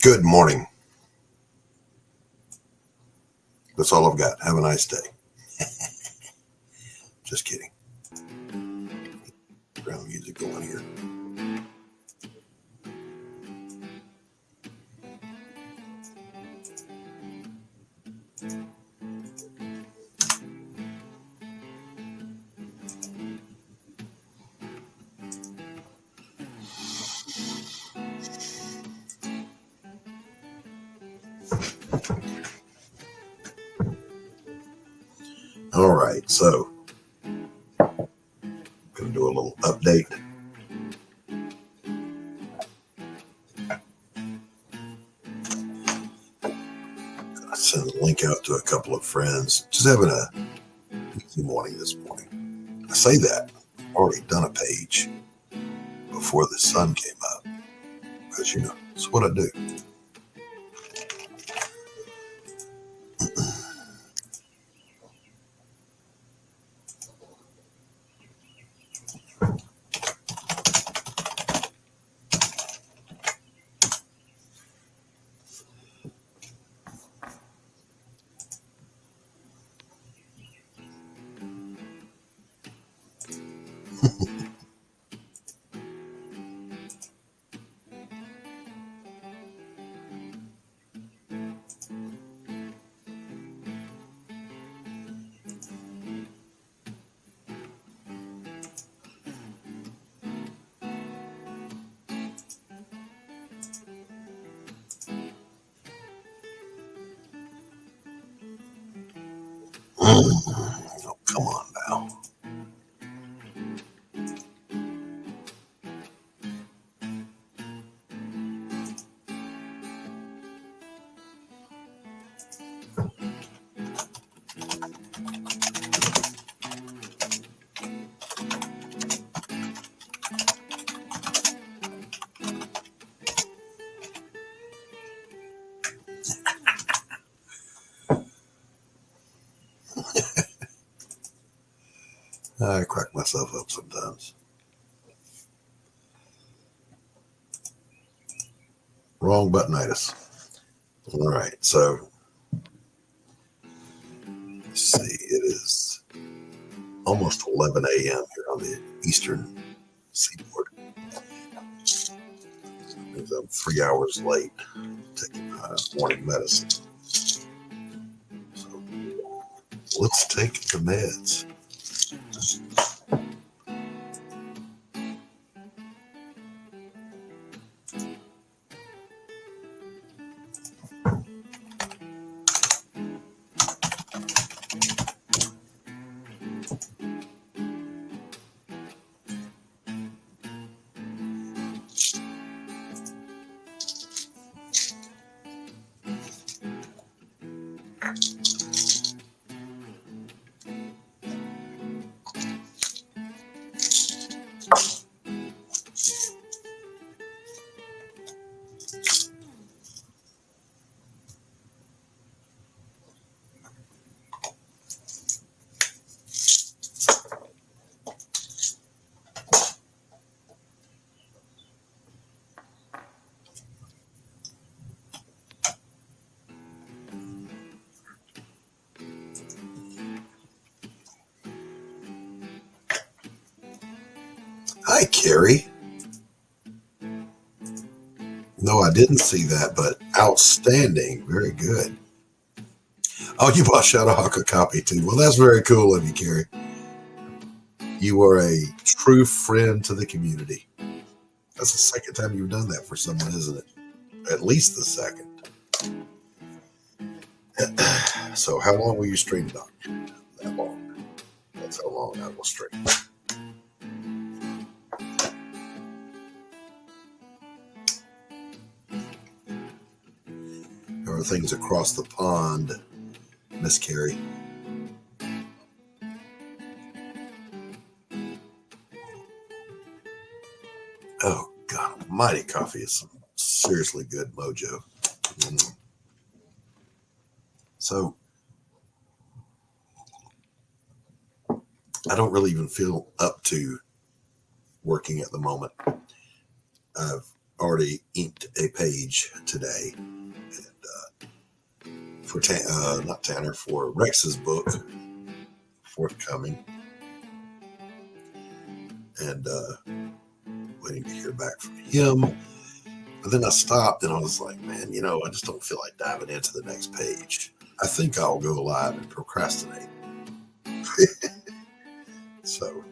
Good morning. That's all I've got. Have a nice day. Just kidding. Background music going here. All right, so I'm going to do a little update. I sent a link out to a couple of friends. Just having a easy morning this morning. I say that I've already done a page before the sun came up because it's what I do. Oh, come on now. I crack myself up sometimes. Wrong buttonitis. All right, so let's see. It is almost 11 a.m. here on the eastern seaboard. Means I'm 3 hours late taking my morning medicine. So let's take the meds. Hi, Carrie. No, I didn't see that, but outstanding. Very good. Oh, you bought Shadowhawk a copy too. Well, that's very cool of you, Carrie. You are a true friend to the community. That's the second time you've done that for someone, isn't it? At least the second. So how long will you stream, Doc? That long. That's how long I will stream. How are things across the pond, Miss Carrie? Oh, God almighty, coffee is some seriously good mojo. So I don't really even feel up to working at the moment. I've already inked a page today, and, for not Tanner, for Rex's book forthcoming, and waiting to hear back from him. But then I stopped and I was like, man, I just don't feel like diving into the next page. I think I'll go live and procrastinate. So.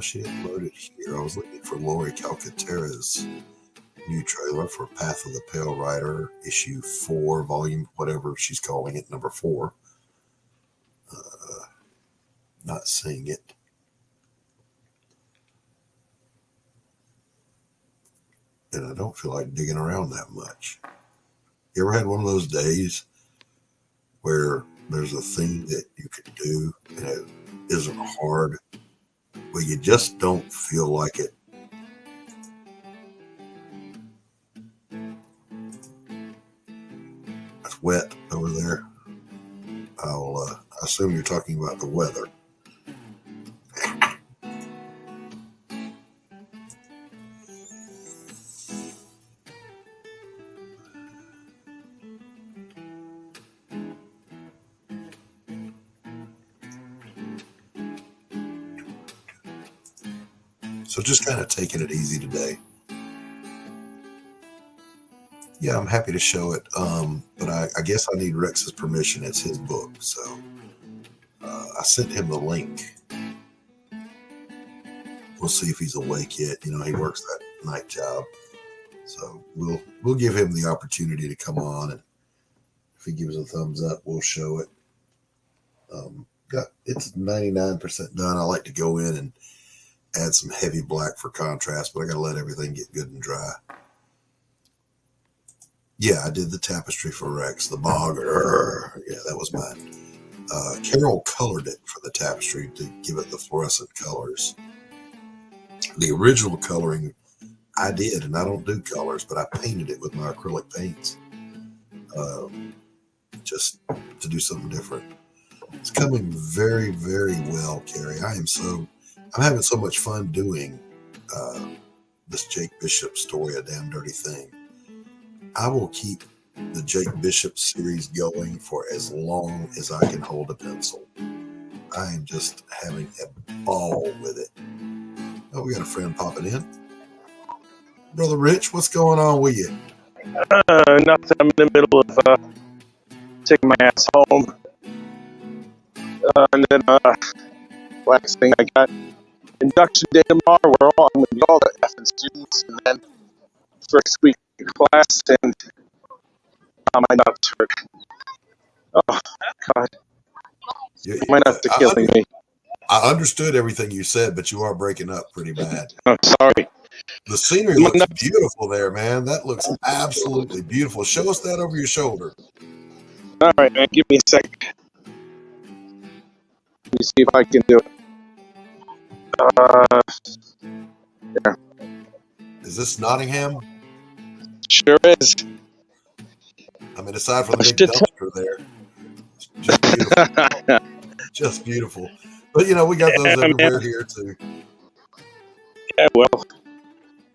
She uploaded here. I was looking for Lori Calcaterra's new trailer for Path of the Pale Rider, issue 4, volume, whatever she's calling it, number 4. Not seeing it. And I don't feel like digging around that much. You ever had one of those days where there's a thing that you could do and it isn't hard, but you just don't feel like it? It's wet over there. I'll assume you're talking about the weather. So just kind of taking it easy today. Yeah, I'm happy to show it, but I guess I need Rex's permission. It's his book, so I sent him the link. We'll see if he's awake yet. He works that night job, so we'll give him the opportunity to come on, and if he gives a thumbs up, we'll show it. It's 99% done. I like to go in and add some heavy black for contrast, but I got to let everything get good and dry. Yeah, I did the tapestry for Rex, the bog. Yeah, that was mine. Carol colored it for the tapestry to give it the fluorescent colors. The original coloring I did, and I don't do colors, but I painted it with my acrylic paints, just to do something different. It's coming very, very well, Carrie. I'm having so much fun doing this Jake Bishop story, A Damn Dirty Thing. I will keep the Jake Bishop series going for as long as I can hold a pencil. I am just having a ball with it. Oh, we got a friend popping in. Brother Rich, what's going on with you? Nothing. I'm in the middle of taking my ass home. And then last thing I got induction day tomorrow. I'm going to be all the effing students, and then first week of class, and my nuts hurt. Oh God, my nuts are killing me. I understood everything you said, but you are breaking up pretty bad. I'm sorry. The scenery looks beautiful there, man. That looks absolutely beautiful. Show us that over your shoulder. All right, man. Give me a second. Let me see if I can do it. Yeah. Is this Nottingham? Sure is. I mean, aside from the big dumpster there, it's just beautiful. Just beautiful. But, we got those everywhere here, too. Yeah, well.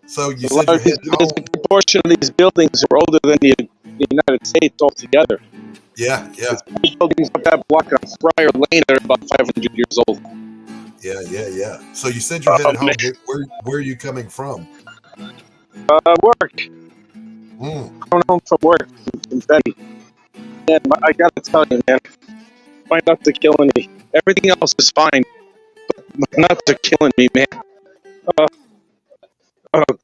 So you said you're heading home. A proportion of these buildings are older than the United States altogether. Yeah. There's buildings up that block on Friar Lane that are about 500 years old. Yeah. So you said you're headed home. Where are you coming from? Work. Coming home from work in Confetti. Man, I gotta tell you, man, my nuts are killing me. Everything else is fine, but my nuts are killing me, man. Oh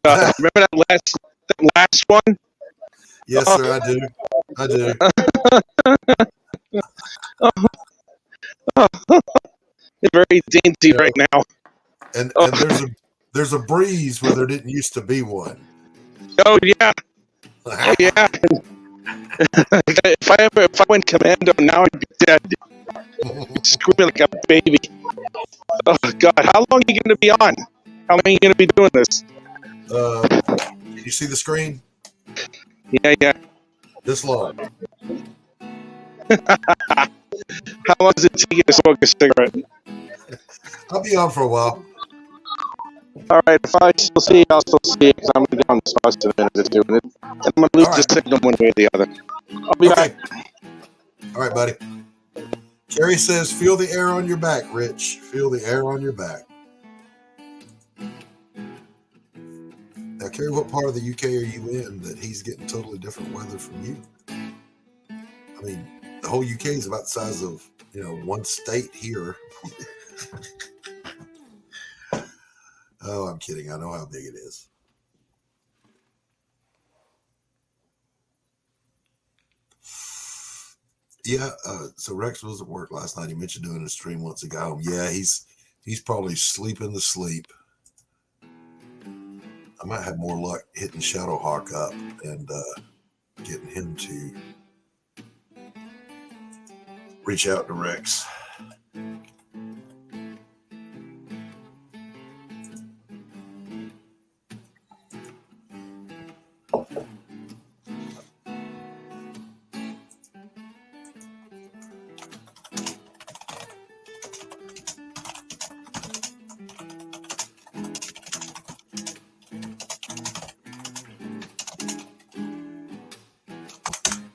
God! Remember that last one? Yes, sir. I do. It's very dainty right now. And there's a breeze where there didn't used to be one. Oh yeah. Yeah. If I went commando now, I'd be dead. Screaming like a baby. Oh God, how long are you going to be on? How long are you going to be doing this? You see the screen? Yeah. This long. How long does it take you to smoke a cigarette? I'll be on for a while. All right, if I still see you, I'll still see you because I'm going to be on this bus in a minute or two, and I'm going to lose the signal one way or the other. I'll be back. All right, buddy. Carrie says, feel the air on your back, Rich. Feel the air on your back. Now, Carrie, what part of the UK are you in that he's getting totally different weather from you? I mean, the whole UK is about the size of, one state here. Oh, I'm kidding. I know how big it is. Yeah. So Rex was at work last night. He mentioned doing a stream once he got home. Yeah, he's probably sleeping the sleep. I might have more luck hitting Shadowhawk up and getting him to reach out to Rex.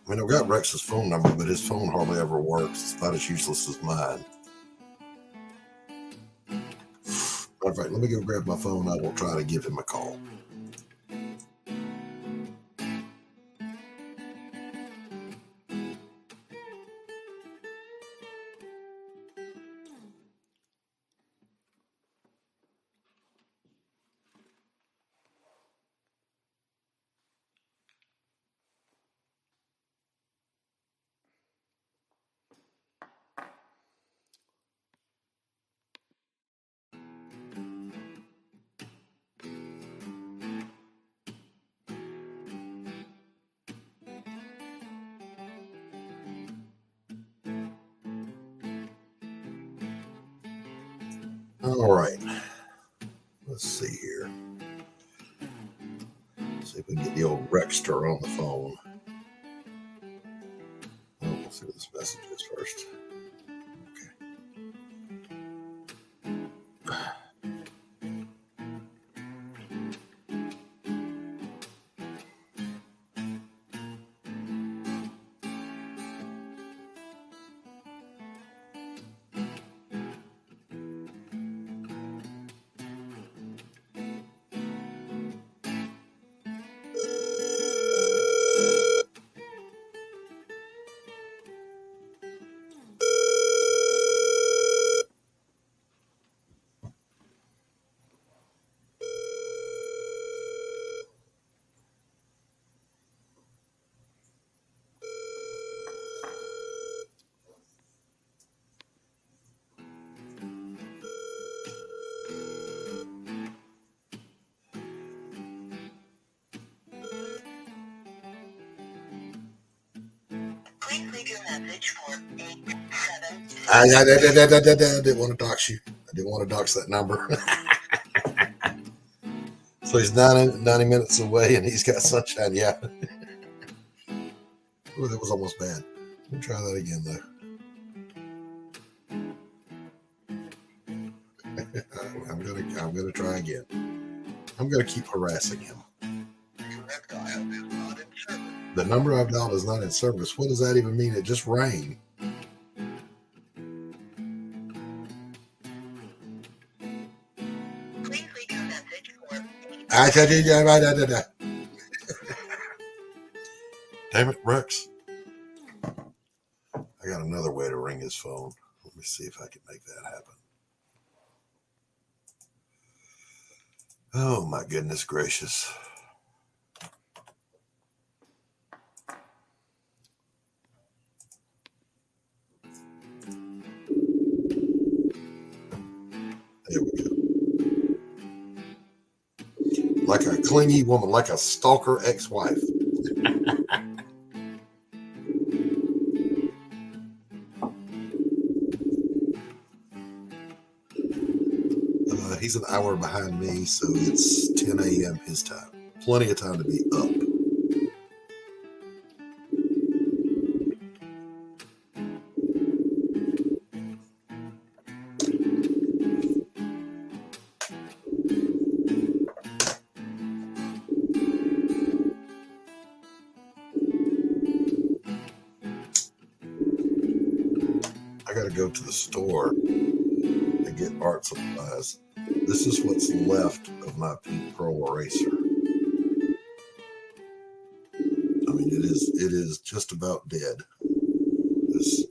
I mean, I've got Rex's phone number, but his phone hardly ever works. It's about as useless as mine. Matter of fact, let me go grab my phone. I will try to give him a call. All right. Let's see here. See if we can get the old Rexter on the phone. Oh, we'll see what this message is first. Please leave your message for 872. I didn't want to dox you. I didn't want to dox that number. So he's 90 minutes away and he's got sunshine. Yeah. Oh, that was almost bad. Let me try that again, though. I'm gonna try again. I'm gonna keep harassing him. The number I've dialed is not in service. What does that even mean? It just rang. Please leave your message for Damn it, Rex. I got another way to ring his phone. Let me see if I can make that happen. Oh, my goodness gracious. There we go. Like a clingy woman, like a stalker ex-wife. he's an hour behind me, so it's 10 a.m. his time. Plenty of time to be up. I got to go to the store and get art supplies. This is what's left of my pink pearl eraser. I mean, it is just about dead. It's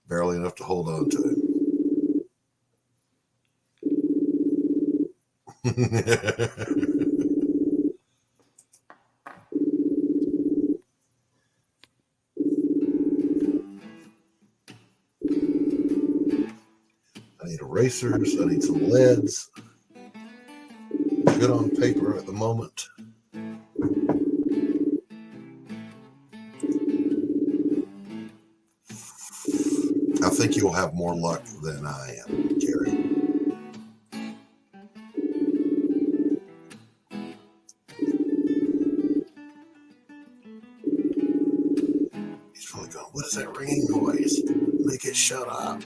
barely enough to hold on to him. I need erasers. I need some leads. Good on paper at the moment. I think you'll have more luck than I am, Gary. He's probably going, what is that ringing noise? Make it shut up.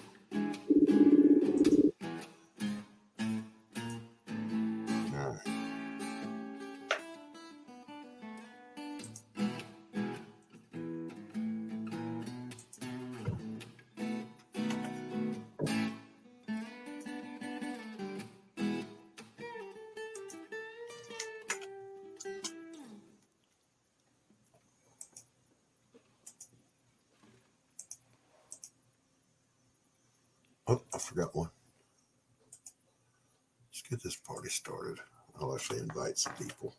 Oh, I forgot one. Let's get this party started. I'll actually invite some people.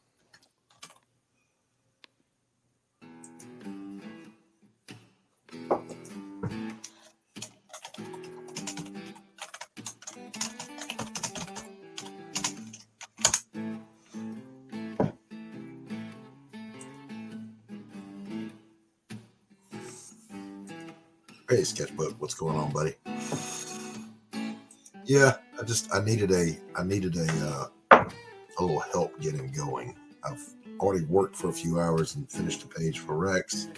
Hey, Sketchbook, what's going on, buddy? Yeah, I needed a little help getting going. I've already worked for a few hours and finished a page for Rex,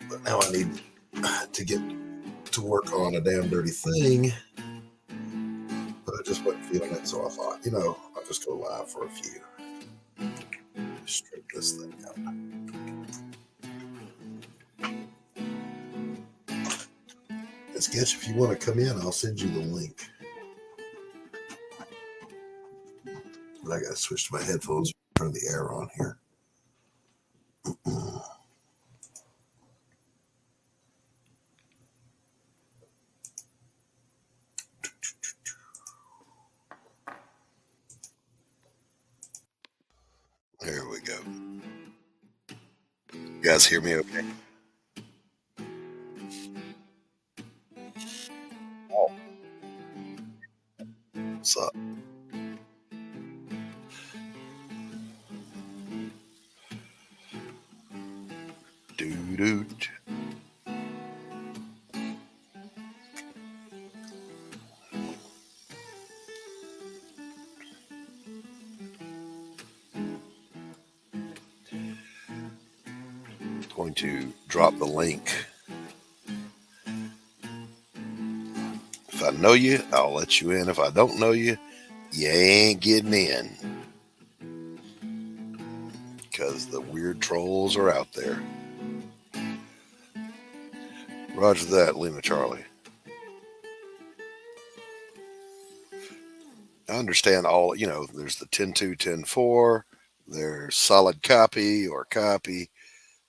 but now I need to get to work on a damn dirty thing. But I just wasn't feeling it, so I thought, I'll just go live for a few. Straighten this thing out. Sketch, if you want to come in, I'll send you the link. But I got to switch to my headphones, turn the air on here. There we go. You guys hear me okay? What's up? Doo-doo. Going to drop the link. If I know you, I'll let you in. If I don't know you, you ain't getting in. Because the weird trolls are out there. Roger that, Lima Charlie. I understand all, there's the 10.2, 10.4, there's solid copy or copy.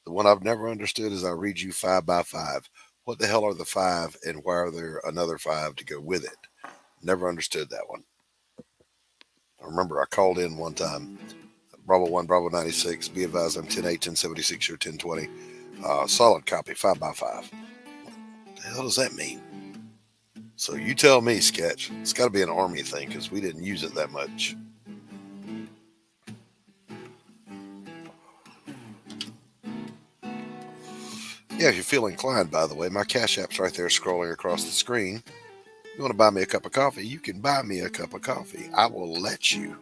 The one I've never understood is I read you 5 by 5. What the hell are the 5 and why are there another 5 to go with it? Never understood that one. I remember I called in one time, Bravo 1, Bravo 96, be advised I'm 10.8, 10.76 or 10.20. Solid copy, 5 by 5. What the hell does that mean? So you tell me, Sketch. It's got to be an Army thing because we didn't use it that much. Yeah, if you feel inclined, by the way, my Cash App's right there scrolling across the screen. You want to buy me a cup of coffee? You can buy me a cup of coffee. I will let you.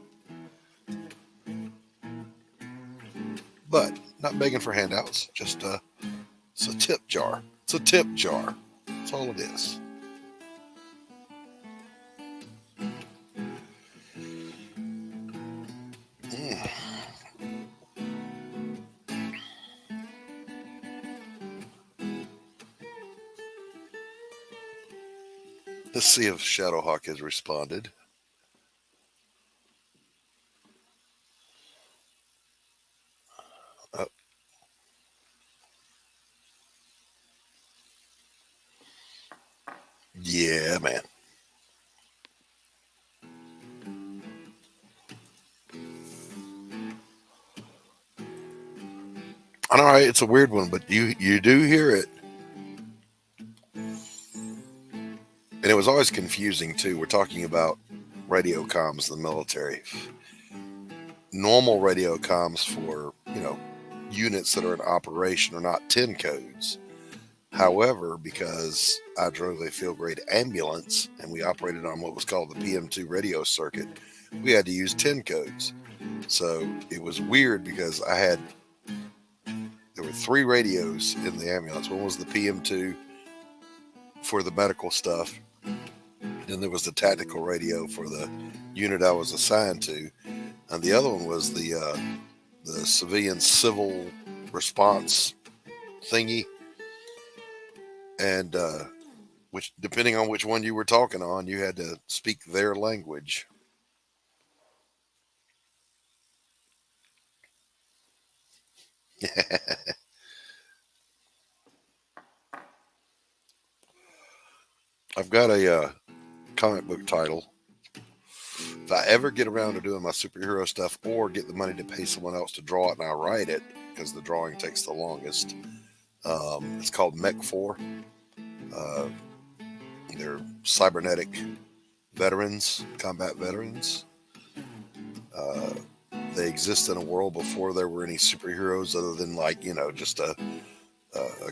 But not begging for handouts. Just it's a tip jar. It's a tip jar. That's all it is. Mm. Let's see if Shadowhawk has responded. Oh. Yeah, man. I know, right? It's a weird one, but you do hear it. And it was always confusing, too. We're talking about radio comms in the military. Normal radio comms for, units that are in operation are not 10 codes. However, because I drove a field grade ambulance and we operated on what was called the PM2 radio circuit, we had to use 10 codes. So it was weird because there were 3 radios in the ambulance. One was the PM2 for the medical stuff. Then there was the tactical radio for the unit I was assigned to. And the other one was the civilian civil response thingy. And which, depending on which one you were talking on, you had to speak their language. I've got a comic book title. If I ever get around to doing my superhero stuff or get the money to pay someone else to draw it and I write it, because the drawing takes the longest, it's called Mech 4. They're cybernetic veterans, combat veterans. They exist in a world before there were any superheroes other than just a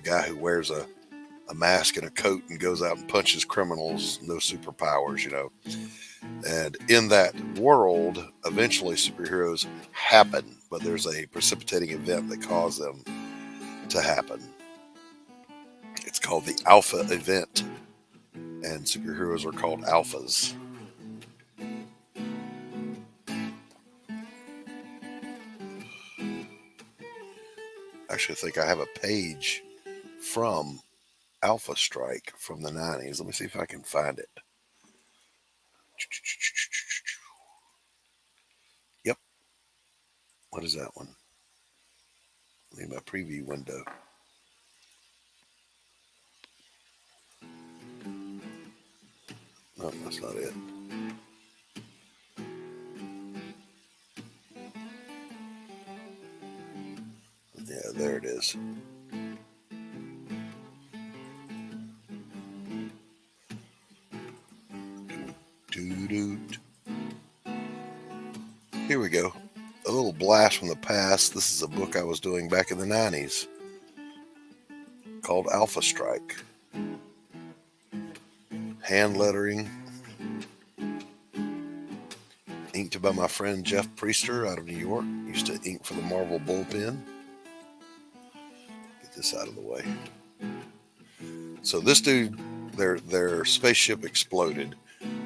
guy who wears a mask and a coat and goes out and punches criminals, no superpowers, And in that world, eventually superheroes happen, but there's a precipitating event that caused them to happen. It's called the Alpha event, and superheroes are called alphas. I actually think I have a page from Alpha Strike from the 90s. Let me see if I can find it. Yep. What is that one? Leave my preview window. No, that's not it. Yeah, there it is. Here we go. A little blast from the past. This is a book I was doing back in the 90s called Alpha Strike. Hand lettering. Inked by my friend Jeff Priester out of New York. Used to ink for the Marvel bullpen. Get this out of the way. So this dude, their spaceship exploded.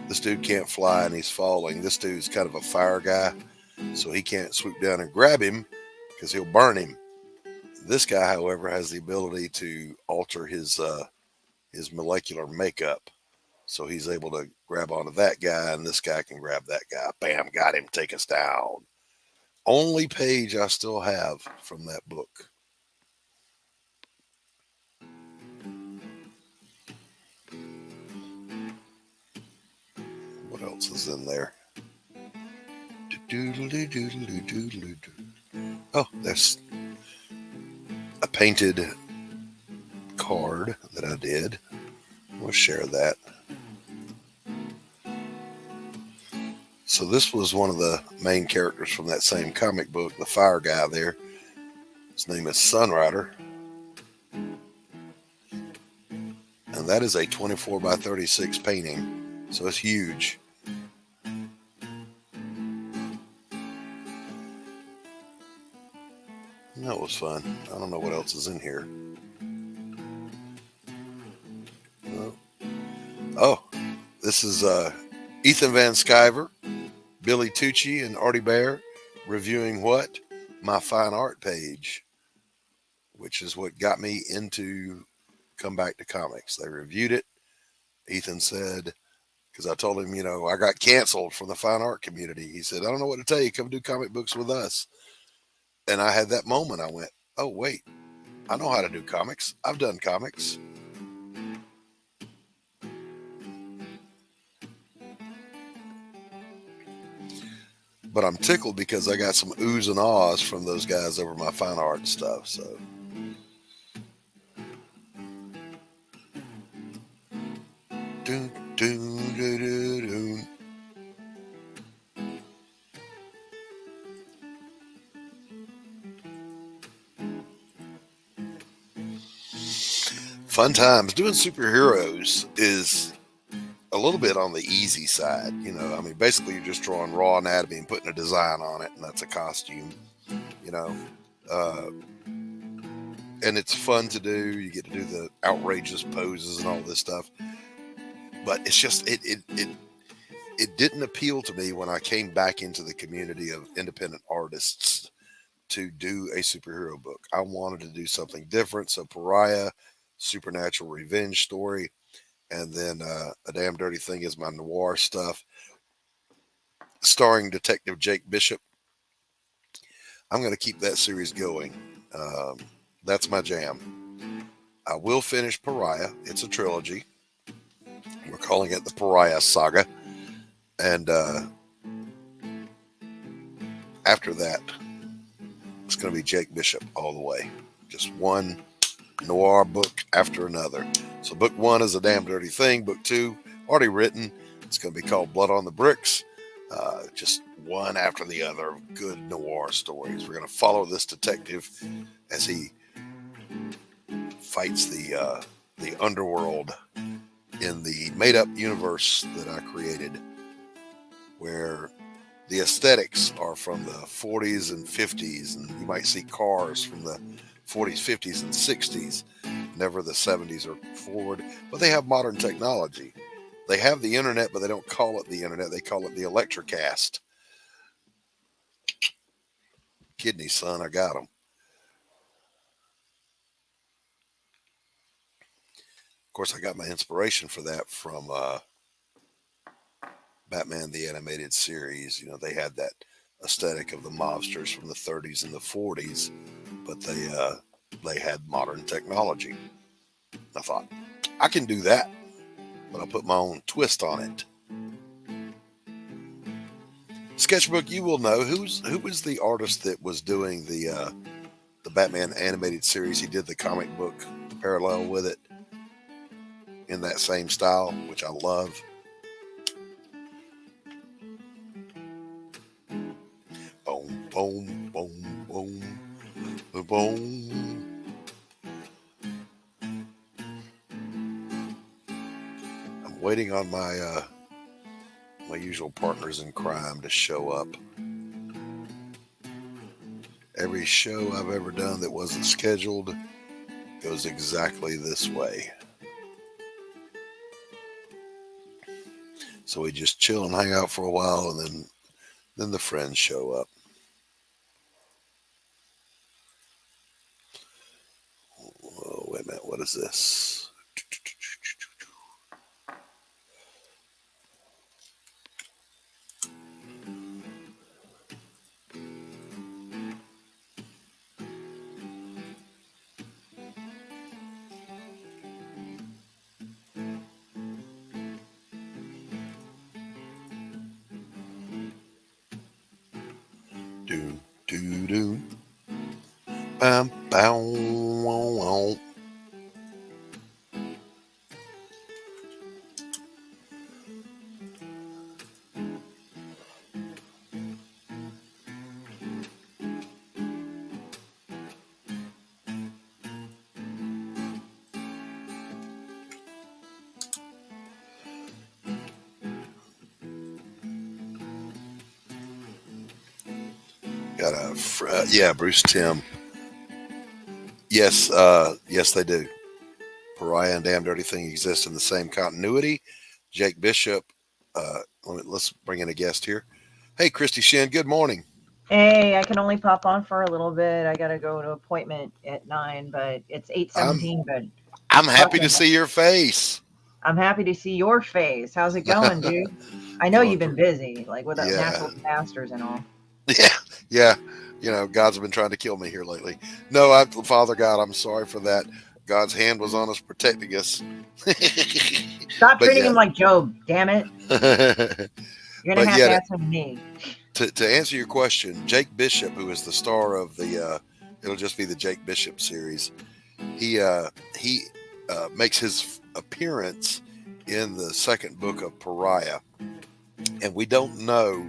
This dude can't fly and he's falling. This dude's kind of a fire guy, so he can't swoop down and grab him because he'll burn him. This guy, however, has the ability to alter his molecular makeup. So he's able to grab onto that guy, and this guy can grab that guy. Bam, got him, take us down. Only page I still have from that book. What else is in there? Oh, there's a painted card that I did. We'll share that. So this was one of the main characters from that same comic book, the fire guy there. His name is Sunrider. And that is a 24 by 36 painting. So it's huge. That was fun. I don't know what else is in here. Oh, this is Ethan Van Sciver, Billy Tucci, and Artie Bear reviewing what? My fine art page, which is what got me into Come Back to Comics. They reviewed it. Ethan said, because I told him, I got canceled from the fine art community. He said, I don't know what to tell you. Come do comic books with us. And I had that moment. I went, oh, wait, I know how to do comics. I've done comics. But I'm tickled because I got some oohs and ahs from those guys over my fine art stuff. So. Dun, dun, dun, dun, dun. Fun times. Doing superheroes is a little bit on the easy side. Basically you're just drawing raw anatomy and putting a design on it, and that's a costume, and it's fun to do. You get to do the outrageous poses and all this stuff, but it's just, it didn't appeal to me when I came back into the community of independent artists to do a superhero book. I wanted to do something different. So Pariah, supernatural revenge story, and then A Damn Dirty Thing is my noir stuff, starring Detective Jake Bishop. I'm going to keep that series going. That's my jam. I will finish Pariah. It's a trilogy. We're calling it the Pariah Saga. And after that, it's going to be Jake Bishop all the way. Just one noir book after another. So book 1 is A Damn Dirty Thing. Book 2, already written. It's going to be called Blood on the Bricks. Just one after the other of good noir stories. We're going to follow this detective as he fights the underworld in the made-up universe that I created, where the aesthetics are from the 40s and 50s, and you might see cars from the 40s, 50s, and 60s, never the 70s or forward, but they have modern technology. They have the internet, but they don't call it the internet. They call it the Electrocast. Kidney, son, I got them. Of course, I got my inspiration for that from Batman the Animated Series. They had that aesthetic of the mobsters from the 30s and the 40s, but they had modern technology. I thought, I can do that, but I'll put my own twist on it. Sketchbook, you will know who was the artist that was doing the Batman animated series. He did the comic book parallel with it in that same style, which I love. Boom, boom, boom, boom, boom. I'm waiting on my usual partners in crime to show up. Every show I've ever done that wasn't scheduled goes exactly this way. So we just chill and hang out for a while, and then the friends show up. Oh, wait a minute. What is this? Do, do, do. Bam, bow, wow, wow. Got a Bruce Timm. Yes, yes, they do. Pariah and Damn Dirty Thing exist in the same continuity. Jake Bishop. Let's bring in a guest here. Hey, Christy Shin. Good morning. Hey, I can only pop on for a little bit. I gotta go to an appointment at 9, but it's I'm 8:17. But I'm happy to fucking, see your face. I'm happy to see your face. How's it going, dude? I know Going you've been pretty. busy, like with the Yeah, natural disasters and all. yeah, yeah. God's been trying to kill me here lately. No, Father God, I'm sorry for that. God's hand was on us protecting us. Stop But treating yeah, him like Job, damn it. You're gonna but have to yet ask him to me. to answer your question, Jake Bishop, who is the star of it'll just be the Jake Bishop series. He makes his appearance in the second book of Pariah, and we don't know,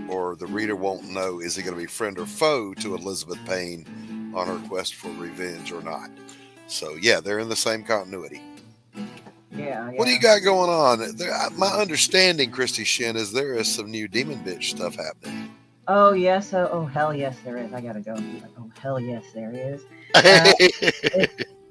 or the reader won't know, is he going to be friend or foe to Elizabeth Payne on her quest for revenge or not. So yeah, they're in the same continuity. Yeah, What do you got going on? My understanding, Christy Shin, is there is some new Demon Bitch stuff happening. Oh yes, oh hell yes there is. I gotta go. Oh hell yes there is. Uh,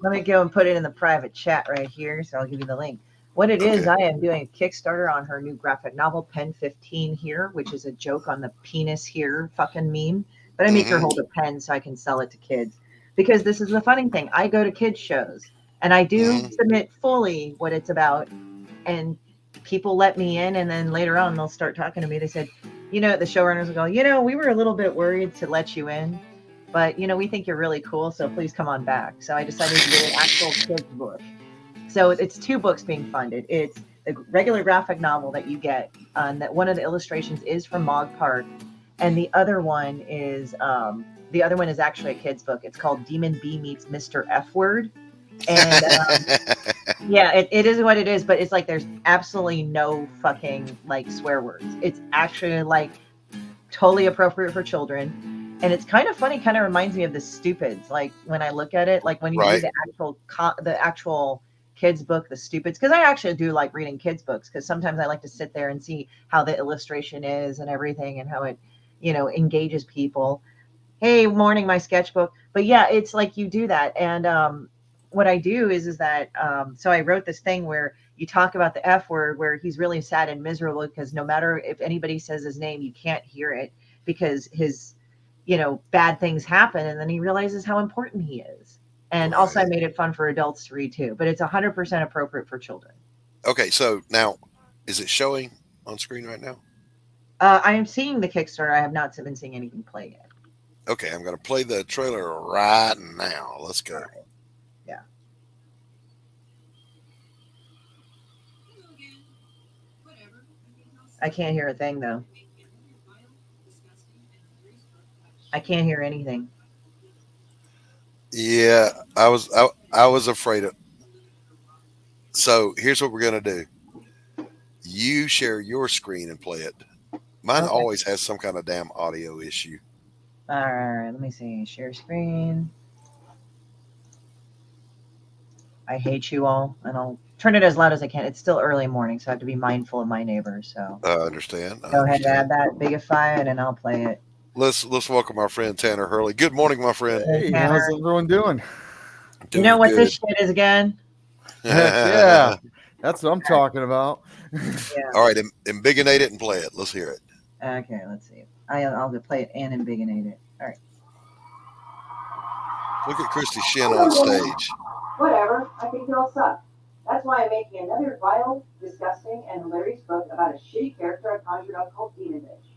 Let me go and put it in the private chat right here, so I'll give you the link. What it is, Okay. I am doing a Kickstarter on her new graphic novel, Pen 15 here, which is a joke on the penis here fucking meme. But I make her Hmm. hold a pen so I can sell it to kids. Because this is the funny thing. I go to kids' shows and I do Hmm. submit fully what it's about. And people let me in, and then later on they'll start talking to me. They said, the showrunners will go, we were a little bit worried to let you in, but we think you're really cool, so please come on back. So I decided to get an actual kids book. So it's 2 books being funded. It's the regular graphic novel that you get, that one of the illustrations is from Mog Park, and the other one is actually a kids book. It's called Demon B Meets Mr. F Word, and yeah, it is what it is. But it's like there's absolutely no fucking like swear words. It's actually like totally appropriate for children, and it's kind of funny. Kind of reminds me of the Stupids. Like when I look at it, like when you read Right. the actual kids book, the Stupids, because I actually do like reading kids books, because sometimes I like to sit there and see how the illustration is and everything, and how it engages people. Hey, morning, my sketchbook. But yeah, it's like you do that, and what I do is that so I wrote this thing where you talk about the F word, where he's really sad and miserable because no matter if anybody says his name, you can't hear it because his bad things happen, and then he realizes how important he is. And also, I Right. made it fun for adults to read too, but it's 100% appropriate for children. Okay. So now, is it showing on screen right now? I am seeing the Kickstarter. I have not been seeing anything play yet. Okay. I'm going to play the trailer right now. Let's go. Yeah. I can't hear a thing though. I can't hear anything. Yeah, I was afraid of. So here's what we're gonna do. You share your screen and play it. Mine Okay. always has some kind of damn audio issue. All right. Let me see. Share screen. I hate you all, and I'll turn it as loud as I can. It's still early morning, so I have to be mindful of my neighbors. So I understand. I go ahead and understand. add that, bigify it, and I'll play it. Let's welcome our friend Tanner Hurley. Good morning, my friend. Hey, Hey, how's Tanner. everyone doing? You know Doing what this good. shit is again? Heck yeah, that's what I'm talking about. Yeah. All right, embiggenate it and play it. Let's hear it. Okay, let's see. I'll play it and embiggenate it. All right. Look at Christy Shin on stage. Whatever. I think you all suck. That's why I'm making another vile, disgusting, and hilarious book about a shitty character I conjured up called Demon Bitch.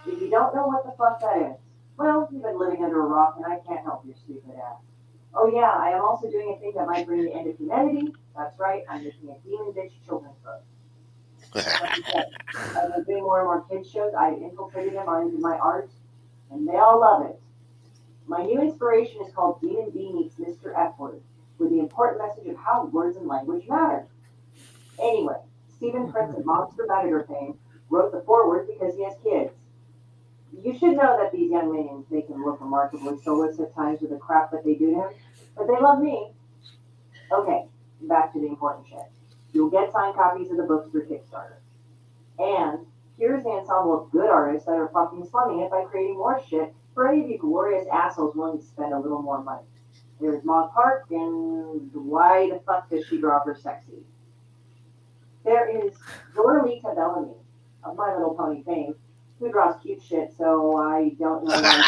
If you don't know what the fuck that is, well, you've been living under a rock, and I can't help your stupid ass. Oh yeah, I am also doing a thing that might bring the end of humanity. That's right, I'm making a Demon Bitch children's book. Like I said, I've been doing more and more kids shows. I've infiltrated them into my art, and they all love it. My new inspiration is called Demon B Meets Mr. F Word, with the important message of how words and language matter. Anyway, Stephen Prince of Monster Editor fame wrote the foreword because he has kids. You should know that these young men make him look remarkably soulless at times with the crap that they do to him, but they love me. Okay, back to the important shit. You'll get signed copies of the books through Kickstarter. And Here's the ensemble of good artists that are fucking slumming it by creating more shit for any of you glorious assholes willing to spend a little more money. There's Maud Park, and why the fuck does she draw her sexy? There is Doralita Bellamy of My Little Pony fame, who draws cute shit, so I don't know why.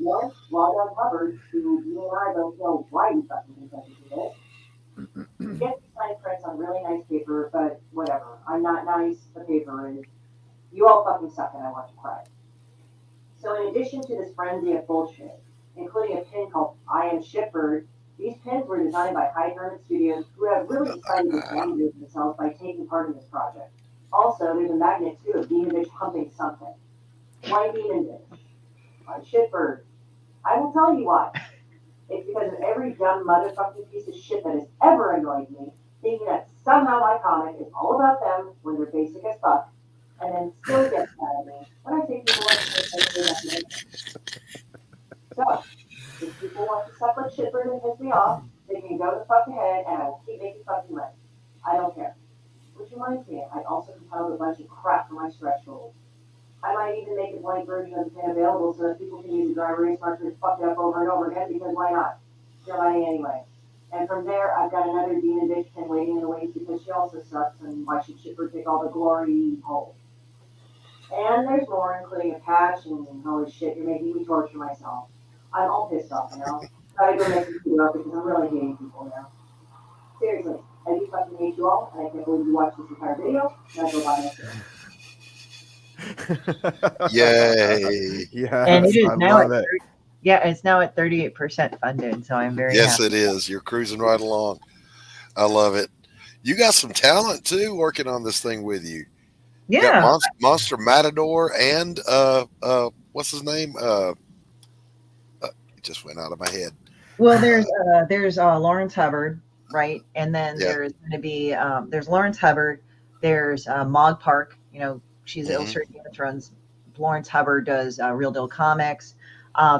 No, Waldon Hubbard, who you and I don't know why he fucking intended to do this. Get these fine prints on really nice paper, but whatever. I'm not nice, the paper is. You all fucking suck and I want to cry. So in addition to this frenzy of bullshit, including a pin called I Am Shipbird, these pins were designed by High Hermit Studios, who have really decided to value themselves by taking part in this project. Also, there's a magnet too of Demon Bitch humping something. Why Demon Bitch? Why Shitbird? I will tell you why. It's because of every dumb motherfucking piece of shit that has ever annoyed me, thinking that somehow my comic is all about them when they're basic as fuck, and then still gets mad at me when I say people want to say that. So, if people want to suck like Shitbird and piss me off, they can go the fuck ahead and I will keep making fucking money. I don't care. Which reminds me, I also compiled a bunch of crap for my stretch goals. I might even make a blank version of the pin available so that people can use the dry erase marker to fuck it up over and over again, because why not? They're money anyway. And from there, I've got another Demon Bitch pin waiting in the wings because she also sucks, and why should Shipper take all the glory hole? And there's more, including a patch, and holy shit, you're making me torture myself. I'm all pissed off now. Gotta go make some food up because I'm really hating people now. Seriously, I do fucking hate you all, and I can't believe you watched this entire video. Now go buy my shit. Yay. Yeah. And it is I now love at it. yeah, it's now at 38% funded, so I'm very Yes, happy. it is. You're cruising right along. I love it. You got some talent too working on this thing with you. You got Yeah. Monster Matador and what's his name? It just went out of my head. Well, there's Lawrence Hubbard, right? And then Yeah. there's going to be there's Lawrence Hubbard, there's Maud Park. You know, she's Mhm. illustrating Game of Thrones. Lawrence Hubbard does Real Deal Comics.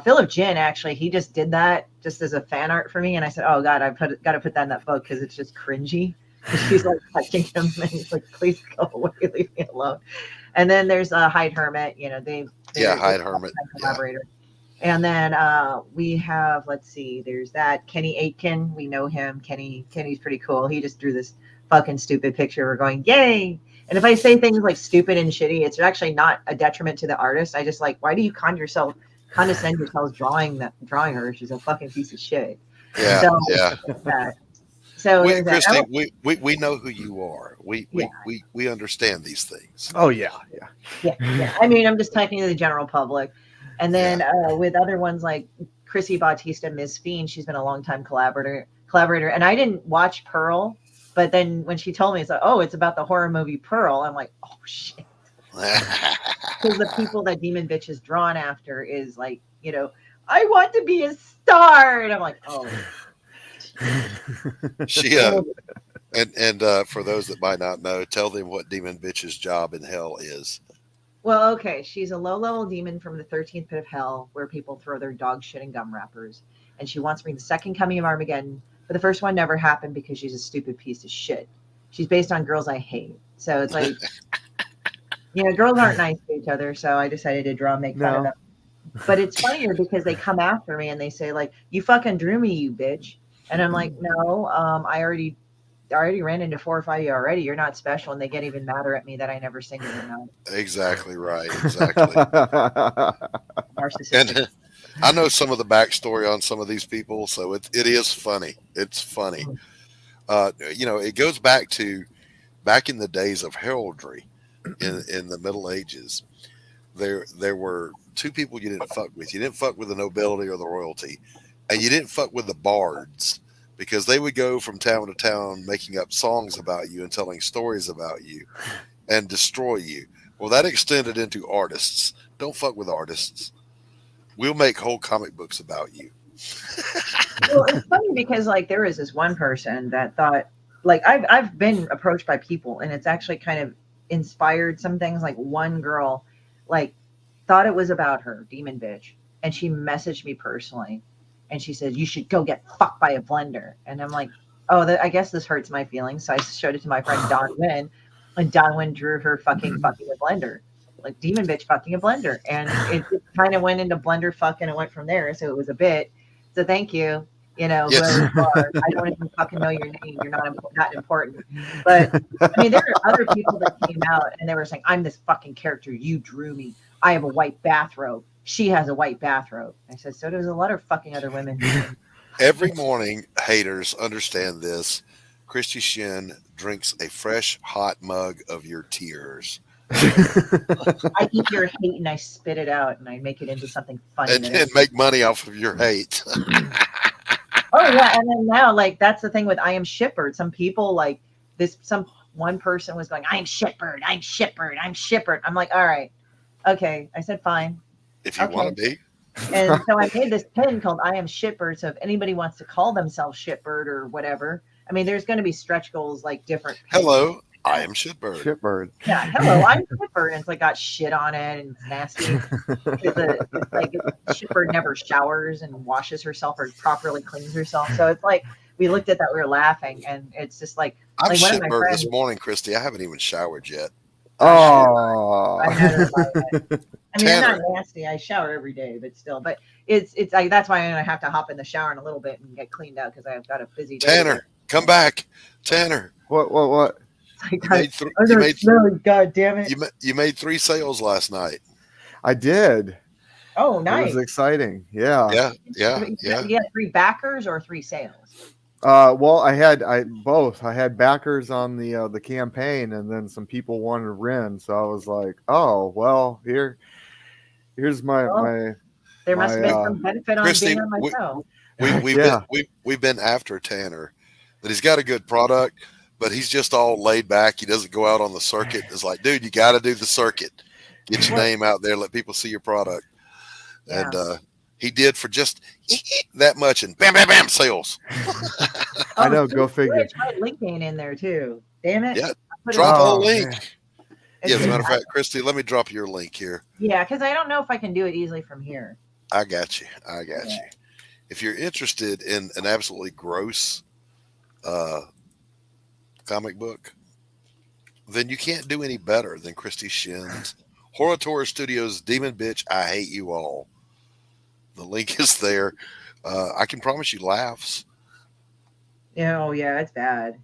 Philip Jin, actually, he just did that just as a fan art for me, and I said, "Oh God, got to put that in that book because it's just cringy." She's like touching him, and he's like, "Please go away, leave me alone." And then there's Hyde Hermit. You know, they're Hyde Hermit. collaborator. And then we have, let's see, there's that Kenny Aitken. We know him. Kenny's pretty cool. He just drew this fucking stupid picture. We're going, yay. And if I say things like stupid and shitty, it's actually not a detriment to the artist. I just like, why do you condescend yourselves drawing her? She's a fucking piece of shit. Yeah, So, yeah. So We, there's that. Christy, we know who you are. We understand these things. Oh yeah. Yeah. I mean, I'm just talking to the general public. And then with other ones like Chrissy Bautista, Ms. Fiend, she's been a longtime collaborator. And I didn't watch Pearl, but then when she told me, it's like, oh, it's about the horror movie Pearl. I'm like, oh shit. Because the people that Demon Bitch is drawn after is like, you know, I want to be a star. And I'm like, oh. She and for those that might not know, tell them what Demon Bitch's job in hell is. Well, okay. She's a low-level demon from the 13th pit of hell where people throw their dog shit in gum wrappers. And she wants to bring the second coming of Armageddon, but the first one never happened because she's a stupid piece of shit. She's based on girls I hate. So it's like, you know, girls aren't nice to each other, so I decided to make fun of them. But it's funnier because they come after me and they say, like, you fucking drew me, you bitch. And I'm like, no, I already ran into 4 or 5 of you already. You're not special. And they get even madder at me that I never singled them out. Exactly right. Exactly. Narcissistic. And I know some of the backstory on some of these people, so it is funny. It's funny. You know, it goes back in the days of heraldry in the Middle Ages. There were two people you didn't fuck with. You didn't fuck with the nobility or the royalty, and you didn't fuck with the bards, because they would go from town to town making up songs about you and telling stories about you and destroy you. Well, that extended into artists. Don't fuck with artists. We'll make whole comic books about you. Well, it's funny because like there was this one person that thought, like, I've been approached by people and it's actually kind of inspired some things. Like one girl like thought it was about her, Demon Bitch, and she messaged me personally and she said, you should go get fucked by a blender. And I'm like, oh, I guess this hurts my feelings. So I showed it to my friend Don Wynn. And Donwin drew her fucking a blender, like demon bitch fucking a blender, and it kind of went into blender fucking and went from there. So it was a bit. So thank you, Yes. whoever you are. I don't even fucking know your name. You're not important. But I mean, there are other people that came out and they were saying, "I'm this fucking character. You drew me. I have a white bathrobe. She has a white bathrobe." I said, "So does a lot of fucking other women." Every morning, haters understand this. Christy Shin drinks a fresh, hot mug of your tears. I eat your hate and I spit it out and I make it into something funny. And make money off of your hate. Oh yeah, and then now like that's the thing with I am Shitbird. Some people like this. One person was going, "I'm Shitbird. I'm Shitbird. I'm Shitbird." I'm like, all right, okay. I said fine. If you want to be. And so I made this pin called I am Shitbird. So if anybody wants to call themselves Shitbird or whatever, I mean, there's going to be stretch goals like different. Hello, I am Shitbird. Shitbird. Yeah, hello, I'm Shitbird. And it's like got shit on it and it's nasty. It's like Shitbird never showers and washes herself or properly cleans herself. So it's like we looked at that, we were laughing, and it's just like I'm one of my Shitbird friends- this morning, Christy. I haven't even showered yet. Oh. I know about it. I mean, I'm Tanner. not nasty. I shower every day, but still, but it's like that's why I'm gonna have to hop in the shower in a little bit and get cleaned out because I've got a busy day. Tanner, come back. Tanner, What? It's you like, made, th- I you, don't made, smell, God damn it! you made 3 sales last night. I did. Oh, It nice. was exciting. Yeah. Yeah. You had 3 backers or 3 sales? Well, I had both. I had backers on the campaign, and then some people wanted to win. So I was like, "Oh, well, here's my Well, my." There must have been My, some benefit on Christy, being on my show. We've been after Tanner, that he's got a good product, but he's just all laid back. He doesn't go out on the circuit. It's like, dude, you got to do the circuit. Get your name out there. Let people see your product. Yeah. And he did for just that much, and bam, bam, bam, sales. I know. Go figure. My link ain't in there too. Damn it! Yeah, I put it drop in- a Oh, link. man. Yeah, as a matter of fact, Christy, let me drop your link here. Yeah, because I don't know if I can do it easily from here. I got you. If you're interested in an absolutely gross comic book, then you can't do any better than Christy Shin's Horror Studios Demon Bitch, I Hate You All. The link is there. I can promise you laughs. Oh yeah, it's bad.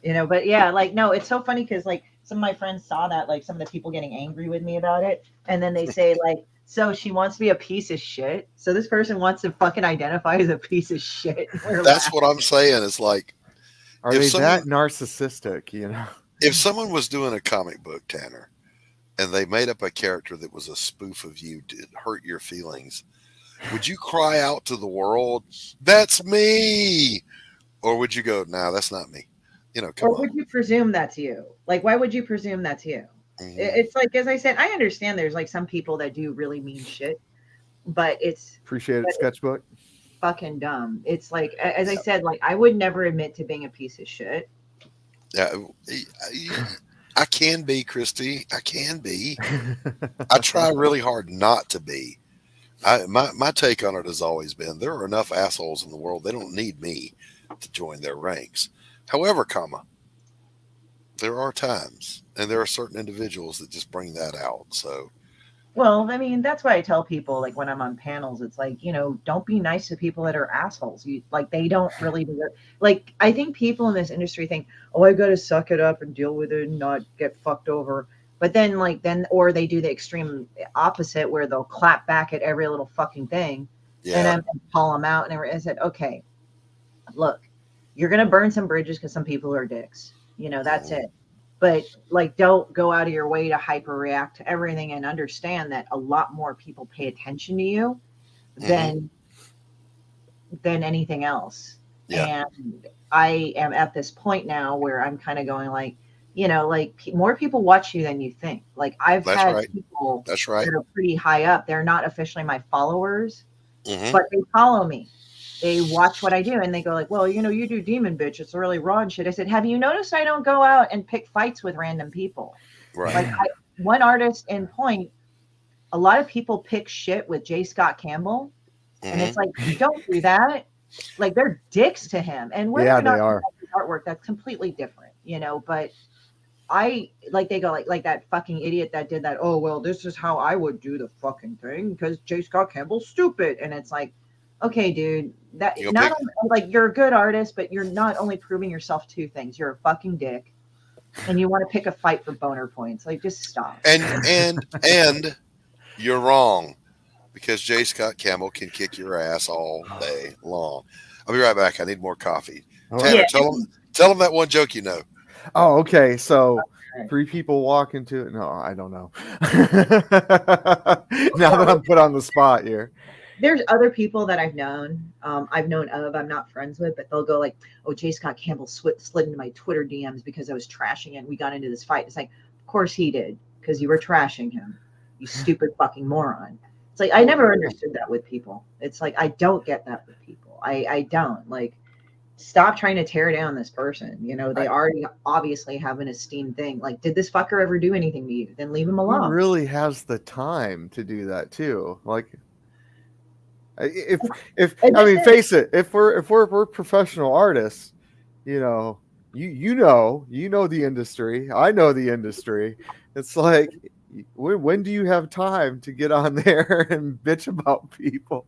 But yeah, like no, it's so funny because like some of my friends saw that, like some of the people getting angry with me about it, and then they say like, so she wants to be a piece of shit. So this person wants to fucking identify as a piece of shit. That's what I'm saying. It's like, Are If they someone- that narcissistic? if someone was doing a comic book, Tanner, and they made up a character that was a spoof of you to hurt your feelings, would you cry out to the world, "That's me"? Or would you go, "No, that's not me"? Come Or on. would you presume that's you? Like, why would you presume that's you? Mhm. It's like, as I said, I understand there's like some people that do really mean shit, but it's Appreciate it, sketchbook. fucking dumb. It's like, as I said, like I would never admit to being a piece of shit. Yeah, I can be, Christy. I can be. I try really hard not to be. My take on it has always been there are enough assholes in the world. They don't need me to join their ranks. However, there are times and there are certain individuals that just bring that out. So, Well, I mean, that's why I tell people, like when I'm on panels, it's like, don't be nice to people that are assholes. You like they don't really deserve. Like I think people in this industry think, oh, I got to suck it up and deal with it and not get fucked over. But then, or they do the extreme opposite where they'll clap back at every little fucking thing, yeah. and then call them out. And I said, okay, look, you're gonna burn some bridges because some people are dicks. That's it. But like, don't go out of your way to hyper react to everything, and understand that a lot more people pay attention to you than anything else. Yeah. And I am at this point now where I'm kind of going like, more people watch you than you think. Like I've That's had right. people That's right. that are pretty high up. They're not officially my followers, Mhm. but they follow me. They watch what I do and they go like, well, you do Demon Bitch. It's really raw and shit. I said, have you noticed I don't go out and pick fights with random people? Right. Like one artist in Point, a lot of people pick shit with J. Scott Campbell. And Mhm. it's like, you don't do that. Like they're dicks to him. And whether Yeah, or not they are. he likes his artwork, that's completely different, but they go like that fucking idiot that did that. Oh well, this is how I would do the fucking thing because J. Scott Campbell's stupid, and it's like, okay, dude, that You not pick- only, like you're a good artist, but you're not only proving yourself two things. You're a fucking dick, and you want to pick a fight for boner points. Like, just stop. And you're wrong, because J. Scott Campbell can kick your ass all day long. I'll be right back. I need more coffee. Oh, Tanner, Yeah. tell them that one joke you know. Oh, okay. So Okay. 3 people walk into it. No, I don't know. Now that I'm put on the spot here. There's other people that I've known of, I'm not friends with, but they'll go like, oh, J. Scott Campbell slid into my Twitter DMs because I was trashing it and we got into this fight. It's like, of course he did, because you were trashing him, you stupid fucking moron. It's like, I never understood that with people. It's like, I don't get that with people. I don't. Like, stop trying to tear down this person. You know, they already obviously have an esteemed thing. Like, did this fucker ever do anything to you? Then leave him Who alone. really has the time to do that too? Like, if And I mean, this face it, if we're professional artists, you know, you know the industry. I know the industry. It's like, when do you have time to get on there and bitch about people?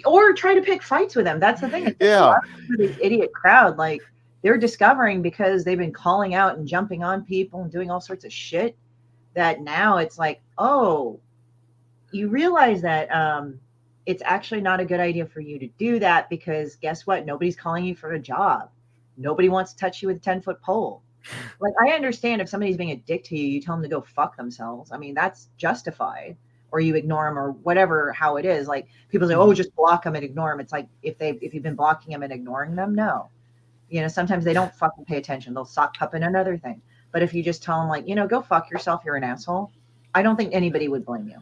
Or try to pick fights with them. That's the thing. It's Yeah. this idiot crowd, like they're discovering because they've been calling out and jumping on people and doing all sorts of shit that now it's like, oh, you realize that it's actually not a good idea for you to do that, because guess what? Nobody's calling you for a job. Nobody wants to touch you with a 10-foot pole. Like, I understand if somebody's being a dick to you, you tell them to go fuck themselves. I mean, that's justified. Or you ignore them, or whatever, how it is. Like, people say, oh, just block them and ignore them. It's like, if you've been blocking them and ignoring them, no. You know, sometimes they don't fucking pay attention. They'll sock pup in another thing. But if you just tell them, like, you know, go fuck yourself, you're an asshole, I don't think anybody would blame you.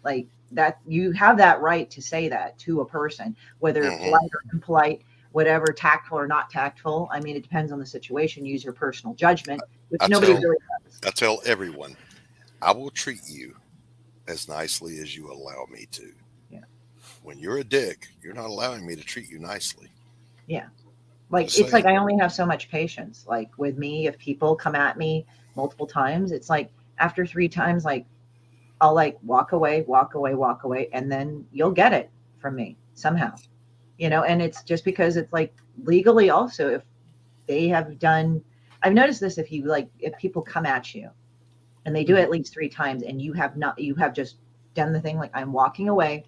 Like, that, you have that right to say that to a person, whether polite or impolite, whatever, tactful or not tactful. I mean, it depends on the situation. Use your personal judgment, which nobody really does. I tell everyone, I will treat you as nicely as you allow me to. Yeah. When you're a dick, you're not allowing me to treat you nicely. Yeah. Like, Just it's like, saying. I only have so much patience. Like, with me, if people come at me multiple times, it's like, after 3 times, like, I'll like walk away, and then you'll get it from me somehow, you know. And it's just because it's like, legally also, if they have done, I've noticed this, if people come at you and they do it at least 3 times and you have just done the thing, like, I'm walking away,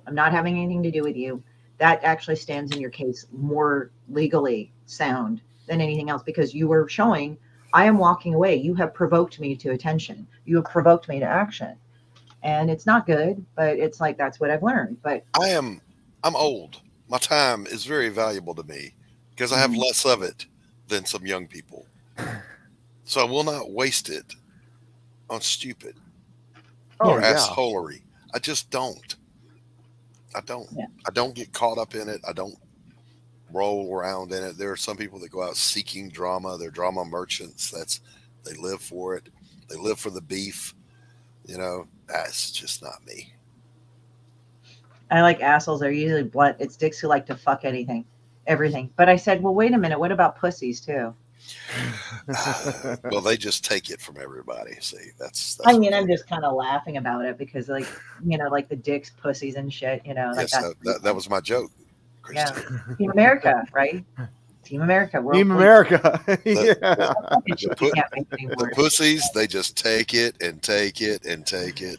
I'm not having anything to do with you, that actually stands in your case more legally sound than anything else, because you were showing, I am walking away. You have provoked me to attention. You have provoked me to action. And it's not good, but it's like, that's what I've learned. But I'm old. My time is very valuable to me because I have less of it than some young people. So I will not waste it on stupid or yeah. assholery. I just don't. I don't. Yeah. I don't get caught up in it. I don't roll around in it. There are some people that go out seeking drama. They're drama merchants. They live for it. They live for the beef. You know, that's just not me. I like assholes. They're usually blunt. It's dicks who like to fuck everything. But I said, well, wait a minute. What about pussies too? Well, they just take it from everybody. See, that's I mean, I'm just kind of laughing about it because, like, you know, like the dicks, pussies, and shit. You know, like yes, that was my joke. Yeah, Christy. Team America, right? Team America. World Team Police. America. Yeah. Fucking shit, you can't make it The anymore. pussies, they just take it and take it and take it.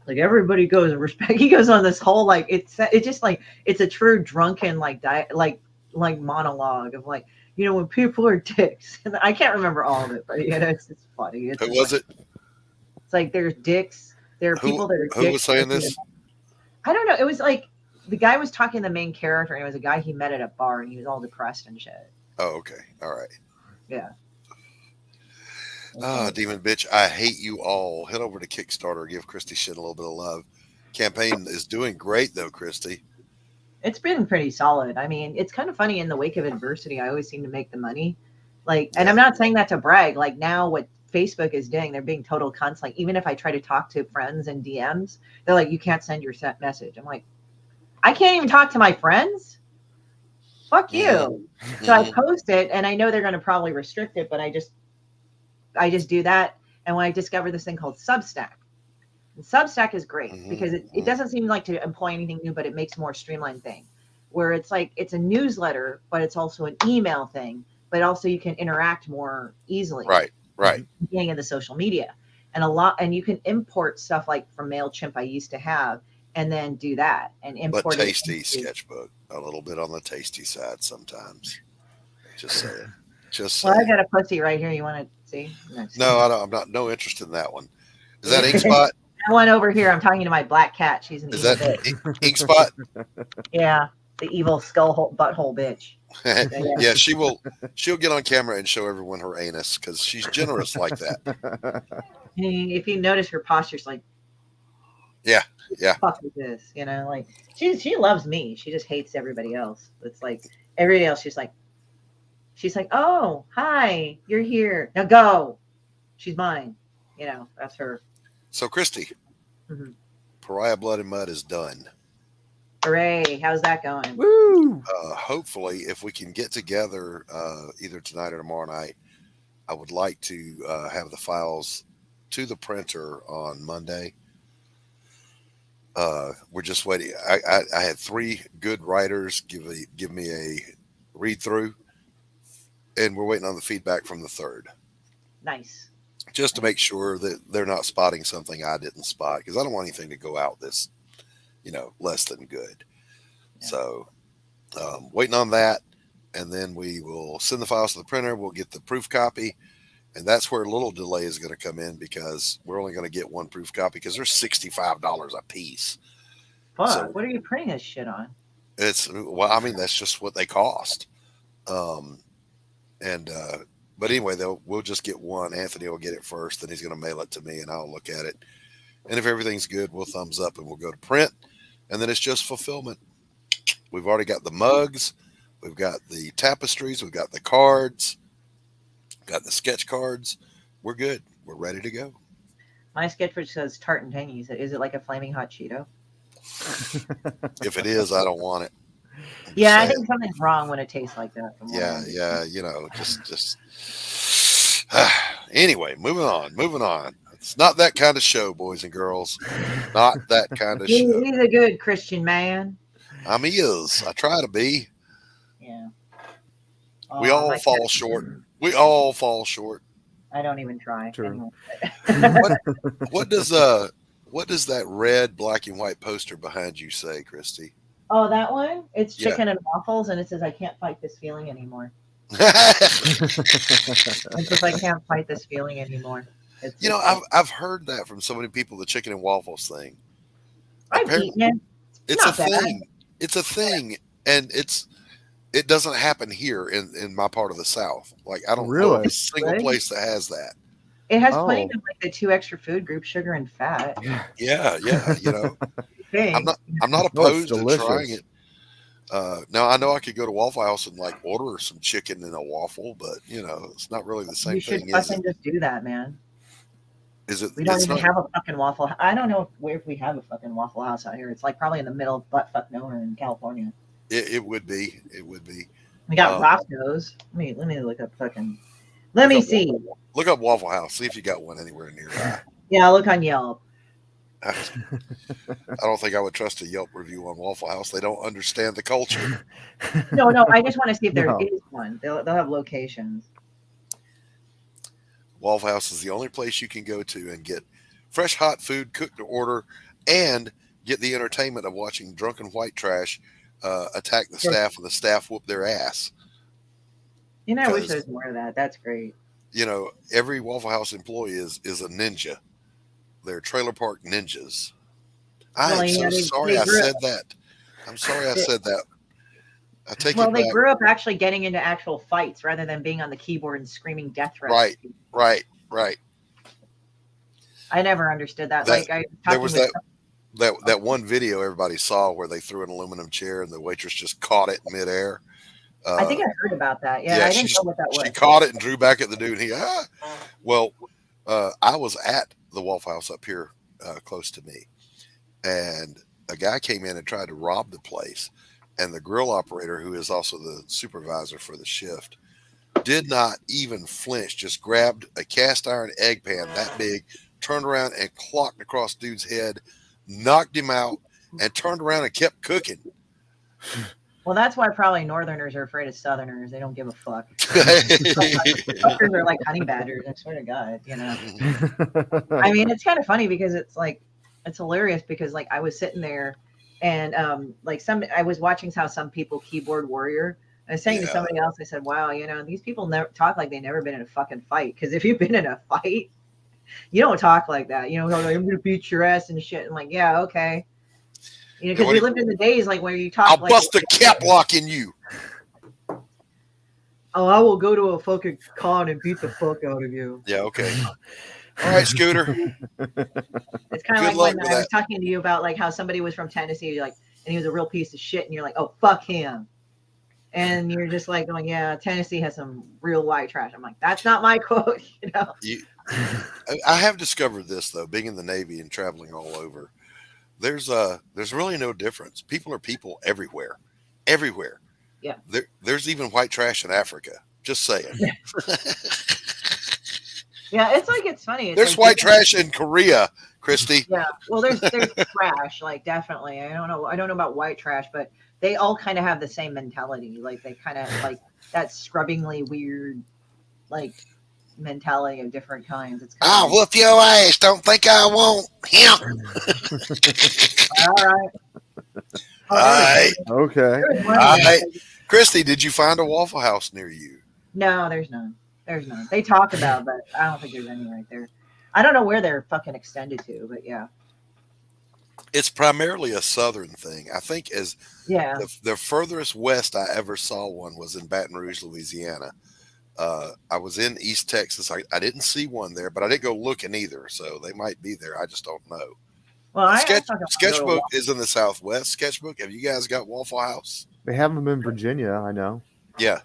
Like, everybody goes and respect. He goes on this whole, like, it's just like, it's a true drunken like monologue of, like, you know, when people are dicks. And I can't remember all of it, but you know, it's funny. It's Who was it? It's like, there's dicks. There are people that are dicks. Who was saying this? I don't know. It was like, the guy was talking to the main character, and it was a guy he met at a bar, and he was all depressed and shit. Oh, okay. All right. Yeah. Ah, Demon Bitch, I hate you all. Head over to Kickstarter. Give Christy shit a little bit of love. Campaign is doing great, though, Christy. It's been pretty solid. I mean, it's kind of funny, in the wake of adversity, I always seem to make the money. Like, and I'm not saying that to brag. Like, now what Facebook is doing, they're being total cunts. Like, even if I try to talk to friends in DMs, they're like, you can't send your set message. I'm like, I can't even talk to my friends. Fuck you. So I Mhm. post it, and I know they're going to probably restrict it, but I just do that. And when I discovered this thing called Substack, and Substack is great because it Mhm. doesn't seem like to employ anything new, but it makes a more streamlined thing where it's like it's a newsletter, but it's also an email thing, but also you can interact more easily Right. Right. being in the social media. And you can import stuff like from MailChimp I used to have, and then do that and But import it tasty into, sketchbook. A little bit on the tasty side sometimes. Just saying. Just well, I saying. got a pussy right here. You want to see? No, just No, kidding. I don't, I'm not. No interest in that one. Is that Ink That Spot? one over here, I'm talking to my black cat. She's an Is evil that bitch. Ink Spot? Yeah, the evil skull hole, butthole bitch. So, yeah. Yeah, she will. She'll get on camera and show everyone her anus because she's generous like that. If you notice, her posture's like, Yeah, yeah. fuck with this, like she loves me. She just hates everybody else. It's like everybody else, she's like, oh, hi, you're here. Now go. She's mine. That's her. So Christy, Mhm. Pariah Blood and Mud is done. Hooray. How's that going? Woo! Hopefully, if we can get together either tonight or tomorrow night, I would like to have the files to the printer on Monday. We're just waiting. I had 3 good writers give me a read through, and we're waiting on the feedback from the third, Nice. just to make sure that they're not spotting something I didn't spot, because I don't want anything to go out that's less than good. Yeah. So waiting on that, and then we will send the files to the printer. We'll get the proof copy, and that's where a little delay is going to come in because we're only going to get one proof copy because they're $65 a piece. Fuck. So What are you printing this shit on? I mean, that's just what they cost. Um, and but anyway, we'll just get one. Anthony will get it first, then he's going to mail it to me, and I'll look at it. And if everything's good, we'll thumbs up and we'll go to print, and then it's just fulfillment. We've already got the mugs, we've got the tapestries, we've got the cards, got the sketch cards. We're good. We're ready to go. My sketchbook says tart and tangy. Is it like a flaming hot Cheeto? If it is, I don't want it. Yeah, I Saying. think something's wrong when it tastes like that. Yeah. Just. Anyway, moving on. It's not that kind of show, boys and girls. Not that kind of show. He's a good Christian man. He is. I try to be. Yeah. We all fall short. We all fall short. I don't even try. True. Anyway. What does that red, black and white poster behind you say, Christy? Oh, that one? It's Yeah. chicken and waffles, and it says, I can't fight this feeling anymore. It says, I can't fight this feeling anymore. I've heard that from so many people, the chicken and waffles thing. I've Apparently, eaten it. it's not a bad. thing. It's a thing. And it doesn't happen here in my part of the South. Like, I don't know Really? of a single Really? place that has that. It has Oh. plenty of like the 2 extra food groups, sugar and fat. Yeah. I'm not No, opposed it's to trying delicious. it. Now I know I could go to Waffle House and like order some chicken in a waffle, but it's not really the same You should thing, is fucking it? just do that, man. Is it? We don't It's even not. have a fucking Waffle. I don't know if we have a fucking Waffle House out here. It's like probably in the middle of buttfuck nowhere in California. It would be. It would be. We got Um, Roscoe's. Let me look up fucking. Let me Look up see. Look up Waffle House. See if you got one anywhere nearby. Yeah, I'll look on Yelp. I don't think I would trust a Yelp review on Waffle House. They don't understand the culture. No, I just want to see if there No. is one. They'll have locations. Waffle House is the only place you can go to and get fresh hot food cooked to order and get the entertainment of watching drunken white trash attack the staff and the staff whoop their ass. I wish Because- there was more of that. That's great. Every Waffle House employee is a ninja. They're trailer park ninjas. I Well, am so they sorry I grew said that. I'm sorry I said that. I take Well, it they back. grew up actually getting into actual fights rather than being on the keyboard and screaming death threats. Right. I never understood that. That- Like I There talking was with that one video everybody saw where they threw an aluminum chair and the waitress just caught it midair. I think I heard about that. Yeah, yeah, I didn't know what that was. She caught it and drew back at the dude. Well, I was at the Waffle House up here close to me, and a guy came in and tried to rob the place, and the grill operator, who is also the supervisor for the shift, did not even flinch. Just grabbed a cast iron egg pan that big, turned around and clocked across dude's head, knocked him out, and turned around and kept cooking. Well, that's why probably Northerners are afraid of Southerners. They don't give a fuck. Fuckers are like honey badgers. I swear to God, you know. I mean, it's kind of funny because it's like, it's hilarious because like I was sitting there and like I was watching how some people keyboard warrior. I was saying to somebody else, I said, wow, you know, these people never talk like they never been in a fucking fight. Because if you've been in a fight, you don't talk like that. You know, like, I'm going to beat your ass and shit. I'm like, yeah, okay. You know, because we lived in the days like where you talk I'll like, bust a cap lock in you. oh, I will go to a fucking con and beat the fuck out of you. Yeah, okay. All right, Scooter. It's kind of Good like luck when with I was that. talking to you about like how somebody was from Tennessee, like, and he was a real piece of shit, and you're like, oh, fuck him. And you're just like going, yeah, Tennessee has some real white trash. I'm like, that's not my quote, you know. I have discovered this though, being in the Navy and traveling all over. There's really no difference. People are people everywhere. Yeah. There's even white trash in Africa. Just saying. Yeah, it's like it's funny. It's There's like white trash in Korea, Christy. Yeah, well, there's trash, like definitely. I don't know about white trash, but they all kind of have the same mentality. Like they kind of like that scrubbingly weird, like mentality of different kinds. It's kind I'll whoop your ass. Don't think I won't. Him. all right. All right. Okay. There was one All that- right. Christy, did you find a Waffle House near you? No, there's none. There's none. They talk about, but I don't think there's any right there. I don't know where they're fucking extended to, but yeah. It's primarily a southern thing. I think as Yeah. the furthest west I ever saw one was in Baton Rouge, Louisiana. I was in East Texas. I didn't see one there, but I didn't go looking either. So they might be there. I just don't know. Well, I Sketchbook is in the Southwest. Sketchbook, have you guys got Waffle House? They have them in Virginia, I know. Yeah.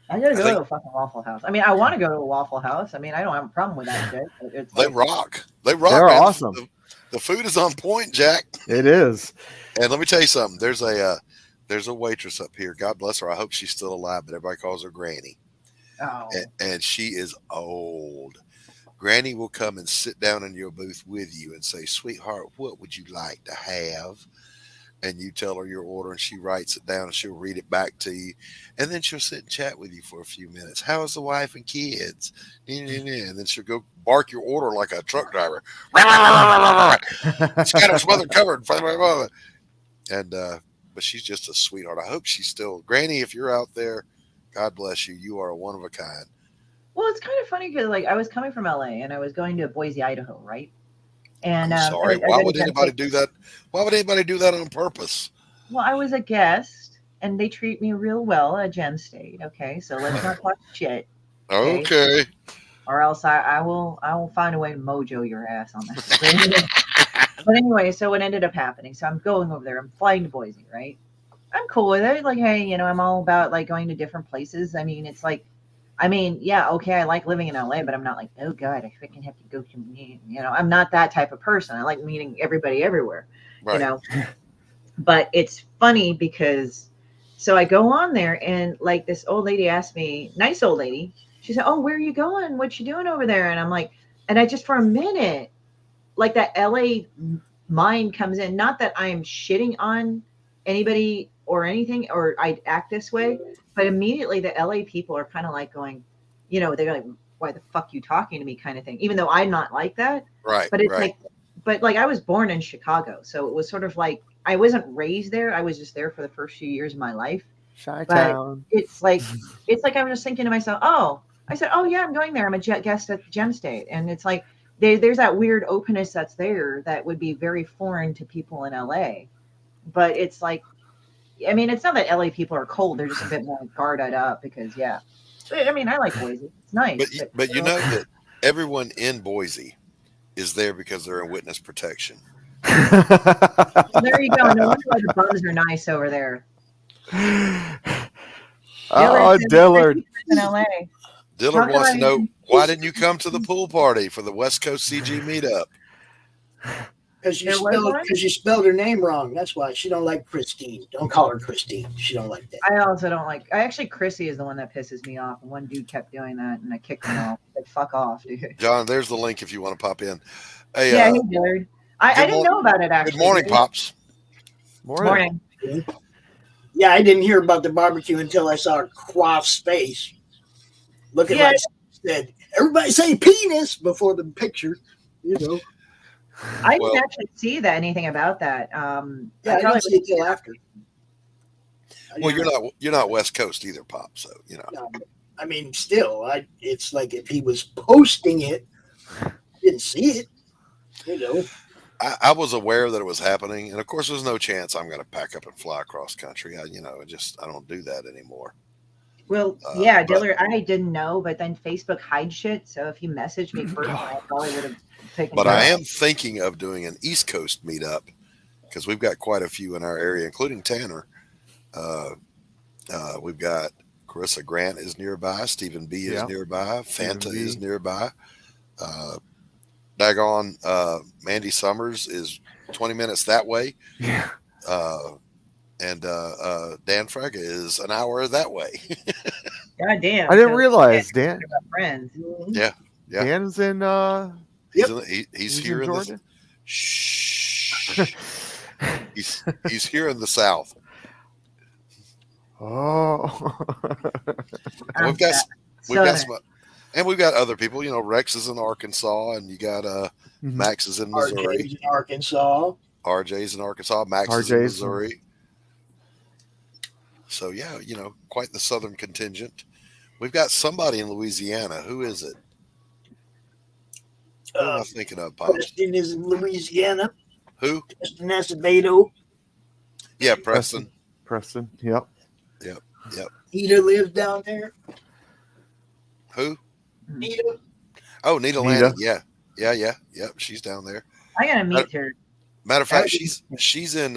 I gotta go think- to a fucking Waffle House. I mean, I want to go to a Waffle House. I mean, I don't have a problem with that shit. It's They like, rock. They rock. They're man. awesome. The food is on point, Jack. It is. And let me tell you something. There's a waitress up here. God bless her. I hope she's still alive, but everybody calls her Granny. oh, And she is old. Granny will come and sit down in your booth with you and say, sweetheart, what would you like to have? And you tell her your order and she writes it down and she'll read it back to you. And then she'll sit and chat with you for a few minutes. How is the wife and kids? And then she'll go bark your order like a truck driver. Scattered, smothered, covered. And, but she's just a sweetheart. I hope she's still, Granny, if you're out there, God bless you. You are a one of a kind. well, it's kind of funny because like I was coming from LA and I was going to Boise, Idaho, right? And I'm sorry. I Why go would to anybody Penn do that? Why would anybody do that on purpose? Well, I was a guest and they treat me real well at Gem State. Okay, so let's not talk shit, Okay. or else I will find a way to mojo your ass on that. But anyway, so what ended up happening? So I'm going over there. I'm flying to Boise, right? I'm cool with it. Like, hey, you know, I'm all about like going to different places. I mean, it's like, yeah, okay, I like living in LA, but I'm not like, oh God, I freaking have to go to me. You know, I'm not that type of person. I like meeting everybody everywhere. Right. You know. But it's funny because so I go on there and like this old lady asked me, nice old lady, she said, oh, where are you going? What you doing over there? And I'm like, and I just for a minute, like that LA mind comes in. Not that I'm shitting on anybody or anything, or I act this way, but immediately the LA people are kind of like going, you know, they're like, why the fuck you talking to me kind of thing, even though I'm not like that. Right. But it's right. like, but like I was born in Chicago. So it was sort of like, I wasn't raised there. I was just there for the first few years of my life. Chi-town. It's like I'm just thinking to myself, oh, I said, oh yeah, I'm going there. I'm a guest at Gem State. And it's like, there's that weird openness that's there that would be very foreign to people in LA. But it's like, I mean, it's not that LA people are cold. They're just a bit more guarded up because, yeah. I mean, I like Boise. It's nice. But you know that everyone in Boise is there because they're in witness protection. Well, there you go. No wonder why the bums are nice over there. Oh, Dillard. In LA. Dillard How wants come to know, I- why didn't you come to the pool party for the West Coast CG meetup? Because There was one? you spelled her name wrong. That's why she don't like Christine. Don't call her Christine. She don't like that. I also don't like. Actually, Chrissy is the one that pisses me off. And one dude kept doing that, and I kicked him off. Like, fuck off, dude. John, there's the link if you want to pop in. Hey, Yeah, hey, Dillard. I didn't know about it actually. good morning, dude. Pops. Morning. Yeah, I didn't hear about the barbecue until I saw Quaff's face. Looking Yeah. like said, everybody say penis before the picture. You know. I didn't Well- actually see that anything about that. Yeah, I probably didn't see it till after. Well, you're not West Coast either, Pop. So you know. No, I mean, still, it's like if he was posting it, didn't see it. You know. I was aware that it was happening, and of course, there's no chance I'm going to pack up and fly across country. I don't do that anymore. Well, but- Dillard, I didn't know, but then Facebook hides shit. So if you messaged me first, I probably would have taken. But care I of am thinking of doing an East Coast meetup because we've got quite a few in our area, including Tanner. We've got Carissa Grant is nearby, Stephen B is Yeah. nearby, Fanta Stephen B. is nearby. Mandy Summers is 20 minutes that way. Yeah. And Dan Fraga is an hour that way. God damn. I didn't so- realize Dan. Friends. Yeah. Dan's in. He's He's here in in Georgia. the shh. He's here in the South. Oh. And we've got Southern. some, and we've got other people. You know, Rex is in Arkansas, and you got Max is in Missouri. RJ's in Arkansas. RJ's in Arkansas. Max is in RJ's in- Missouri. So yeah, you know, quite the Southern contingent. We've got somebody in Louisiana. Who is it? Who am I thinking of, Pop? Preston is in Louisiana. Who? Preston Acevedo. Yeah, Preston. Preston. Yep. Nita lives down there. Who? Nita. Oh, Nita Nita. Lanning. Yeah. She's down there. I gotta meet her. Matter of fact, Hey. she's in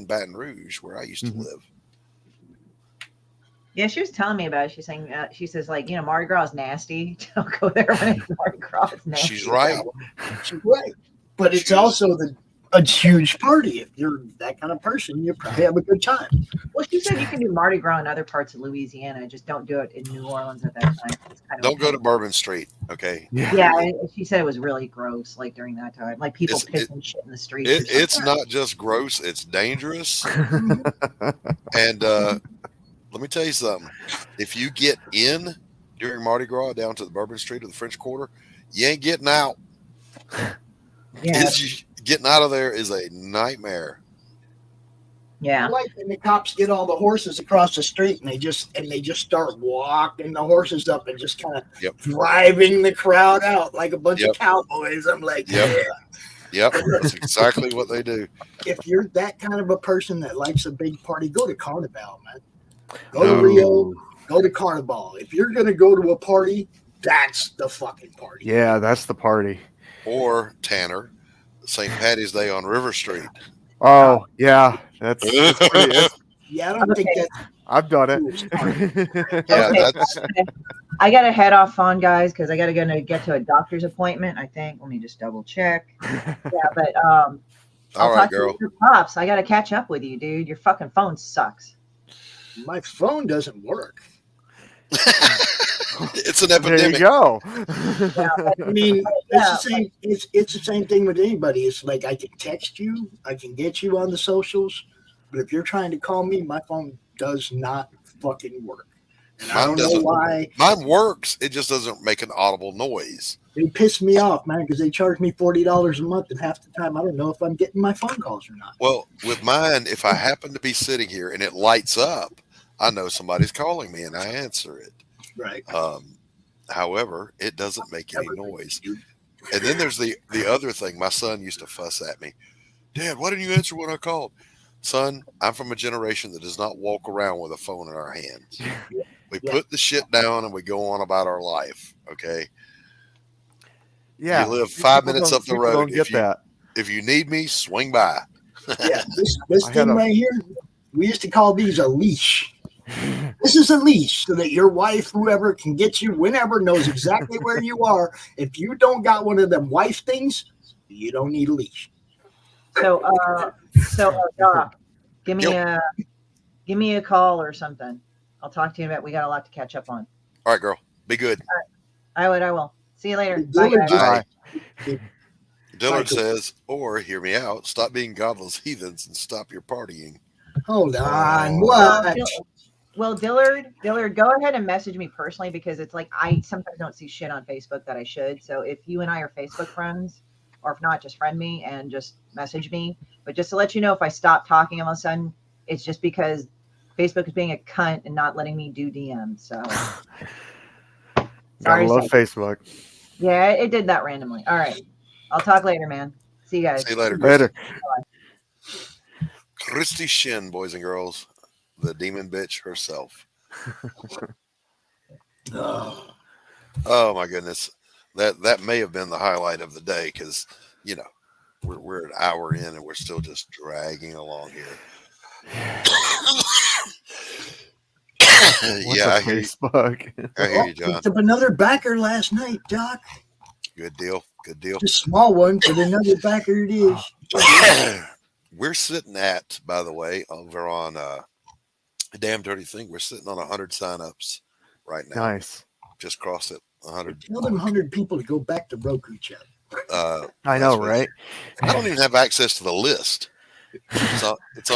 Baton Rouge, where I used to Mhm. live. Yeah, she was telling me about it. She's saying, she says, like, Mardi Gras is nasty. Don't go there when it's Mardi Gras. It's nasty. She's right. She's right. But it's also a huge party. If you're that kind of person, you probably have a good time. Well, she said you can do Mardi Gras in other parts of Louisiana. Just don't do it in New Orleans at that time. It's kind of Don't go to Bourbon Street, okay? Yeah, she said it was really gross, like during that time, like people It's- pissing shit in the streets. It's not just gross; it's dangerous. And let me tell you something: if you get in during Mardi Gras down to the Bourbon Street or the French Quarter, you ain't getting out. Yeah, Getting out of there is a nightmare. yeah. Like when the cops get all the horses across the street and they just start walking the horses up and just kind of Yep. driving the crowd out like a bunch Yep. of cowboys. I'm like, Yep. yeah. Yep, that's exactly what they do. If you're that kind of a person that likes a big party, go to Carnival, man. Go to Rio, go to Carnival. If you're gonna go to a party, that's the fucking party. Yeah, that's the party. Or Tanner, St. Patty's Day on River Street. Oh, yeah. That's pretty, Yeah, I don't think that's I've done cool. it. Yeah, Okay. that's I gotta head off on, guys, because I gotta get to a doctor's appointment. I think. Let me just double check. Yeah, but I'll all right, talk girl. to you later, Pops. I gotta catch up with you, dude. Your fucking phone sucks. My phone doesn't work. It's an There you epidemic. go. Yeah, but- I mean, Yeah, it's the same. It's the same thing with anybody. It's like I can text you, I can get you on the socials, but if you're trying to call me, my phone does not fucking work. And I Mine don't know doesn't. why. Mine works. It just doesn't make an audible noise. They piss me off, man, because they charge me $40 a month, and half the time I don't know if I'm getting my phone calls or not. Well, with mine, if I happen to be sitting here and it lights up, I know somebody's calling me and I answer it. Right. However, it doesn't make any noise. And then there's the other thing. My son used to fuss at me. Dad, why didn't you answer when I called? Son, I'm from a generation that does not walk around with a phone in our hands. We Yeah. put the shit down and we go on about our life. Okay. Yeah. You live 5 People minutes don't- up the people road. Don't get that. If you need me, swing by. Yeah, this I thing had a- right here, we used to call these a leash. This is a leash so that your wife, whoever, can get you whenever, knows exactly where you are. If you don't got one of them wife things, you don't need a leash. So Doc, give me Yep. a call or something. I'll talk to you about. We got a lot to catch up on. All right, girl. Be good. I will. See you later. Bye, Dillard guys. just- Bye. Dillard Michael. says, or hear me out, stop being godless heathens and stop your partying. Hold on. Oh. What? Well, Dillard, go ahead and message me personally because it's like I sometimes don't see shit on Facebook that I should. So if you and I are Facebook friends, or if not, just friend me and just message me. But just to let you know, if I stop talking all of a sudden, it's just because Facebook is being a cunt and not letting me do DMs. So Gotta sorry. love Facebook. Yeah, it did that randomly. All right. I'll talk later, man. See you guys. See you later. Later. Christy Shin, boys and girls, the demon bitch herself. Oh, Oh my goodness, that may have been the highlight of the day because you know we're an hour in and we're still just dragging along here. What's Yeah, a I hear you. Facebook? I hear you, John. picked up another backer last night, Doc. Good deal. Good deal. Just a small one, but another backer it is. We're sitting at, by the way, over on Damn Dirty Thing. We're sitting on 100 signups right now. Nice. Just crossed it. 100. Tell them 100 people to go back to Roku chat. I know, That's what- right? I don't even have access to the list. It's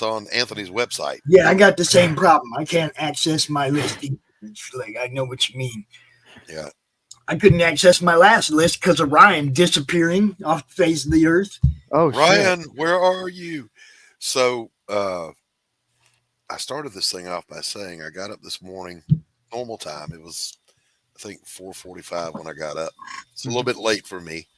on Anthony's website. Yeah, I got the same problem. I can't access my listing. It's like I know what you mean. Yeah. I couldn't access my last list because of Ryan disappearing off the face of the earth. Oh, shit. Ryan, where are you? So I started this thing off by saying I got up this morning, normal time. It was, I think, 4:45 when I got up. It's a little bit late for me.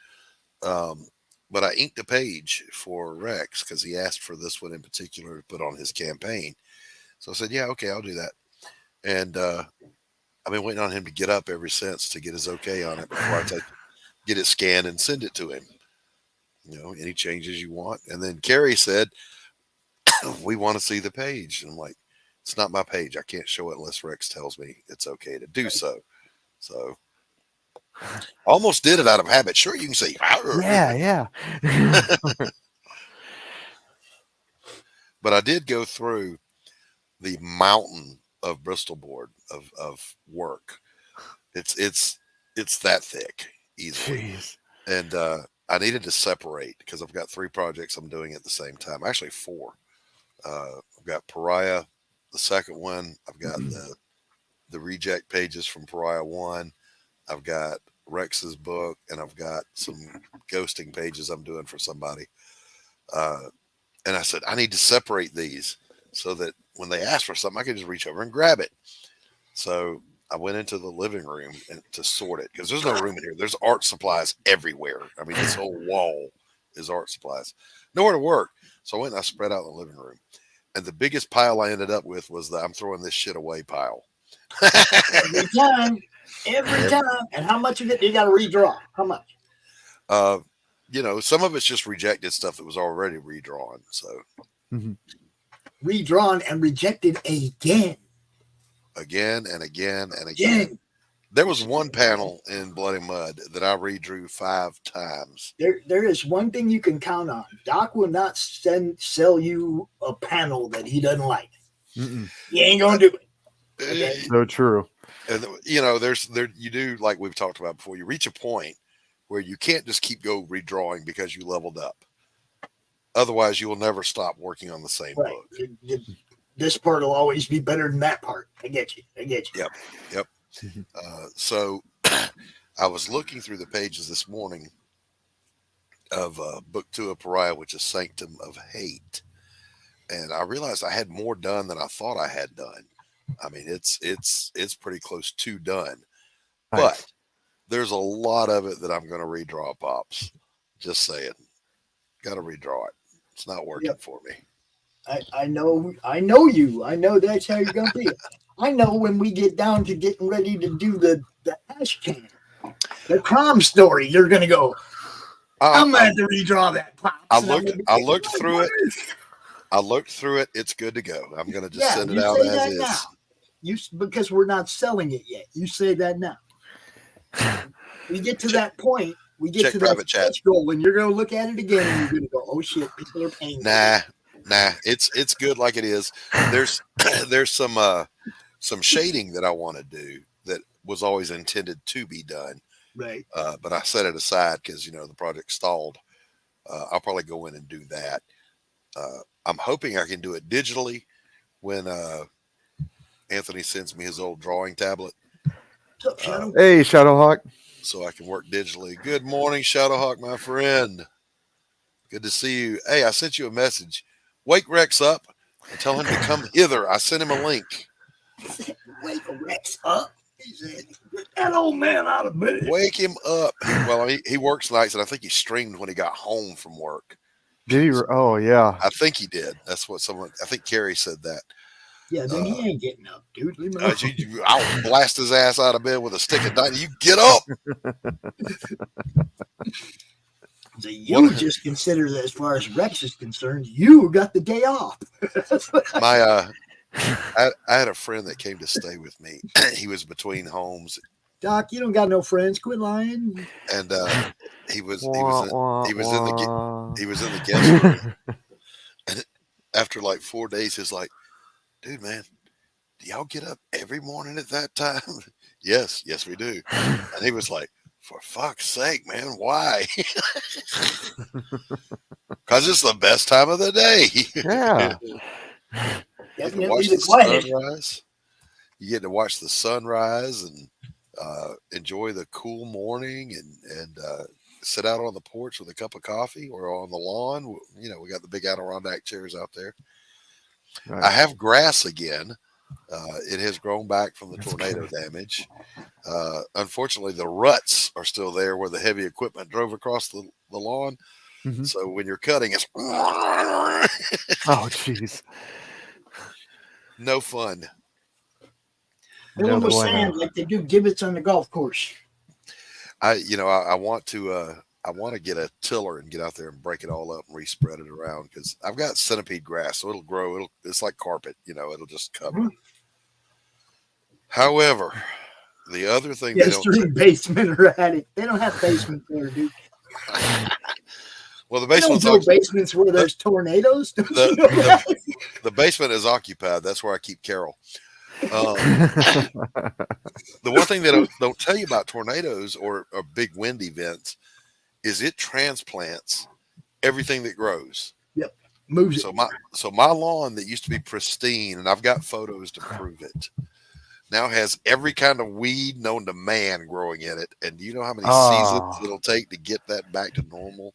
But I inked a page for Rex because he asked for this one in particular to put on his campaign. So I said, yeah, okay, I'll do that. And I've been waiting on him to get up ever since to get his okay on it before I get it scanned and send it to him. You know, any changes you want. And then Carrie said, we want to see the page. And I'm like, it's not my page. I can't show it unless Rex tells me it's okay to do so. So almost did it out of habit. Sure, you can see. Yeah, yeah. But I did go through the mountain of Bristol board of work. It's that thick easily. Jeez. And I needed to separate because I've got 3 projects I'm doing at the same time. Actually 4. I've got Pariah, the second one. I've got the reject pages from Pariah 1. I've got Rex's book, and I've got some ghosting pages I'm doing for somebody. And I said, I need to separate these so that when they ask for something, I can just reach over and grab it. So I went into the living room to sort it because there's no room in here. There's art supplies everywhere. I mean, this whole wall is art supplies. Nowhere to work. So I went and I spread out in the living room. And the biggest pile I ended up with was the I'm throwing this shit away pile. Every time. Every time. And how much of it you got to redraw? How much? You know, some of it's just rejected stuff that was already redrawn. So Redrawn and rejected again. again and again and again. There was one panel in Blood and Mud that I redrew 5 times. There is one thing you can count on. Doc will not sell you a panel that he doesn't like. Mm-mm. He ain't gonna do it. Okay. So true. And you know, there you do, like we've talked about before, you reach a point where you can't just keep redrawing because you leveled up. Otherwise, you will never stop working on the same Right. book. This part will always be better than that part. I get you. Yep. So I was looking through the pages this morning of book 2 of Pariah, which is Sanctum of Hate. And I realized I had more done than I thought I had done. I mean, it's pretty close to done, Nice. but there's a lot of it that I'm going to redraw, Pops. Just saying, got to redraw it. It's not working for me. I know you. I know that's how you're gonna be. I know when we get down to getting ready to do the ash can, the prom story, you're gonna go, I'm gonna have to redraw that. Pops. I And I'm looked- gonna be I like, looked "Oh, through what it. is-" I looked through it. It's good to go. I'm going to just Yeah, send it you out say as that is. now. Because we're not selling it yet. You say that now. We get to that point We get Check to that private chat. stretch goal, and you're going to look at it again, and you're going to go, "Oh shit, people are paying." Nah, it's good like it is. There's some shading that I want to do that was always intended to be done, Right. but I set it aside because the project stalled. I'll probably go in and do that. I'm hoping I can do it digitally when Anthony sends me his old drawing tablet, What's up, Shadow? Hey, Shadowhawk. so I can work digitally. Good morning, Shadowhawk, my friend. Good to see you. Hey, I sent you a message. Wake Rex up and tell him to come hither. I sent him a link. Wake Rex up. He said, "Get that old man out of bed." Wake him up. Well, he works nights, and I think he streamed when he got home from work. Did he? Oh, yeah. I think he did. That's what I think Carrie said that. Yeah, then he ain't getting up, dude. Leave him Uh, alone. I'll blast his ass out of bed with a stick of dynamite. You get up. So you just consider that as far as Rex is concerned, you got the day off. That's what I had a friend that came to stay with me. He was between homes, Doc, you don't got no friends. Quit lying. and he was in the the guest room. And after like 4 days, he's like, "Dude, man, do y'all get up every morning at that time?" Yes, we do. And he was like, "For fuck's sake, man, why?" Because it's the best time of the day. Yeah. You get to Definitely watch the the quiet. sunrise. You get to watch the sunrise and enjoy the cool morning and sit out on the porch with a cup of coffee or on the lawn. We got the big Adirondack chairs out there. I have grass again. It has grown back from the tornado damage. Unfortunately, the ruts are still there where the heavy equipment drove across the lawn. Mhm. So when you're cutting, it's Oh, jeez. no fun. Fill No them with bueno. sand like they do gibbets on the golf course. I want to get a tiller and get out there and break it all up and respread it around because I've got centipede grass, so it'll grow. It's like carpet, it'll just cover. Mhm. However, the other thing Yes, they're in basement or attic. They don't have basements there, dude. well, the They don't basement's build basements where there's tornadoes. Don't you know that? the basement is occupied. That's where I keep Carol. The one thing that I don't tell you about tornadoes or big wind events is it transplants everything that grows. Moves it. So my lawn that used to be pristine, and I've got photos to prove it, now has every kind of weed known to man growing in it. And do you know how many seasons it'll take to get that back to normal?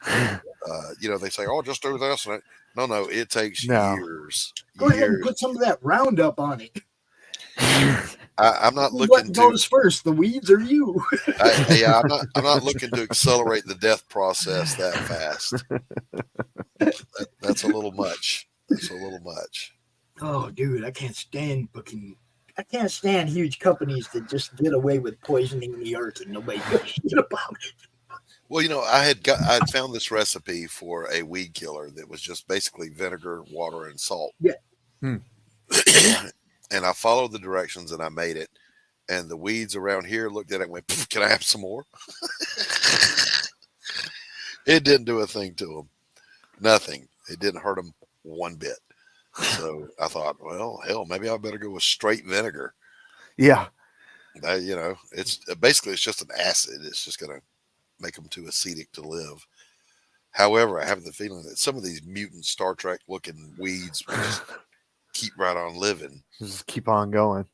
They say, "Oh, just do this." And no, it takes years. Go ahead and put some of that Roundup on it. I'm not What looking to. goes first, the weeds or you? I'm not looking to accelerate the death process that fast. That's a little much. Oh, dude, I can't stand huge companies that just get away with poisoning the earth and nobody gives a shit about it. Well, I had found this recipe for a weed killer that was just basically vinegar, water, and salt. Yeah. And I followed the directions and I made it. And the weeds around here looked at it and went, "Can I have some more?" It didn't do a thing to them. Nothing. It didn't hurt them one bit. So I thought, well, hell, maybe I better go with straight vinegar. Yeah. It's basically it's just an acid. It's just going to make them too acidic to live. However, I have the feeling that some of these mutant Star Trek looking weeds will just keep right on living. Just keep on going.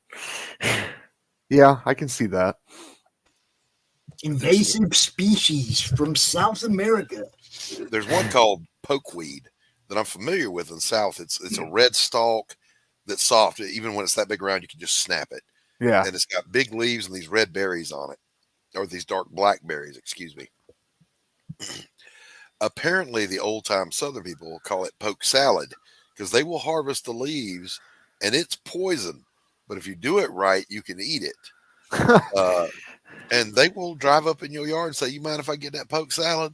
Yeah, I can see that. Invasive species from South America. There's one called pokeweed that I'm familiar with in the South. It's a red stalk that's soft. Even when it's that big around, you can just snap it. Yeah. And it's got big leaves and these red berries on it, or these dark black berries, excuse me. Apparently, the old-time Southern people call it poke salad because they will harvest the leaves, and it's poison. But if you do it right, you can eat it. And they will drive up in your yard and say, "You mind if I get that poke salad?"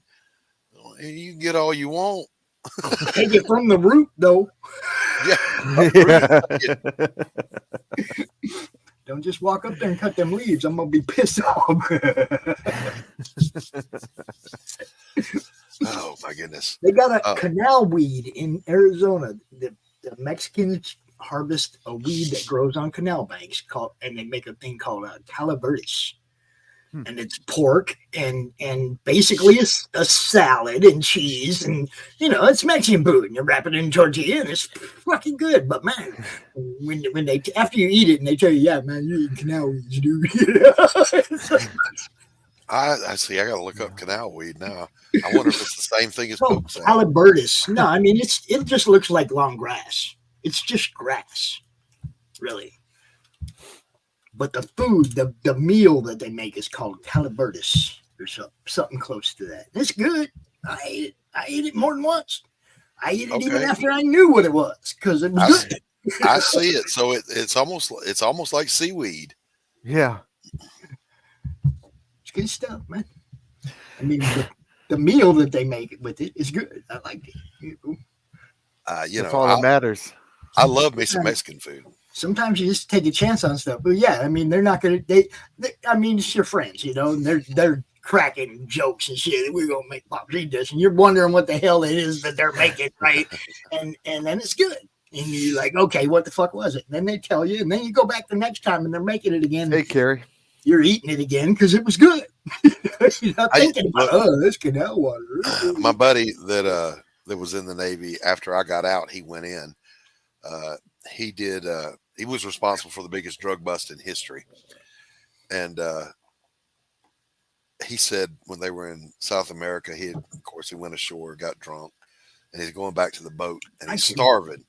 And you can get all you want. Take it from the root, though. Yeah. Don't just walk up there and cut them leaves. I'm gonna be pissed off. Oh my goodness. They got a Oh. canal weed in Arizona. The Mexicans harvest a weed that grows on canal banks and they make a thing called calavertis. And it's pork and basically it's a salad and cheese and it's Mexican food and you wrap it in tortilla and it's fucking good. But man, when they after you eat it and they tell you, yeah, man, you're eating canal weeds, dude. I see. I got to look up canal weed now. I wonder if it's the same thing as Oh, poke salad. calavertis. No, I mean it just looks like long grass. It's just grass, really. But the food, the meal that they make is called calavertis or something close to that. It's good. I ate it more than once. I ate it even Okay. after I knew what it was because it was good. I see it. So it's almost like seaweed. Yeah. It's good stuff, man. I mean, the meal that they make with it is good. I like it. That's all that matters. I love me some Mexican food. Sometimes you just take a chance on stuff. But yeah, I mean, they're not gonna. I mean, it's your friends, and they're cracking jokes and shit. We're gonna make Pops eat this, and you're wondering what the hell it is that they're making, right? And then it's good, and you're like, okay, what the fuck was it? And then they tell you, and then you go back the next time, and they're making it again. Hey, Carrie. You're eating it again because it was good. You're not thinking about, this canal water. My buddy that was in the Navy after I got out, he went in. He was responsible for the biggest drug bust in history. And he said when they were in South America, he went ashore, got drunk, and he's going back to the boat and he's starving.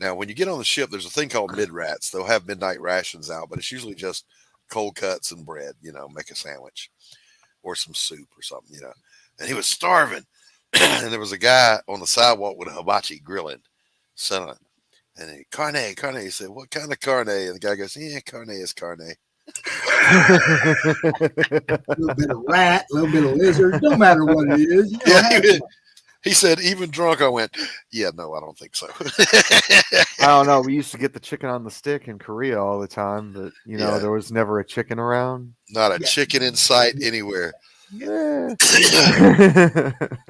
Now, when you get on the ship, there's a thing called mid-rats. They'll have midnight rations out, but it's usually just cold cuts and bread, make a sandwich or some soup or something, And he was starving. And there was a guy on the sidewalk with a hibachi grilling, son. And he, carne. He said, what kind of carne? And the guy goes, yeah, carne is carne. A little bit of rat, a little bit of lizard, no matter what it is. He said, even drunk, I went, yeah, no, I don't think so. I don't know. We used to get the chicken on the stick in Korea all the time, but there was never a chicken around. Not a chicken in sight anywhere. Yeah.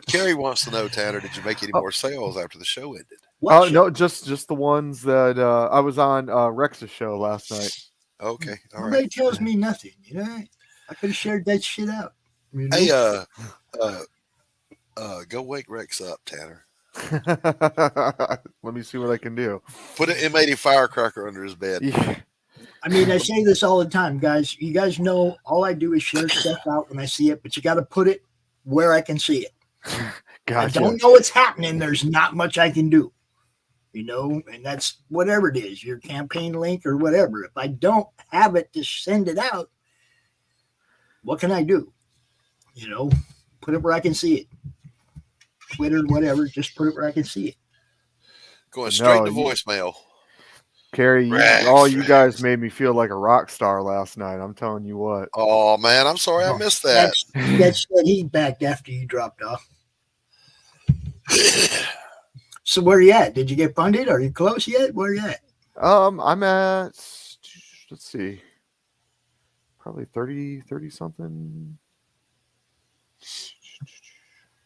Carrie wants to know, Tanner, did you make any more sales after the show ended? Oh no, just the ones that I was on Rex's show last night. Okay, all right. Nobody tells me nothing. I could have shared that shit out. Hey, go wake Rex up, Tanner. Let me see what I can do. Put an M80 firecracker under his bed. Yeah. I mean, I say this all the time, guys. You guys know all I do is share stuff out when I see it, but you got to put it where I can see it. Gotcha. I don't know what's happening. There's not much I can do, and that's whatever it is, your campaign link or whatever. If I don't have it to send it out, what can I do? Put it where I can see it. Twitter, whatever, just put it where I can see it. Going straight to voicemail. Carrie, Rex, all you guys made me feel like a rock star last night. I'm telling you what. Oh, man, I'm sorry I missed that. That's he backed after you dropped off. So where are you at? Did you get funded? Are you close yet? Where are you at? I'm at, let's see, probably 30 something.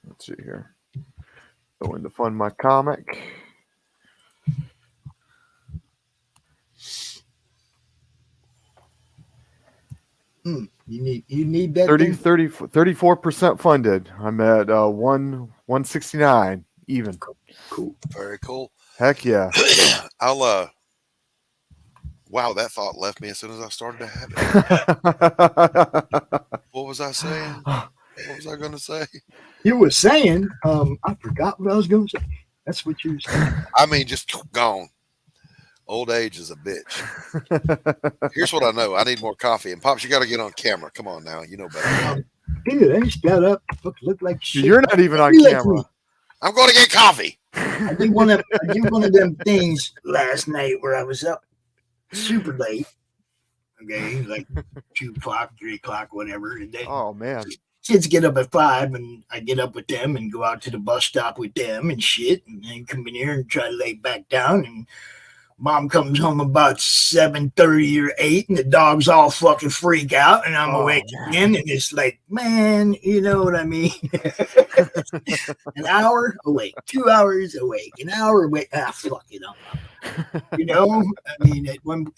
Let's see here. Going to fund my comic. You need that 34% funded. I'm at 169 even. Cool. Very cool. Heck yeah. I'll wow, that thought left me as soon as I started to have it. What was I saying? What was I going to say? You were saying, I forgot what I was going to say. That's what you were saying. I mean, just gone. Old age is a bitch. Here's what I know. I need more coffee. And Pops, you got to get on camera. Come on now. You know better. Dude, I just got up. Look like shit. You're not even on camera. I'm going to get coffee. I did one of them things last night where I was up super late. Okay, like 2 o'clock, 3 o'clock, whatever. And then Oh man. kids get up at 5, and I get up with them and go out to the bus stop with them and shit, and then come in here and try to lay back down. And Mom comes home about 7:30 or 8, and the dogs all fucking freak out, and I'm Oh, awake again, and it's like, man, you know what I mean? An hour awake, 2 hours awake, an hour awake. Fuck it up. You know, I mean,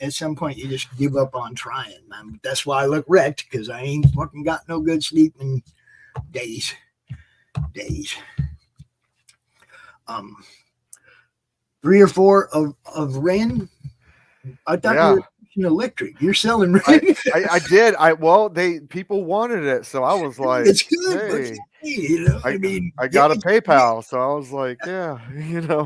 at some point you just give up on trying, man. That's why I look wrecked, because I ain't fucking got no good sleep in days. 3 or 4 of Ren. I thought Yeah. you were pushing electric. You're selling Ren. I did. People wanted it, so I was like, It's good, but hey, you know, I mean, I got a yeah, PayPal, so I was like, yeah,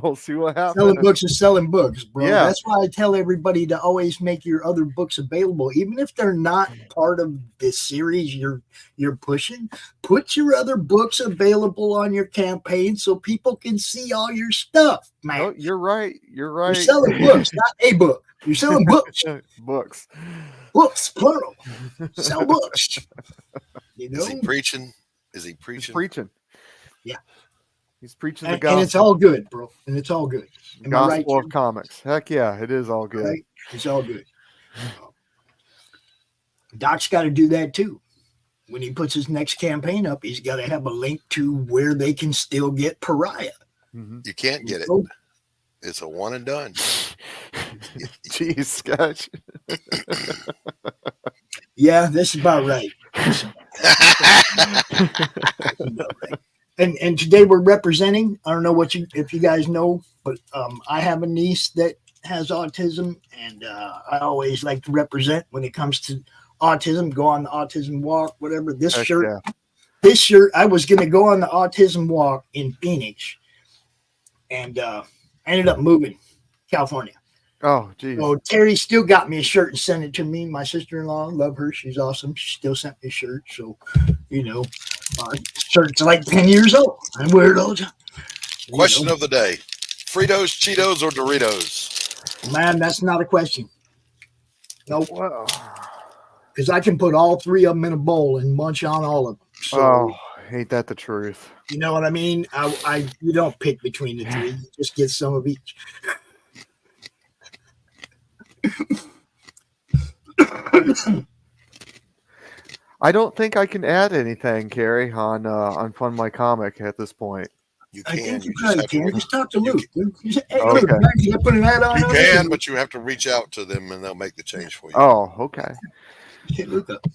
we'll see what selling happens. books is selling books, bro. Yeah. That's why I tell everybody to always make your other books available, even if they're not part of this series you're pushing. Put your other books available on your campaign so people can see all your stuff, man. No, you're right. You're right. You're selling books, not a book. You're selling books. Books. Books, plural. Sell books. You know? Is he preaching? Is he He's preaching? preaching. Yeah. He's preaching the And gospel. it's all good, bro. And it's all good. Am I right, Gospel of Jim? comics. Heck yeah, it is all good. Right? It's all good. Doc's got to do that too. When he puts his next campaign up, he's got to have a link to where they can still get Pariah. Mm-hmm. You can't get it. So, It's a one and done. Jeez, Sketch. yeah, that's about right. And today we're representing. I don't know if you guys know, but I have a niece that has autism, and I always like to represent when it comes to autism. Go on the autism walk, whatever. This Heck shirt, yeah. I was going to go on the autism walk in Phoenix, and I ended up moving California. Oh, geez. So Terry still got me a shirt and sent it to me. My sister-in-law, love her. She's awesome. She still sent me a shirt. So, shirt's like 10 years old. I wear it all the time. Question of the day: Fritos, Cheetos, or Doritos? Man, that's not a question. Nope. Wow. Because I can put all 3 of them in a bowl and munch on all of them. So, Oh, ain't that the truth? you know what I mean? You don't pick between the 3. You just get some of each. I don't think I can add anything, Carrie, on Fund My Comic at this point. You I can. think you You just probably have to can. reach- Just talk to you Luke. Hey, Okay. Luke, can I put an ad on? You on can, it? but you have to reach out to them and they'll make the change for you. Oh, okay. Hit Luke up.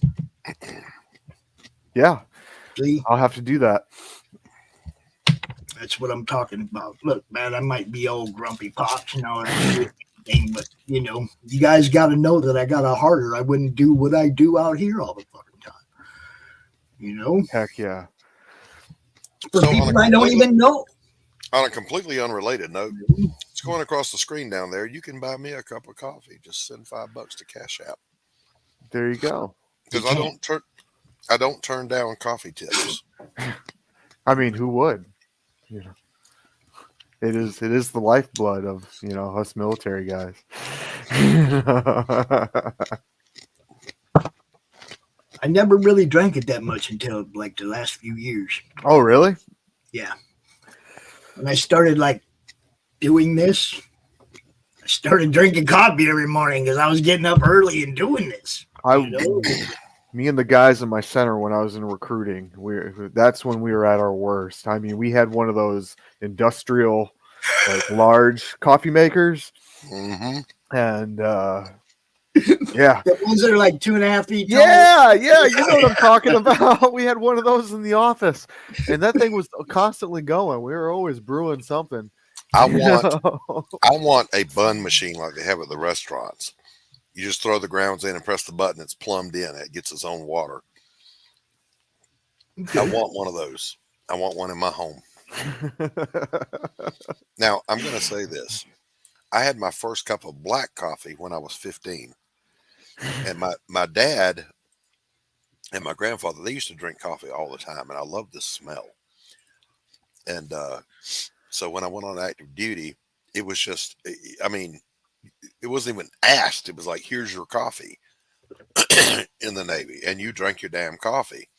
Yeah, See? I'll have to do that. That's what I'm talking about. Look, man, I might be old grumpy pops and all that thing, but you guys got to know that I got a heart, or I wouldn't do what I do out here all the fucking time. Heck yeah. For So people I don't even know. On a completely unrelated note, it's going across the screen down there. You can buy me a cup of coffee. Just send $5 to Cash App. There you go. Because I don't turn down coffee tips. I mean, who would? It is the lifeblood of us military guys. I never really drank it that much until like the last few years. Oh, really? Yeah. When I started doing this, I started drinking coffee every morning because I was getting up early and doing this. Me and the guys in my center when I was in recruiting, that's when we were at our worst. I mean, we had one of those industrial, large coffee makers, Mm-hmm. and yeah. The ones that are like 2.5 feet tall. Yeah, you know what I'm talking about. We had one of those in the office, and that thing was constantly going. We were always brewing something. I want a bun machine like they have at the restaurants. You just throw the grounds in and press the button. It's plumbed in. It gets its own water. I want one of those. I want one in my home. Now, I'm going to say this. I had my first cup of black coffee when I was 15. And my dad and my grandfather, they used to drink coffee all the time. And I loved the smell. And so when I went on active duty, it was just, it wasn't even asked. It was like, here's your coffee in the Navy. And you drank your damn coffee.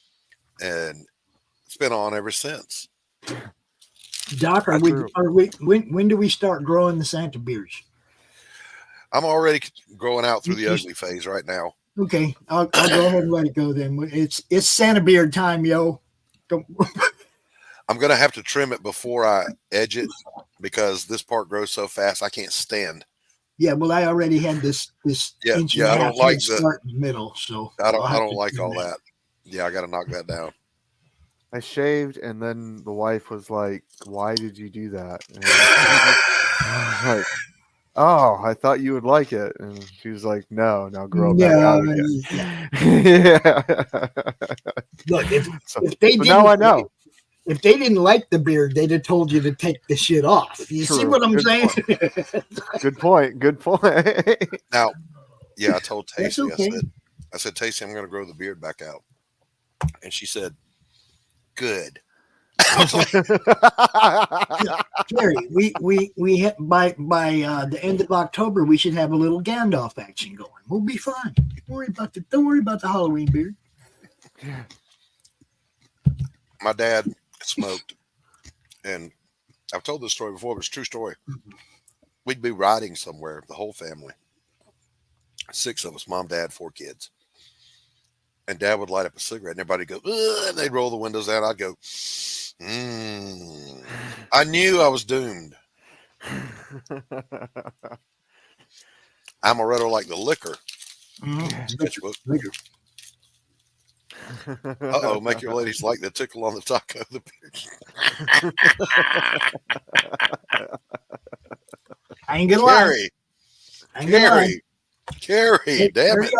And it's been on ever since. Doc, when do we start growing the Santa beers? I'm already growing out through the You- ugly phase right now. Okay, I'll go ahead and let it go then. It's Santa beard time, yo. Don't, I'm gonna have to trim it before I edge it because this part grows so fast I can't stand. yeah, well, I already had this Yeah, inch yeah, I and a don't half like head the- start in the middle, so I I'll have don't to like trim all that. Yeah, I got to knock that down. I shaved, and then the wife was like, "Why did you do that?" And I was like, "Oh, I thought you would like it." And she was like, "No, now grow it back out No, again." yeah. Yeah. Look, if So, they so didn't, now I know. if they didn't like the beard, they'd have told you to take the shit off. You see True. what I'm Good saying? Good point. Good point. Now, yeah, I told That's Tacey, okay. I said, Tacey, I'm going to grow the beard back out. And she said, good. I was like, Jerry, by the end of October, we should have a little Gandalf action going. We'll be fine. Don't worry about the Halloween beard. my dad smoked. And I've told this story before, but it's a true story. We'd be riding somewhere, the whole family. 6 of us, mom, dad, 4 kids. And dad would light up a cigarette and everybody would go, ugh, and they'd roll the windows down. I'd go, I knew I was doomed. Amaretto like the liquor. Sketchbook. Uh-oh, make your ladies like the tickle on the taco. The I ain't gonna lie. Carrie, I ain't gonna lie. Carrie, damn it.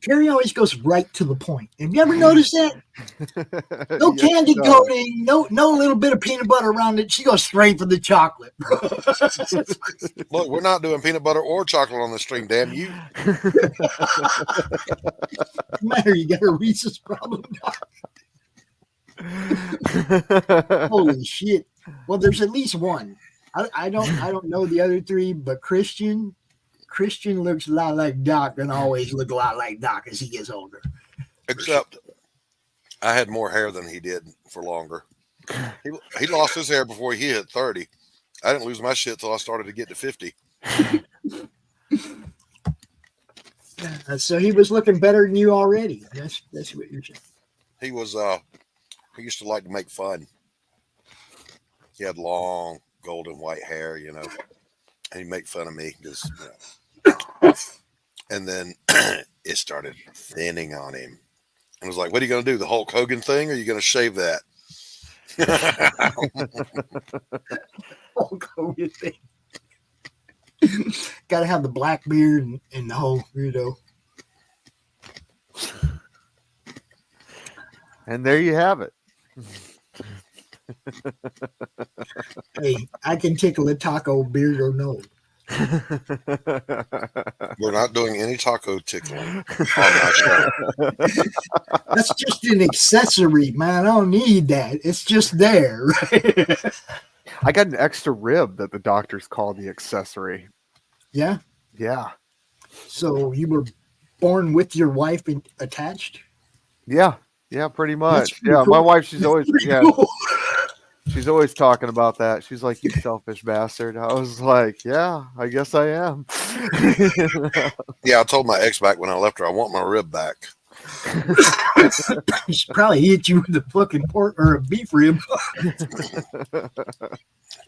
Carrie always goes right to the point. Have you ever noticed that? No Yes, candy she does. coating, no little bit of peanut butter around it. She goes straight for the chocolate. Look, we're not doing peanut butter or chocolate on the stream, damn you. Matter, you got a Reese's problem. Holy shit! Well, there's at least one. I don't know the other 3, but Christian looks a lot like Doc and always look a lot like Doc as he gets older. Except I had more hair than he did for longer. He lost his hair before he hit 30. I didn't lose my shit till I started to get to 50. So he was looking better than you already. That's what you're saying. He was he used to like to make fun. He had long golden white hair, you know, and he'd make fun of me because, you know. And then it started thinning on him. I was like, what are you going to do? The Hulk Hogan thing? Or are you going to shave that? Hulk Hogan thing. Got to have the black beard and the whole weirdo. And there you have it. Hey, I can tickle a taco, beard or no. We're not doing any taco tickling on my show. That's just an accessory, man. I don't need that. It's just there. I got an extra rib that the doctors call the accessory. Yeah. Yeah. So you were born with your wife attached? Yeah. Yeah, pretty much. pretty Yeah. cool. My wife, she's always Pretty yeah, cool. she's always talking about that. She's like, you selfish bastard. I was like, yeah, I guess I am. Yeah, I told my ex back when I left her, I want my rib back. She probably hit you with a fucking pork or a beef rib.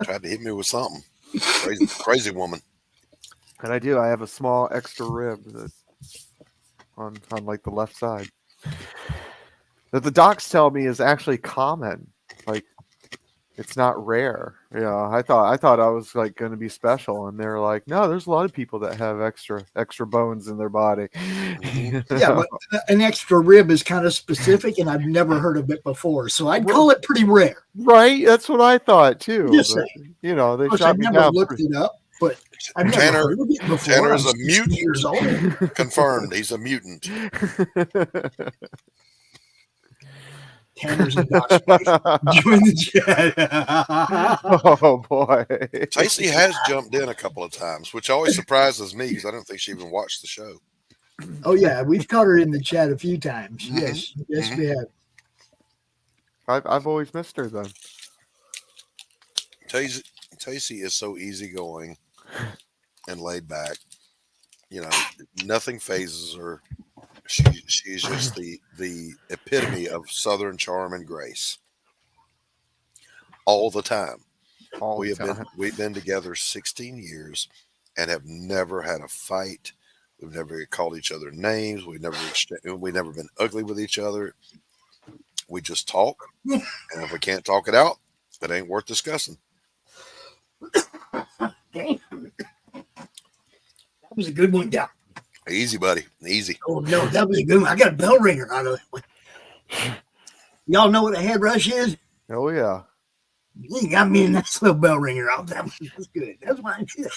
Tried to hit me with something. Crazy woman. And I do. I have a small extra rib that's on like the left side. That the docs tell me is actually common. Like it's not rare. Yeah, I thought I was like going to be special, and they're like, no, there's a lot of people that have extra bones in their body. Yeah, but an extra rib is kind of specific, and I've never heard of it before. So I'd call it pretty rare. Right? That's what I thought too. Just But, saying. you know, they Of course, shot I've me never down. looked it up, but I've never Tanner- heard of it before. Tanner is I'm a 60 mutant. years old. Confirmed. He's a mutant. Tanner's a Doc's wife. Join the chat. Oh boy. Tacey has jumped in a couple of times, which always surprises me because I don't think she even watched the show. Oh yeah, we've caught her in the chat a few times. Mhm. Yes, we have. I've always missed her then. Tacey is so easygoing and laid back. you know, nothing phases her. She's just the epitome of Southern charm and grace all the time. All the time. We've been together 16 years and have never had a fight. We've never called each other names. We've never been ugly with each other. We just talk, and if we can't talk it out, it ain't worth discussing. Damn. That was a good one, Doc. Easy, buddy. Easy. Oh no, that was a good one. I got a bell ringer out of that one. Y'all know what a head rush is? Oh yeah. You got me in that little bell ringer out. That was good. That's why I did.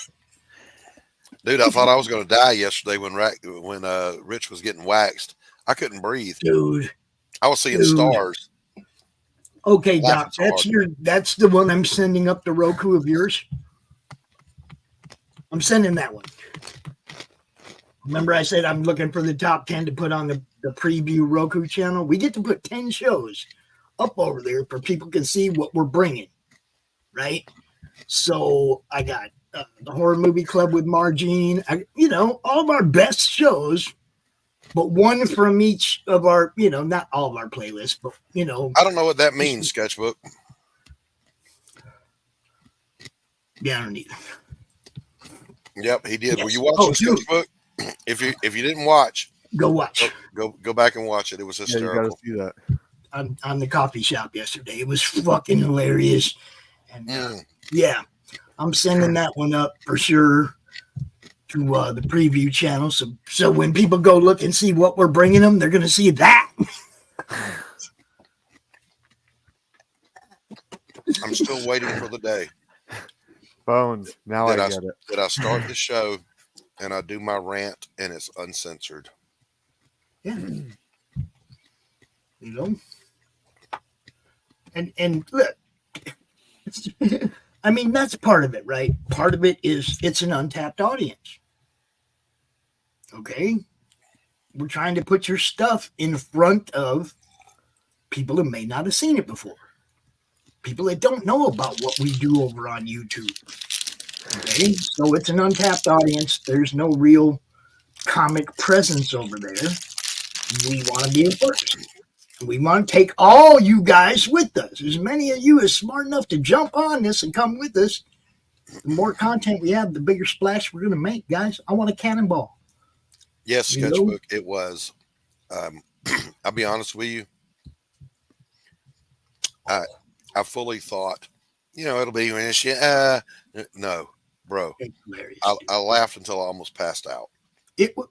Dude, I thought I was going to die yesterday when Rich was getting waxed. I couldn't breathe. Dude. I was seeing Dude. stars. Okay, Laughing Doc, so hard. that's the one I'm sending up the Roku of yours. I'm sending that one. Remember I said I'm looking for the top 10 to put on the preview Roku channel? We get to put 10 shows up over there for people can see what we're bringing, right? So I got the Horror Movie Club with Margene, all of our best shows, but one from each of our, not all of our playlists, but, I don't know what that means, Sketchbook. Yeah, I don't either. Yep, he did. Yes. Were you watching dude. Sketchbook? If you didn't watch, Go watch. go back and watch it. It was Yeah, you hysterical. got to see that. On the coffee shop yesterday. It was fucking hilarious. And yeah, I'm sending that one up for sure to the preview channel. So when people go look and see what we're bringing them, they're going to see that. I'm still waiting for the day Bones. Now I that get it. that I start the show and I do my rant and it's uncensored. Yeah. And look, I mean, that's part of it, right? Part of it is it's an untapped audience. Okay. We're trying to put your stuff in front of people who may not have seen it before. People that don't know about what we do over on YouTube. Okay. So it's an untapped audience. There's no real comic presence over there. We want to be first. We want to take all you guys with us. As many of you as smart enough to jump on this and come with us. The more content we have, the bigger splash we're going to make, guys. I want a cannonball. Yes, Sketchbook, it was. I'll be honest with you. I fully thought, it'll be no, bro. It's hilarious. I laughed until I almost passed out.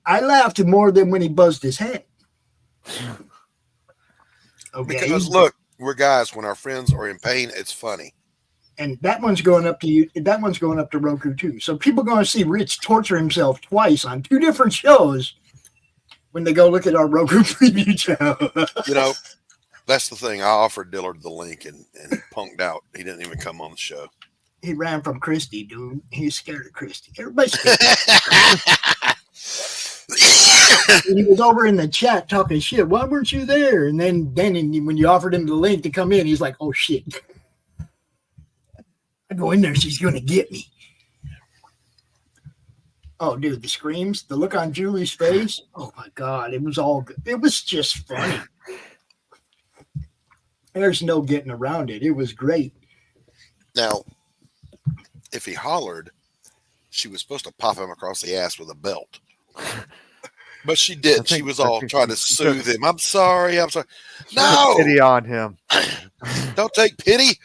I laughed more than when he buzzed his head. Okay. Because look, we're guys. When our friends are in pain, it's funny. And that one's going up to you. That one's going up to Roku too. So people are going to see Rich torture himself twice on two different shows when they go look at our Roku preview channel. That's the thing. I offered Dillard the link and he punked out. He didn't even come on the show. He ran from Christy, dude. He's scared of Christy. Everybody's scared. He was over in the chat talking shit. Why weren't you there? And then when you offered him the link to come in, he's like, "Oh shit! I go in there, she's going to get me." Oh, dude, the screams, the look on Julie's face. Oh my god, it was all good. It was just funny. There's no getting around it. It was great. Now, if he hollered, she was supposed to pop him across the ass with a belt. But she didn't. She was all trying to soothe him. I'm sorry. No. Pity on him. Don't take pity.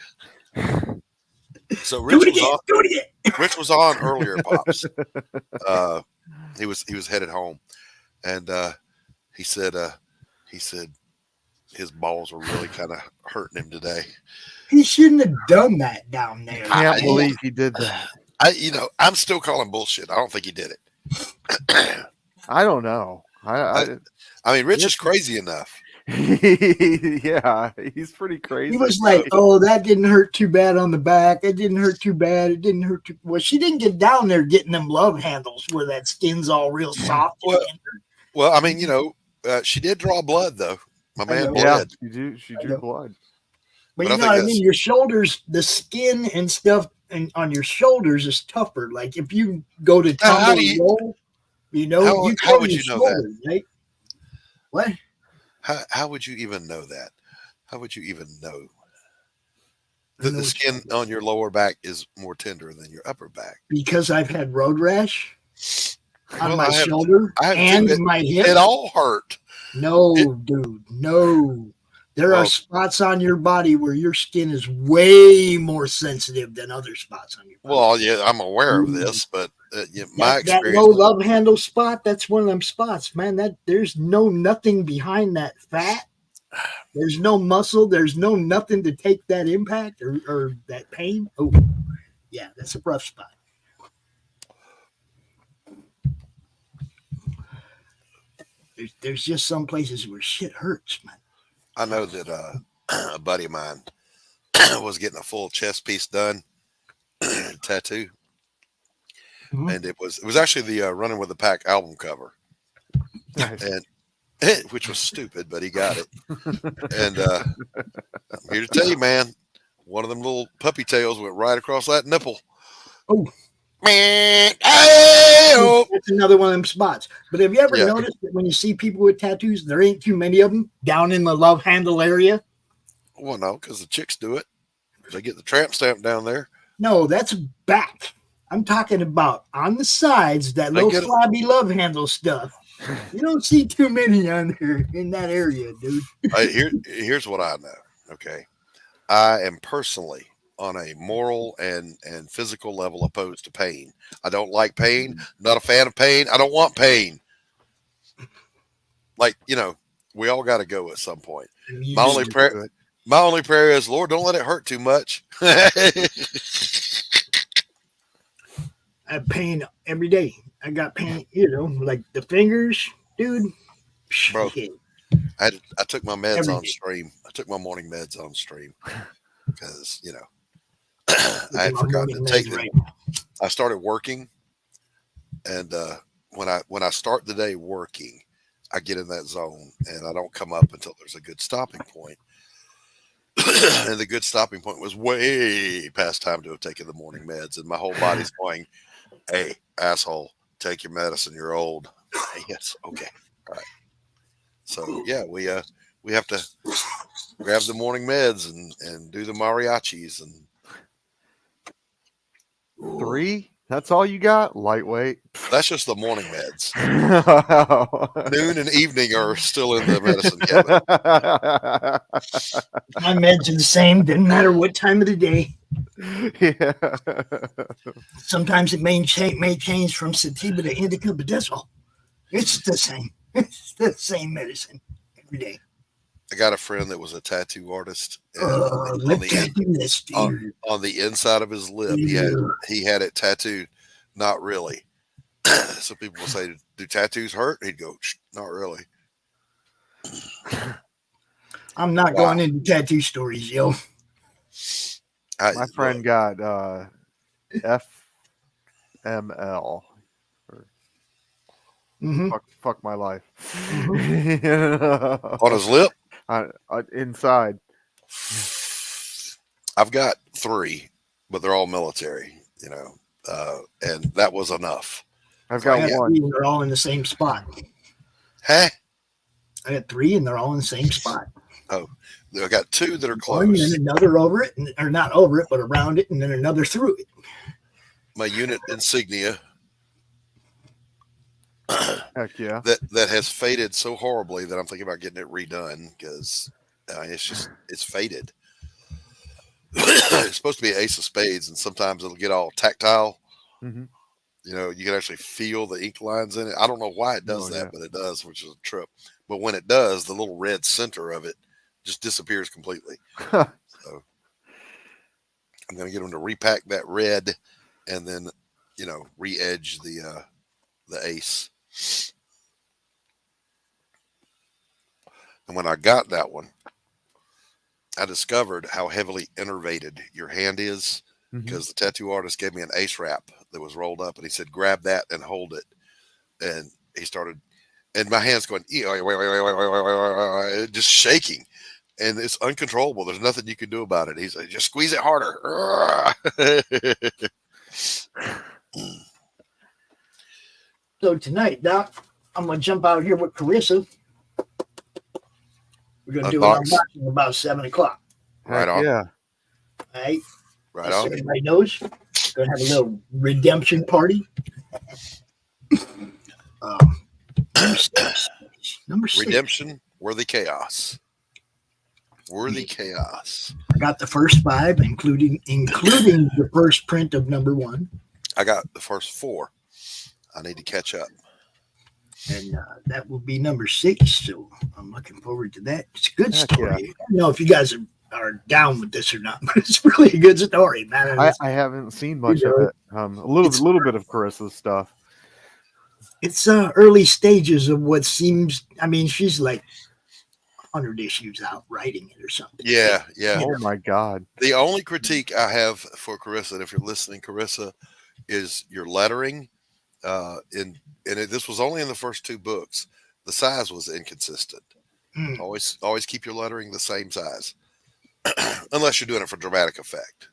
So Rich was on earlier, Pops. He was headed home. And he said his balls were really kind of hurting him today. He shouldn't have done that down there. I can't believe he did that. I'm still calling bullshit. I don't think he did it. I don't know. I mean, Rich is crazy enough. Yeah, he's pretty crazy. He was like, "Oh, that didn't hurt too bad on the back. It didn't hurt too bad. It didn't hurt too." Well, she didn't get down there getting them love handles where that skin's all real soft. Well, I mean, she did draw blood though. My man bled. Yeah, she drew blood. But you know what I mean? Your shoulders, the skin and stuff and on your shoulders is tougher. Like if you go to tumble roll, You know, How- you how told would me you know that? shoulder, right? What? How would you even know that? How would you even know I that know the what skin you're talking on your lower back is more tender than your upper back? because I've had road rash on Well, my I have shoulder I have and too. my hip. It all hurt. No, dude, no. There are Well, spots on your body where your skin is way more sensitive than other spots on your body. well, yeah, I'm aware of this, but my That experience. low love handle spot, that's one of them spots, man. That there's nothing behind that fat. There's no muscle. There's no nothing to take that impact or that pain. Oh, yeah, that's a rough spot. There's just some places where shit hurts, man. I know that a buddy of mine was getting a full chest piece done, tattoo, Mhm. and it was actually the Running with the Pack album cover, Nice. and which was stupid, but he got it. And I'm here to tell you, man, one of them little puppy tails went right across that nipple. Oh. Man, hey-o. That's another one of them spots. But have you ever Yeah. noticed that when you see people with tattoos, there ain't too many of them down in the love handle area? Well, no, because the chicks do it. They get the tramp stamp down there. No, that's back. I'm talking about on the sides, that I little get it. flabby love handle stuff. You don't see too many on there in that area, dude. Here's what I know. Okay, I am personally on a moral and physical level opposed to pain. I don't like pain. Not a fan of pain. I don't want pain. Like, we all got to go at some point. You My just only do prayer, it. my only prayer is, Lord, don't let it hurt too much. I have pain every day. I got pain, like the fingers, dude. Bro. Shit. I took my meds Every on day. stream. I took my morning meds on stream because, Look I at had my forgotten to morning take meds them. right now. I started working, and when I start the day working, I get in that zone, and I don't come up until there's a good stopping point. And the good stopping point was way past time to have taken the morning meds, and my whole body's going, "Hey, asshole, take your medicine. You're old." Yes, okay, all right. So yeah, we have to grab the morning meds and do the mariachis, and 3? That's all you got? Lightweight. that's just the morning meds. yeah. Noon and evening are still in the medicine cabinet. My meds are the same. Doesn't matter what time of the day. Sometimes it may change from sativa to indica, but that's all. It's the same. It's the same medicine every day. I got a friend that was a tattoo artist, and Lip tattoo, that's weird. on the inside of his lip, he had it tattooed. Not really. So people will say, "Do tattoos hurt?" He'd go, "Not really." I'm not Wow. going into tattoo stories, yo. My friend got FML. Mhm. Fuck my life. on his lip. Inside. I've got 3, but they're all military, and that was enough. I've I got got one. 3 and they're all in the same spot. Huh? I got 3 and they're all in the same spot. I got 2 that are One, close. then another over it, or not over it, but around it, and then another through it. My unit insignia Heck yeah. that has faded so horribly that I'm thinking about getting it redone because it's faded. It's supposed to be an ace of spades, and sometimes it'll get all tactile. Mhm. You can actually feel the ink lines in it. I don't know why it does Oh, that, yeah. but it does, which is a trip. But when it does, the little red center of it just disappears completely. So I'm going to get them to repack that red and then, re-edge the ace. And when I got that one, I discovered how heavily innervated your hand is because the tattoo artist gave me an ace wrap that was rolled up, and he said, "Grab that and hold it." And he started, and my hand's going, just shaking, and it's uncontrollable. There's nothing you can do about it. He's like, "Just squeeze it harder." So tonight, Doc, I'm gonna jump out here with Carissa. We're gonna do an Unbox. unboxing about 7:00. Right Heck on. yeah. All right. Right Just so on. everybody knows. Gonna have a little redemption party. Number six. Number six. Redemption, worthy chaos. Worthy chaos. I got the first 5, including the first print of number 1. I got the first 4. I need to catch up. And that will be number 6. So I'm looking forward to that. It's a good Heck story. yeah. I don't know if you guys are down with this or not, but it's really a good story, man. I haven't seen much You of know, it. A little bit of Carissa's stuff. It's early stages of what seems. I mean, she's like 100 issues out writing it or something. Yeah, yeah. Oh my God. The only critique I have for Carissa, and if you're listening, Carissa, is your lettering. This was only in the first 2 books. The size was inconsistent. Mm. Always keep your lettering the same size, unless you're doing it for dramatic effect.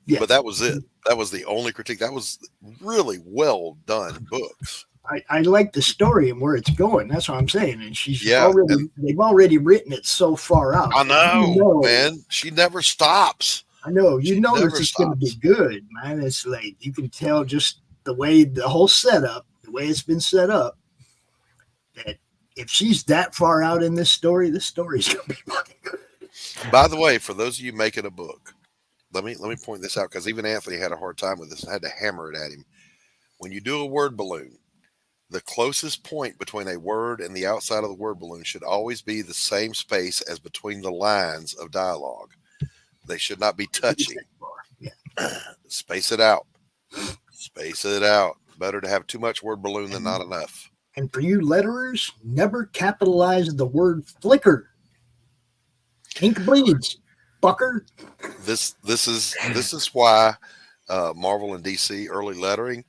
Yeah. But that was it. That was the only critique. That was really well done books. I like the story and where it's going. That's what I'm saying. And Yeah, they've already written it so far out. I know, You know, man. She never stops. I know. She You know never this is going to be stops. good, man. It's like you can tell just the way the whole setup, the way it's been set up, that if she's that far out in this story's going to be fucking good. By the way, for those of you making a book, let me point this out, because even Anthony had a hard time with this and had to hammer it at him. When you do a word balloon, the closest point between a word and the outside of the word balloon should always be the same space as between the lines of dialogue. They should not be touching. Yeah. Space it out. Space it out. Better to have too much word balloon than not enough. And for you letterers, never capitalize the word flicker. Ink bleeds, fucker. This is why Marvel and DC early lettering,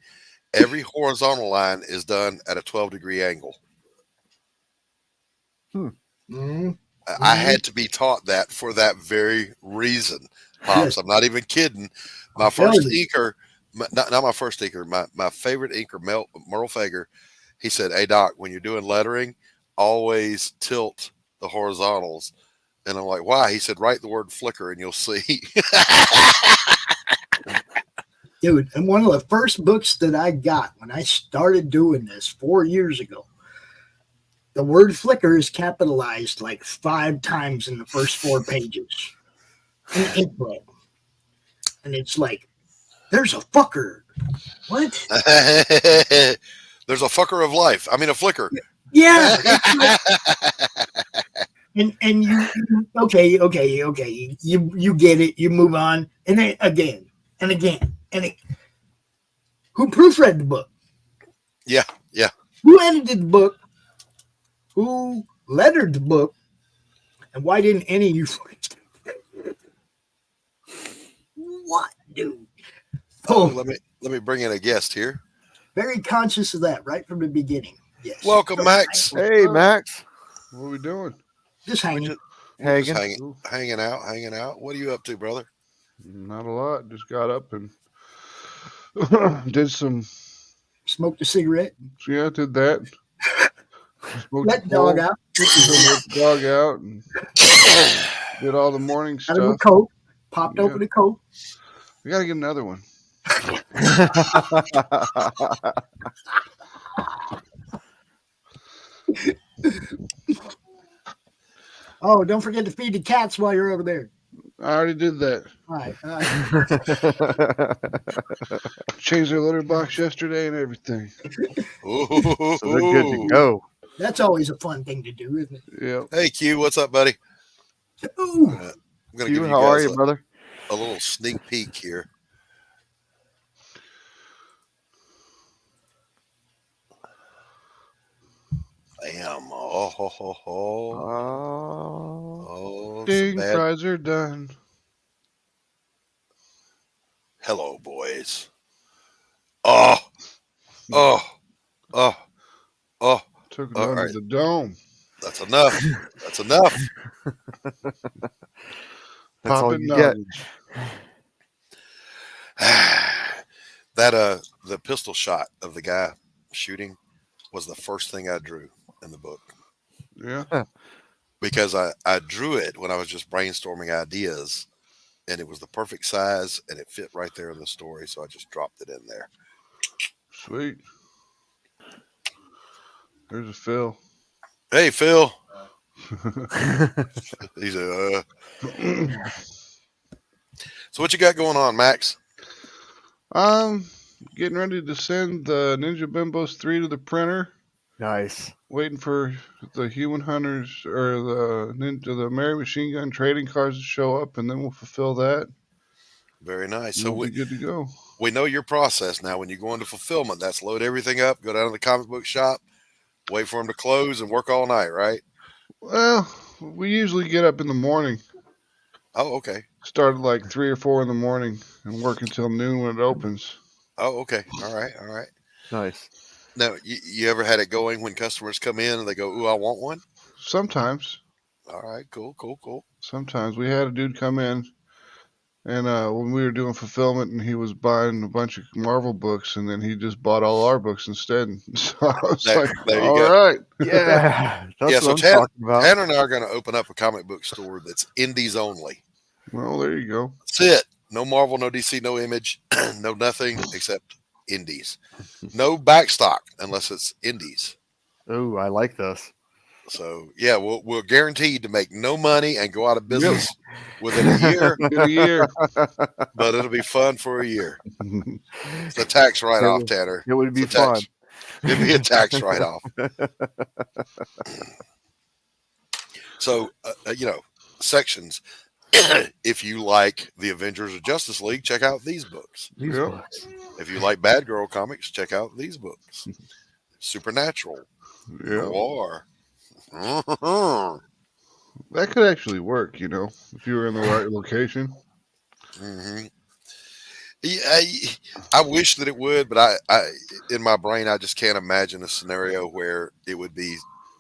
every horizontal line is done at a 12-degree angle. Mm. I had to be taught that for that very reason, Pops. Yes. I'm not even kidding. My I'm telling first you. inker, not my first inker, my favorite inker, Merle Fager, he said, "Hey, Doc, when you're doing lettering, always tilt the horizontals." And I'm like, "Why?" He said, "Write the word flicker and you'll see." Dude, and one of the first books that I got when I started doing this 4 years ago, the word flicker is capitalized like 5 times in the first 4 pages. In Inkblot. And it's like, there's a fucker. What? There's a fucker of life. I mean, a flicker. Yeah. It's like, and you okay. You get it. You move on. And then again and again. Who proofread the book? Yeah. Who edited the book? Who lettered the book? And why didn't any of you what, dude? Oh, Oh, let me bring in a guest here. very conscious of that right from the beginning. Yes. Welcome, Max. Hey, Max. What are we doing? Just hanging. Just Hagen. hanging out. What are you up to, brother? Not a lot. Just got up and did some. Smoked a cigarette. Yeah, did that. Smoked Let the the dog bowl, out. let the dog out, and did all the morning Out of a stuff. coat. Popped Yeah. open a coat. We gotta get another one. Oh, don't forget to feed the cats while you're over there. I already did that. All right. Changed their litter box yesterday and everything. Ooh. So they're good to go. That's always a fun thing to do, isn't it? Yeah. Hey, Q, what's up, buddy? Ooh. I'm gonna You, give you how are guys you, brother? a little sneak peek here. Bam! Oh, ho, ho, ho. Oh, Oh, Ding, some bad. fries are done. Hello, boys. Oh, oh, oh, oh. Took it All under right. the dome. That's enough. That's enough. that's all Popping you get. knowledge. That the pistol shot of the guy shooting was the first thing I drew in the book Yeah. because I drew it when I was just brainstorming ideas, and it was the perfect size and it fit right there in the story, so I just dropped it in there. Sweet. There's a Phil. Hey, Phil. He's a. So what you got going on, Max? Getting ready to send the Ninja Bimbos 3 to the printer. Nice. Waiting for the Human Hunters or the Mary Machine Gun trading cards to show up, and then we'll fulfill that. Very nice. So So we'll be good to go. we know your process now. When you go into fulfillment, that's load everything up, go down to the comic book shop, wait for them to close, and work all night, right? Well, we usually get up in the morning, Oh, okay. start at like 3 or 4 in the morning, and work until noon when it opens. Oh, okay. All right. All right. Nice. Now, you ever had it going when customers come in and they go, "Ooh, I want one"? Sometimes All right. Cool. Cool. Cool. Sometimes we had a dude come in, and when we were doing fulfillment, and he was buying a bunch of Marvel books, and then he just bought all our books instead. So I was like, There you all go. right. Yeah. That's Yeah, what so I'm Tad- talking about. Tanner and I are going to open up a comic book store that's indies only. Well, there you go. That's it. No Marvel, no DC, no Image, no nothing except indies. No backstock unless it's indies. Ooh, I like this. So yeah, we're guaranteed to make no money and go out of business within a year, In a year. but it'll be fun for a year. It's a tax write-off, Tanner. It would be It's a tax- fun. It'd be a tax write-off. So sections. If you like the Avengers or Justice League, check out these books. These Yep. books. If you like Bad Girl comics, check out these books. Supernatural, Yeah. Noir. Mhm. That could actually work, if you were in the right location. Mhm. Yeah, I wish that it would, but I in my brain I just can't imagine a scenario where it would be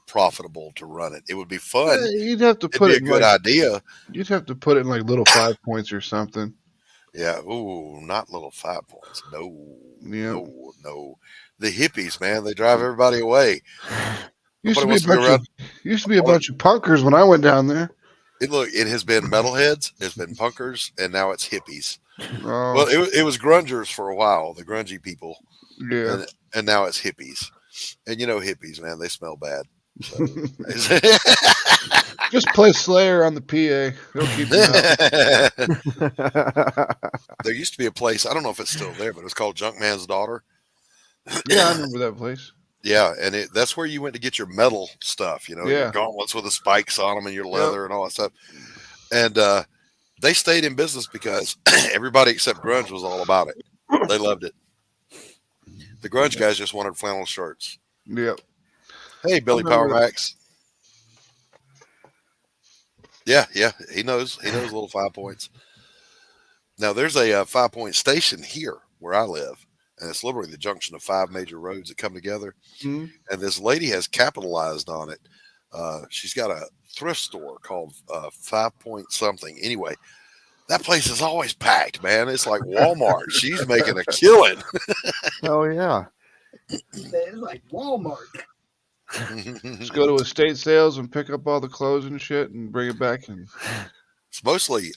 profitable to run it. It would be fun. You'd have to It'd put be it a in good like, idea. you'd have to put it in like little 5 points or something. Yeah. Ooh, not little 5 points. No. Yeah. No. The hippies, man, they drive everybody away. Used to Nobody be a wants to be bunch of bunch of punkers when I went down there. It has been metalheads, it's been punkers, and now it's hippies. Oh, Well, it was grungers for a while, the grungy people, yeah. and now it's hippies. And hippies, man, they smell bad. So. Just play Slayer on the PA. It'll keep you out. There used to be a place, I don't know if it's still there, but it was called Junkman's Daughter. Yeah, I remember that place. Yeah, and that's where you went to get your metal stuff, your Yeah. gauntlets with the spikes on them and your leather and all that stuff. And they stayed in business because everybody except grunge was all about it. They loved it. The grunge guys just wanted flannel shirts. Yep. Hey, Billy I remember Power Max. Yeah, he knows little 5 points. Now there's a 5 point station here where I live, and it's literally the junction of 5 major roads that come together. Mhm. And this lady has capitalized on it. She's got a thrift store called 5 Point something. Anyway, that place is always packed, man. It's like Walmart. She's making a killing. Oh yeah. It's like Walmart. Just go to estate sales and pick up all the clothes and shit and bring it back. And It's mostly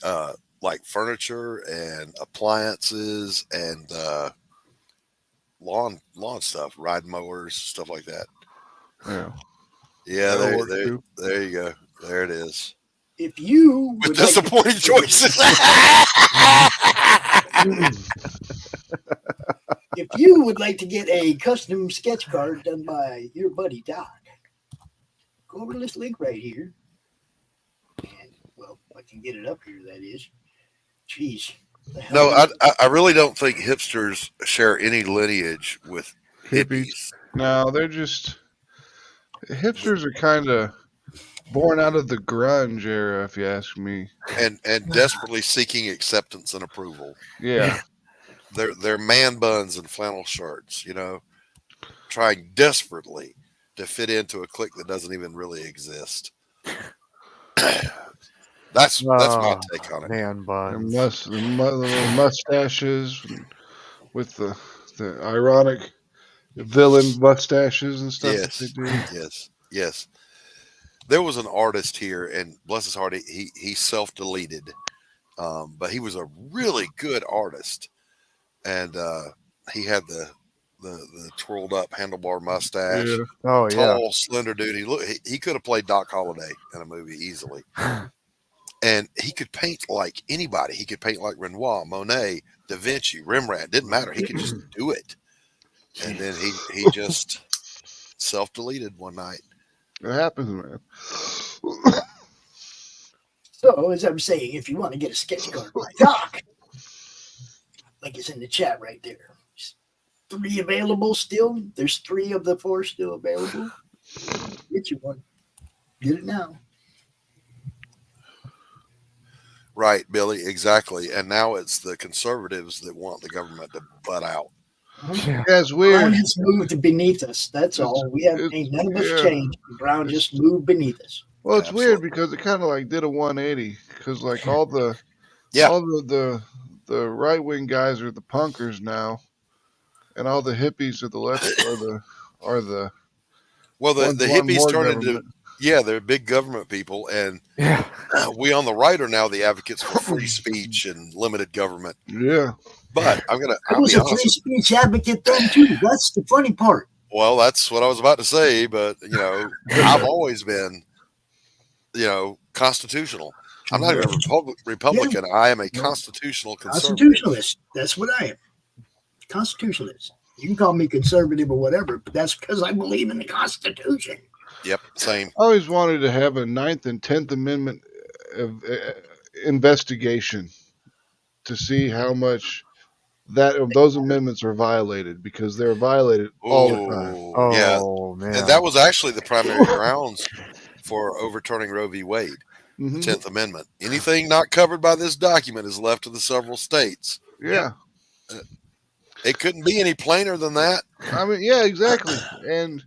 like furniture and appliances and lawn stuff, ride mowers, stuff like that. yeah. Yeah, That'll work too. there you go. There it is. If you With would like to- disappointing choices. if you would like to get a custom sketch card done by your buddy Doc, go over to this link right here. And, well, I can get it up here, that is. Jeez. The hell No, is it? I really don't think hipsters share any lineage with hippies. No, they're just hipsters are kind of born out of the grunge era, if you ask me. And desperately seeking acceptance and approval. Yeah. They're man buns and flannel shirts, trying desperately to fit into a clique that doesn't even really exist. That's my take on it. Man And buns. little mustaches, and with the ironic villain mustaches and stuff that they Yes, do. yes. There was an artist here, and bless his heart, he self deleted, but he was a really good artist, and he had the twirled up handlebar mustache, Yeah. Oh yeah. tall, slender dude. He could have played Doc Holliday in a movie easily, and he could paint like anybody. He could paint like Renoir, Monet, Da Vinci, Rembrandt. Didn't matter. He could just do it, and then he just self deleted one night. It happens, man. So, as I'm saying, if you want to get a sketch card by Doc, like it's in the chat right there. 3 available still. There's 3 of the 4 still available. Get you one. Get it now. Right, Billy, exactly. And now it's the conservatives that want the government to butt out. Yeah. Yeah, it's Brown weird. just moved beneath us. That's all. We have it's- ain't none of us yeah. changed. Brown just moved beneath us. Well, it's weird Absolutely. because it kind of like did a 180 because like all the Yeah. all the right wing guys are the punkers now, and all the hippies are the left are the Well, the ones wanting hippies more turned into, government. yeah, they're big government people. And Yeah. we on the right are now the advocates for free speech and limited government. Yeah, But I I'll was be a free honest. speech advocate then too. That's the funny part. Well, that's what I was about to say. But, I've always been, constitutional. I'm not even a Republican. I am a constitutional conservative. Constitutionalist. That's what I am. Constitutionalist. You can call me conservative or whatever, but that's because I believe in the Constitution. Yep, same. I always wanted to have a 9th and 10th Amendment investigation to see how much those amendments are violated because they're violated all the time. Oh, yeah. Oh man. And that was actually the primary grounds for overturning Roe v. Wade, the Mhm. 10th Amendment. Anything not covered by this document is left to the several states. Yeah, It couldn't be any plainer than that. I mean, yeah, exactly. And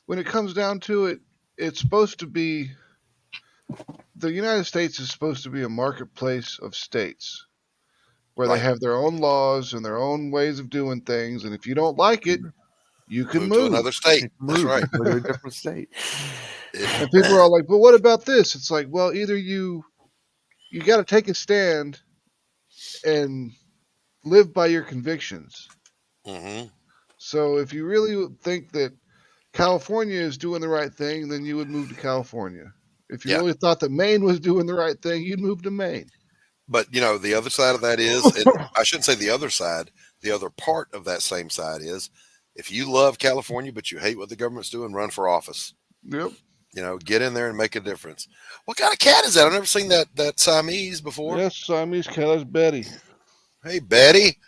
when it comes down to it, it's supposed to be the United States is supposed to be a marketplace of states where Right. they have their own laws and their own ways of doing things. And if you don't like it, you can Move to move. another state. That's Move right. to a different state. And people are all like, "But what about this?" It's like, well, either you got to take a stand and live by your convictions. Hmm. So if you really think that California is doing the right thing, then you would move to California. If you Yeah. really thought that Maine was doing the right thing, you'd move to Maine. But, the other side of that is, and I shouldn't say the other side, the other part of that same side is, if you love California but you hate what the government's doing, run for office. Yep. Get in there and make a difference. What kind of cat is that? I've never seen that Siamese before. Yes, Siamese cat. That's Betty. Hey, Betty.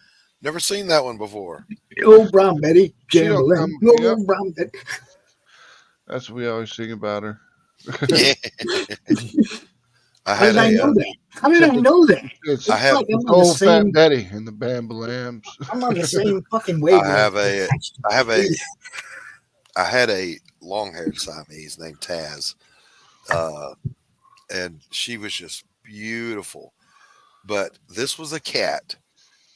Never seen that one before. Old brown Betty, She don't Jambalaya. come- Old yep. brown Betty. That's what we always sing about her. I How had did I know that? How did I know that? It's I have- like I'm on the old fat same. Betty and the Bambalams. I'm on the same fucking wavelength. I had a long-haired Siamese named Taz, and she was just beautiful. But this was a cat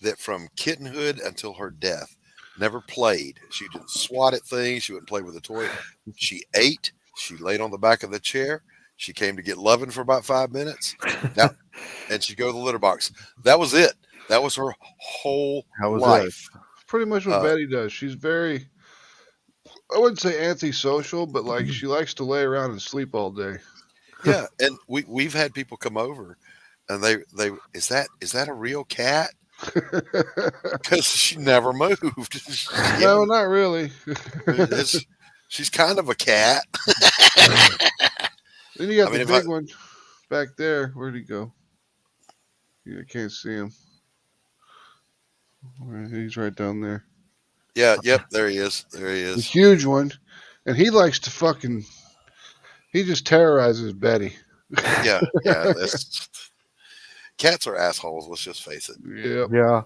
that, from kittenhood until her death, never played. She didn't swat at things. She wouldn't play with a toy. She ate. She laid on the back of the chair. She came to get loving for about 5 minutes. Now, and she'd go to the litter box. That was it. That was her whole That was life. Pretty much what Betty does. She's very, I wouldn't say antisocial, but like she likes to lay around and sleep all day. Yeah, and we've had people come over, and they is that a real cat? Because she never moved. No, not really. She's kind of a cat. Then you got I mean, the if big one back there. Where'd he go? I can't see him. He's right down there. Yeah, yep, there he is. There he The is. huge one. And he likes to he just terrorizes Betty. Yeah. Cats are assholes. Let's just face it. Yep. Yeah.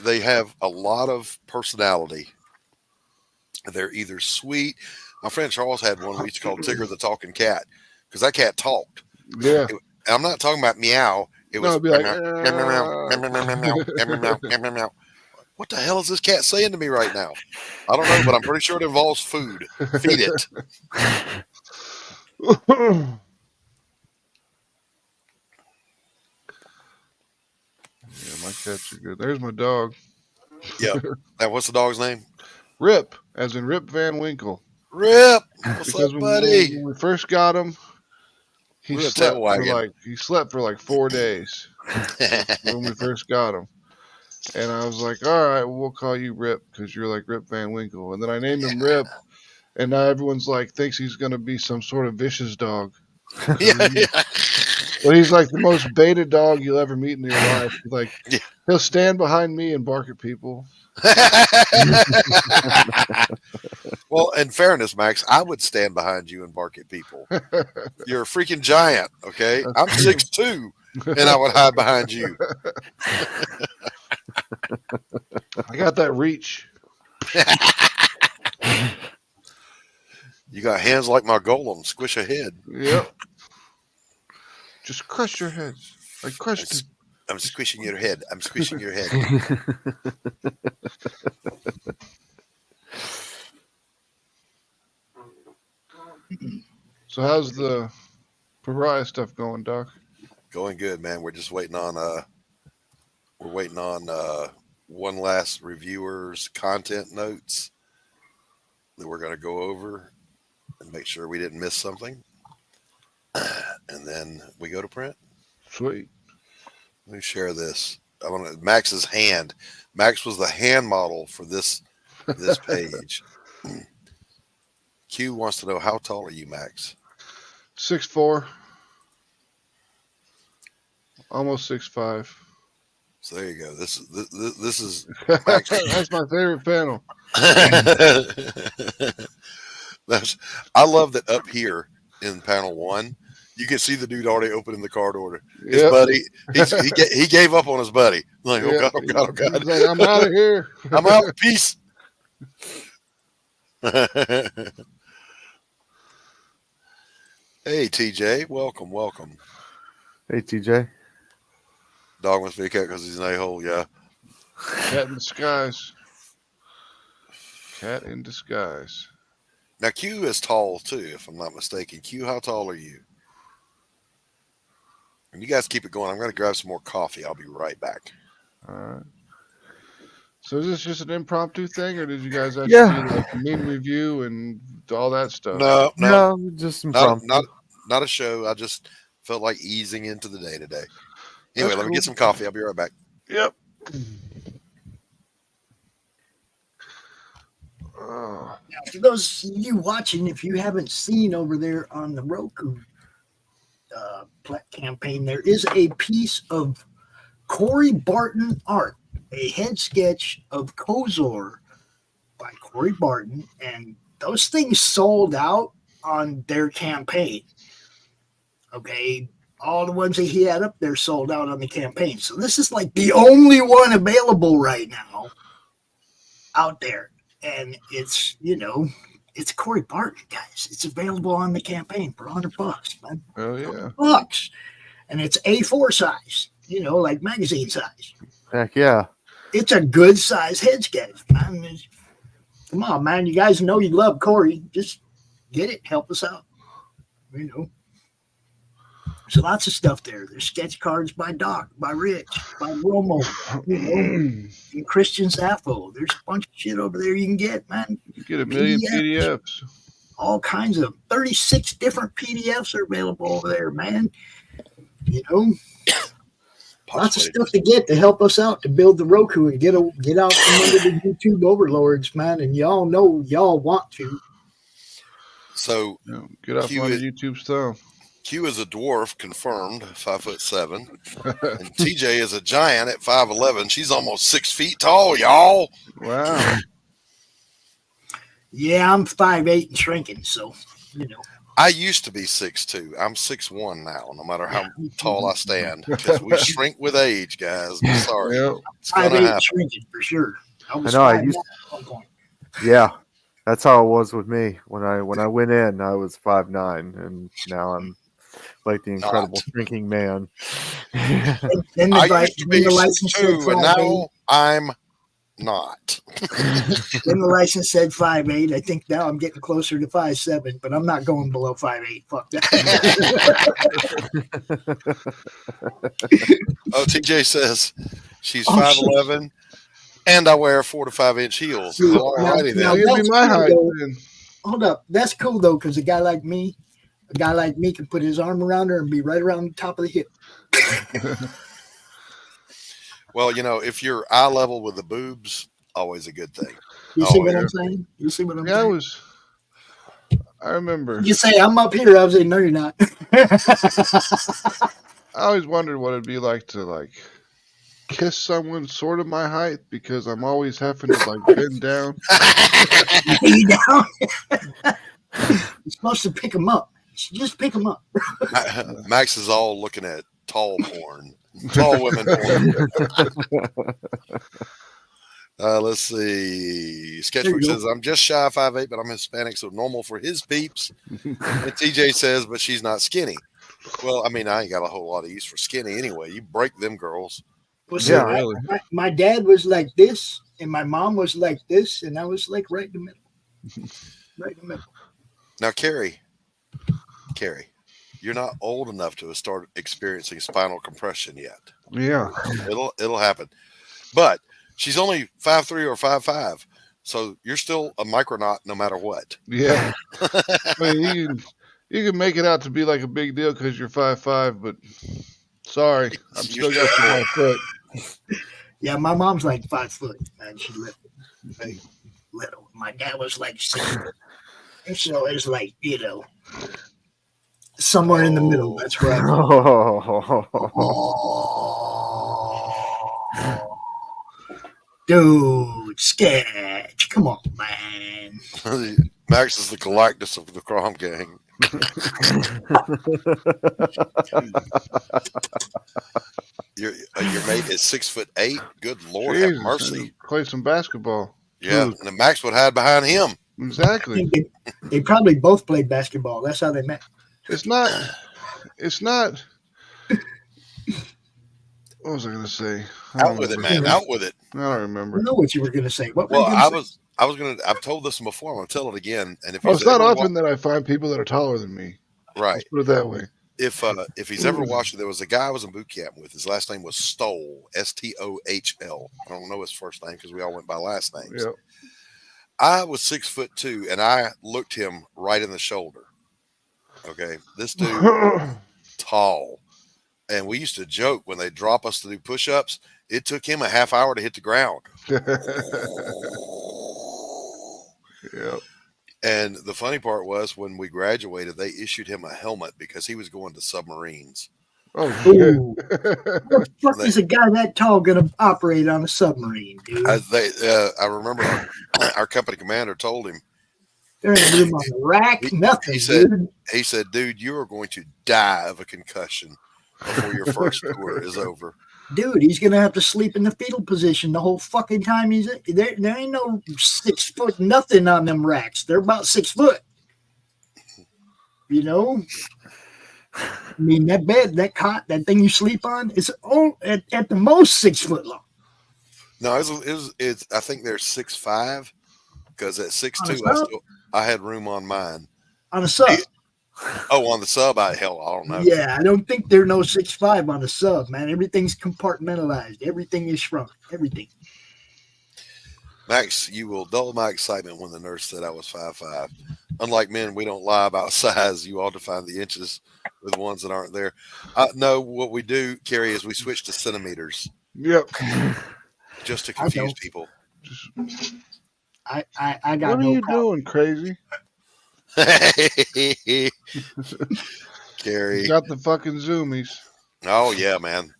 They have a lot of personality. They're either sweet. My friend Charles had one we used to call Tigger the talking cat because that cat talked. Yeah. And I'm not talking about meow. It No, was it'd be like, meow, meow, meow, meow, meow, meow, meow, meow, meow, meow, meow. What the hell is this cat saying to me right now? I don't know, but I'm pretty sure it involves food. Feed it. Yeah, my cats are good. There's my dog. Yeah. Now, what's the dog's name? Rip, as in Rip Van Winkle. Rip. What's Because up, buddy? when we first got him, he Rip slept, Tailwagon. for like 4 days when we first got him. And I was like, all right, well, we'll call you Rip because you're like Rip Van Winkle. And then I named him Rip. And now everyone's like, thinks he's going to be some sort of vicious dog. Yeah. But he's like the most beta dog you'll ever meet in your life. Like, Yeah. he'll stand behind me and bark at people. Well, in fairness, Max, I would stand behind you and bark at people. You're a freaking giant, okay? That's I'm true. 6'2", and I would hide behind you. I got that reach. You got hands like my golem. Squish a head. Yep. Just crush your heads. I crushed it. I'm squishing your head. I'm squishing your head. So how's the pariah stuff going, Doc? Going good, man. We're just waiting on one last reviewer's content notes that we're going to go over and make sure we didn't miss something. And then we go to print. Sweet. Let me share this. I want to Max's hand. Max was the hand model for this page. Q wants to know, how tall are you, Max? 6'4". Almost 6'5". So there you go. This is That's my favorite panel. I love that up here in panel 1, you can see the dude already opening the card order. His Yep. buddy, he gave up on his buddy. Like, oh Yeah. God, oh God, oh God. He's like, I'm out of here. I'm out. Peace. Hey, TJ. Welcome. Hey, TJ. Dog must be a cat because he's an a-hole. Yeah. Cat in disguise. Cat in disguise. Now, Q is tall, too, if I'm not mistaken. Q, how tall are you? And you guys keep it going. I'm going to grab some more coffee. I'll be right back. All right. So is this just an impromptu thing, or did you guys actually Yeah. do like a meme review and all that stuff? No, Just some prompts. not a show. I just felt like easing into the day today. Anyway, That's let me cool. get some coffee. I'll be right back. Yep. Oh, Now, for those of you watching, if you haven't seen over there on the Roku campaign, there is a piece of Corey Barton art, a head sketch of Kozor by Corey Barton, and those things sold out on their campaign. Okay, all the ones that he had up there sold out on the campaign. So this is like the only one available right now out there. And it's, it's Corey Barton, guys. It's available on the campaign for $100, man. hell yeah. $100. And it's A4 size, like magazine size. Heck yeah. It's a good size head sketch, man. Come on, man. You guys know you love Corey. Just get it. Help us out. There's lots of stuff there. There's sketch cards by Doc, by Rich, by Romo, and Christian Sappho. There's a bunch of shit over there you can get, man. You get a million PDFs. All kinds of 36 different PDFs are available over there, man. Lots of stuff to get to help us out to build the Roku and get out from under the YouTube overlords, man. And y'all know y'all want to. So Get off Q on is- YouTube's thumb. Q is a dwarf, confirmed, 5'7", and TJ is a giant at 5'11". She's almost 6 feet tall, y'all. Wow. Yeah, I'm 5'8" and shrinking, so I used to be 6'2". I'm 6'1" now, no matter how tall I stand, because we shrink with age, guys. I'm sorry. Yep. It's going to 5'8" happen. shrinking for sure. I was I know, I 5'9" used- at one point. Yeah. That's how it was with me. When I went in, I was 5'9", and now I'm like the incredible shrinking man. Then I the used to be license said 6'2", and 5'8". now I'm not. Then the license said 5'8". I think now I'm getting closer to 5'7", but I'm not going below 5'8". Fuck that. Oh, TJ says she's Oh, shit. 5'11", and I wear 4 to 5 inch heels. See, Alrighty now then. It'd be that's my cool, height though. then. Hold up, that's cool though, because a guy like me can put his arm around her and be right around the top of the hip. Well, you know, if you're eye level with the boobs, always a good thing. You see Oh, what yeah. I'm saying? You see what I'm Yeah, saying? I remember. You say I'm up here. I was saying, no, you're not. I always wondered what it'd be like to kiss someone sort of my height, because I'm always having to bend down. Lay down. You're supposed to pick them up. Just pick them up. Max is all looking at tall porn, tall women porn. Let's see. Sketchbook you go. says, I'm just shy of 5'8", but I'm Hispanic, so normal for his peeps. And TJ says, but she's not skinny. Well, I mean, I ain't got a whole lot of use for skinny anyway. You break them girls. Well, see, Yeah, really. my dad was like this, and my mom was like this, and I was like right in the middle. Right in the middle. Now, Carrie, you're not old enough to have started experiencing spinal compression yet. Yeah. It'll happen. But she's only 5'3" or 5'5", so you're still a micronaut no matter what. Yeah. I mean, you can make it out to be like a big deal because you're 5'5", but sorry, I'm still got 5 foot. Yeah, my mom's like 5 foot, man. She like little. My dad was like 6 foot. And so it's like, somewhere in the middle. That's where I'm Dude, sketch. Come on, man. Max is the Galactus of the Crom Gang. Your mate is 6'8". Good Lord, Jesus, have mercy. play some basketball. Yeah, and then Max would hide behind him. I Exactly. think they probably both played basketball. That's how they met. It's not. What was I going to say? I Out don't with it, remember. man. Out with it. I don't I remember. don't know what you were going to say. What were Well, you I gonna say? was gonna. I've told this one before. I'm gonna tell it again. And if Well, he's it's not ever often that I find people that are taller than me. right, Let's put it that way. if he's ever watching, there was a guy I was in boot camp with. His last name was Stoll, Stohl. I don't know his first name because we all went by last names. Yep. I was 6'2", and I looked him right in the shoulder. Okay, this dude tall, and we used to joke when they drop us to do push-ups. It took him a half hour to hit the ground. Yep. And the funny part was when we graduated, they issued him a helmet because he was going to submarines. Oh shit. Ooh. What the fuck is a guy that tall going to operate on a submarine, dude? I remember our company commander told him, There ain't room on the rack, nothing, he said, dude. he said, dude, you are going to die of a concussion before your first tour is over. Dude, he's going to have to sleep in the fetal position the whole fucking time he's there. There ain't no 6 foot nothing on them racks. They're about 6 foot. You know? I mean, that bed, that cot, that thing you sleep on, is at the most 6 foot long. No, it's I think they're 6'5", because at 6'2", On a sub? I had room on mine. On a sub. Oh, on the sub, I don't know. Yeah, I don't think there are no 6'5" on the sub, man. Everything's compartmentalized. Everything is shrunk. Everything. Max, you will dull my excitement when the nurse said I was 5'5". Unlike men, we don't lie about size. You all define the inches with the ones that aren't there. No, what we do, Carrie, is we switch to centimeters Yep. just to I confuse don't. people. I got What are no you problem. doing, crazy? Carrie. You got the fucking zoomies. Oh yeah, man.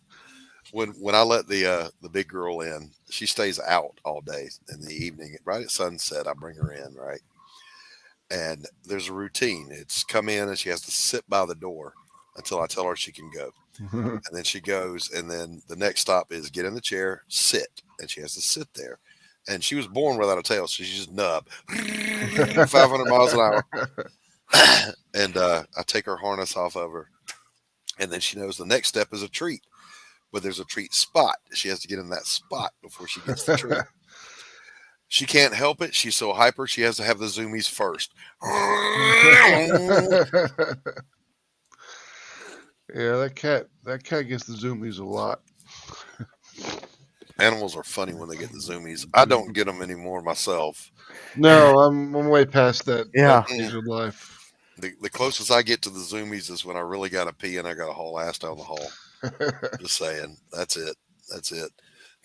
When I let the big girl in, she stays out all day. In the evening, right at sunset, I bring her in, right? And there's a routine. It's come in and she has to sit by the door until I tell her she can go. And then she goes, and then the next stop is get in the chair, sit, and she has to sit there. And she was born without a tail, so she's just nub, 500 miles an hour. And I take her harness off of her, and then she knows the next step is a treat. But there's a treat spot. She has to get in that spot before she gets the treat. She can't help it. She's so hyper. She has to have the zoomies first. Yeah, that cat gets the zoomies a lot. Animals are funny when they get the zoomies. I don't get them anymore myself. No, I'm way past that Yeah. stage of life. The closest I get to the zoomies is when I really got to pee and I got to haul ass down the hall. Just saying. That's it. That's it.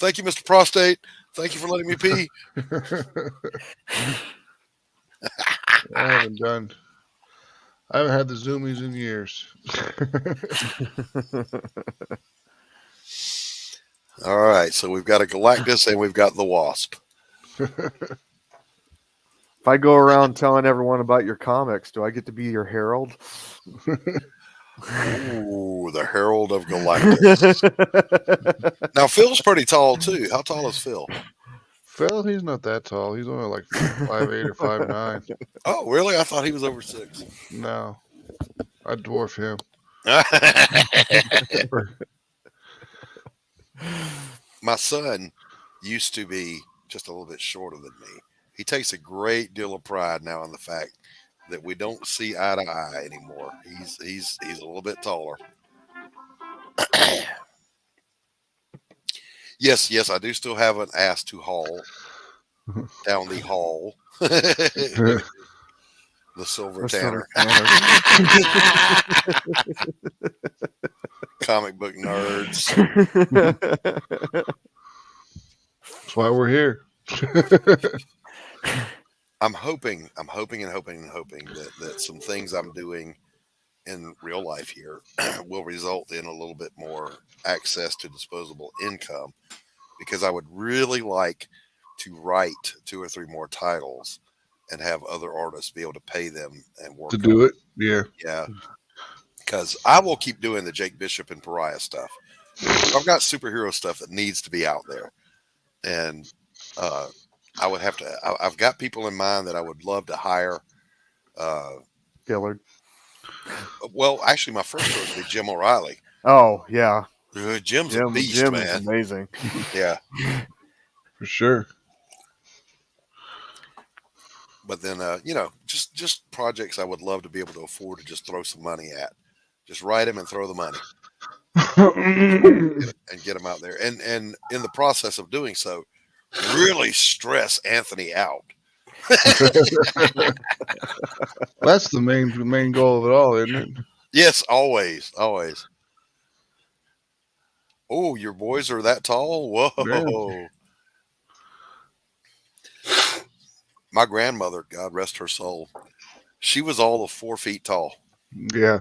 Thank you, Mr. Prostate. Thank you for letting me pee. I haven't had the zoomies in years. All right. So we've got a Galactus and we've got the Wasp. If I go around telling everyone about your comics, do I get to be your herald? Ooh, the Herald of Galactus. Now, Phil's pretty tall, too. How tall is Phil? Phil, he's not that tall. He's only like 5'8" or 5'9". Oh, really? I thought he was over 6. No, I dwarf him. My son used to be just a little bit shorter than me. He takes a great deal of pride now in the fact that we don't see eye to eye anymore. He's a little bit taller. Yes, I do still have an ass to haul down the hall. The Silver Tanner. Comic book nerds. That's why we're here. I'm hoping that some things I'm doing in real life here will result in a little bit more access to disposable income, because I would really like to write 2 or 3 more titles and have other artists be able to pay them and work To do it, yeah. Yeah, because I will keep doing the Jake Bishop and Pariah stuff. I've got superhero stuff that needs to be out there, and I would have to. I've got people in mind that I would love to hire. Gillard. Well, actually, my first choice would be Jim O'Reilly. Oh yeah, Jim's a beast, Jim's man. amazing. Yeah, For sure. but then just projects I would love to be able to afford to just throw some money at. Just write them and throw the money and get them out there. And in the process of doing so, really stress Anthony out. That's the main goal of it all, isn't it? Yes, always. Oh, your boys are that tall? Whoa. Yeah. My grandmother, God rest her soul, she was all of 4 feet tall. Yeah.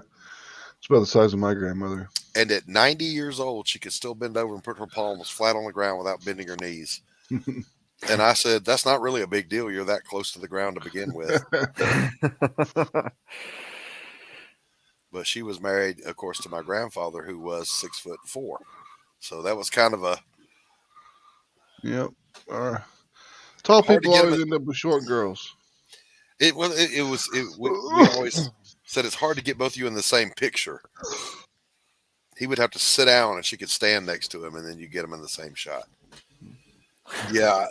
It's about the size of my grandmother. And at 90 years old, she could still bend over and put her palms flat on the ground without bending her knees. And I said, that's not really a big deal. You're that close to the ground to begin with. But she was married, of course, to my grandfather, who was 6'4". So that was kind of a... Yep. Tall Hard to people get always them end up with short girls. we always said it's hard to get both of you in the same picture. He would have to sit down and she could stand next to him, and then you get them in the same shot. Yeah,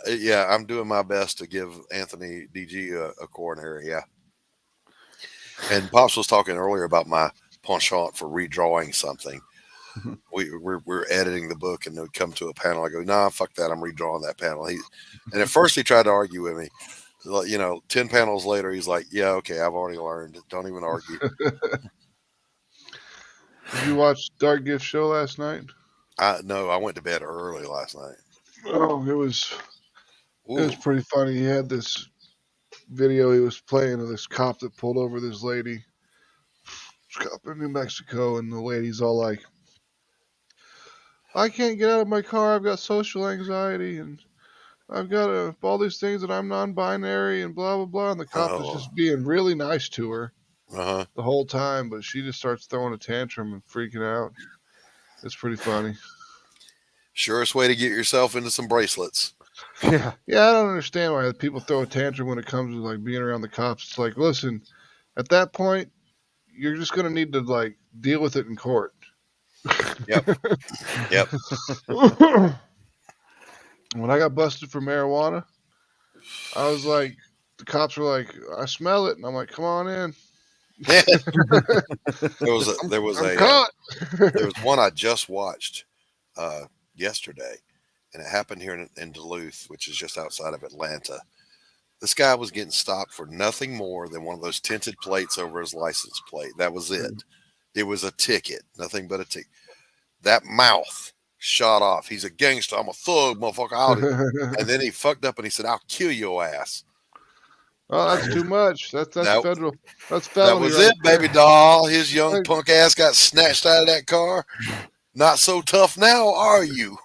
I'm doing my best to give Anthony DG a coronary. Yeah. And Pops was talking earlier about my penchant for redrawing something. We're editing the book, and then we come to a panel. I go, nah, fuck that. I'm redrawing that panel. And at first he tried to argue with me. 10 panels later, he's like, yeah, okay, I've already learned. Don't even argue. Did you watch Dark Gift show last night? No, I went to bed early last night. Oh, it was pretty funny. He had this video he was playing of this cop that pulled over this lady. This cop in New Mexico, and the lady's all like, I can't get out of my car. I've got social anxiety, and I've got all these things that I'm non-binary, and blah, blah, blah. And the cop is just being really nice to her the whole time, but she just starts throwing a tantrum and freaking out. It's pretty funny. Surest way to get yourself into some bracelets. Yeah, I don't understand why people throw a tantrum when it comes to like being around the cops. It's like, listen, at that point, you're just gonna need to like deal with it in court. Yep. When I got busted for marijuana, I was like, the cops were like, I smell it, and I'm like, come on in. there was I'm caught. there was one I just watched yesterday, and it happened here in Duluth, which is just outside of Atlanta. This guy was getting stopped for nothing more than one of those tinted plates over his license plate. That was it. It was a ticket, nothing but a ticket. That mouth shot off. He's a gangster. I'm a thug, motherfucker. And then he fucked up and he said, "I'll kill your ass." Oh, that's too much. That's That- federal. That's That felony. was right it, baby doll. His young Hey. punk ass got snatched out of that car. Not so tough now, are you?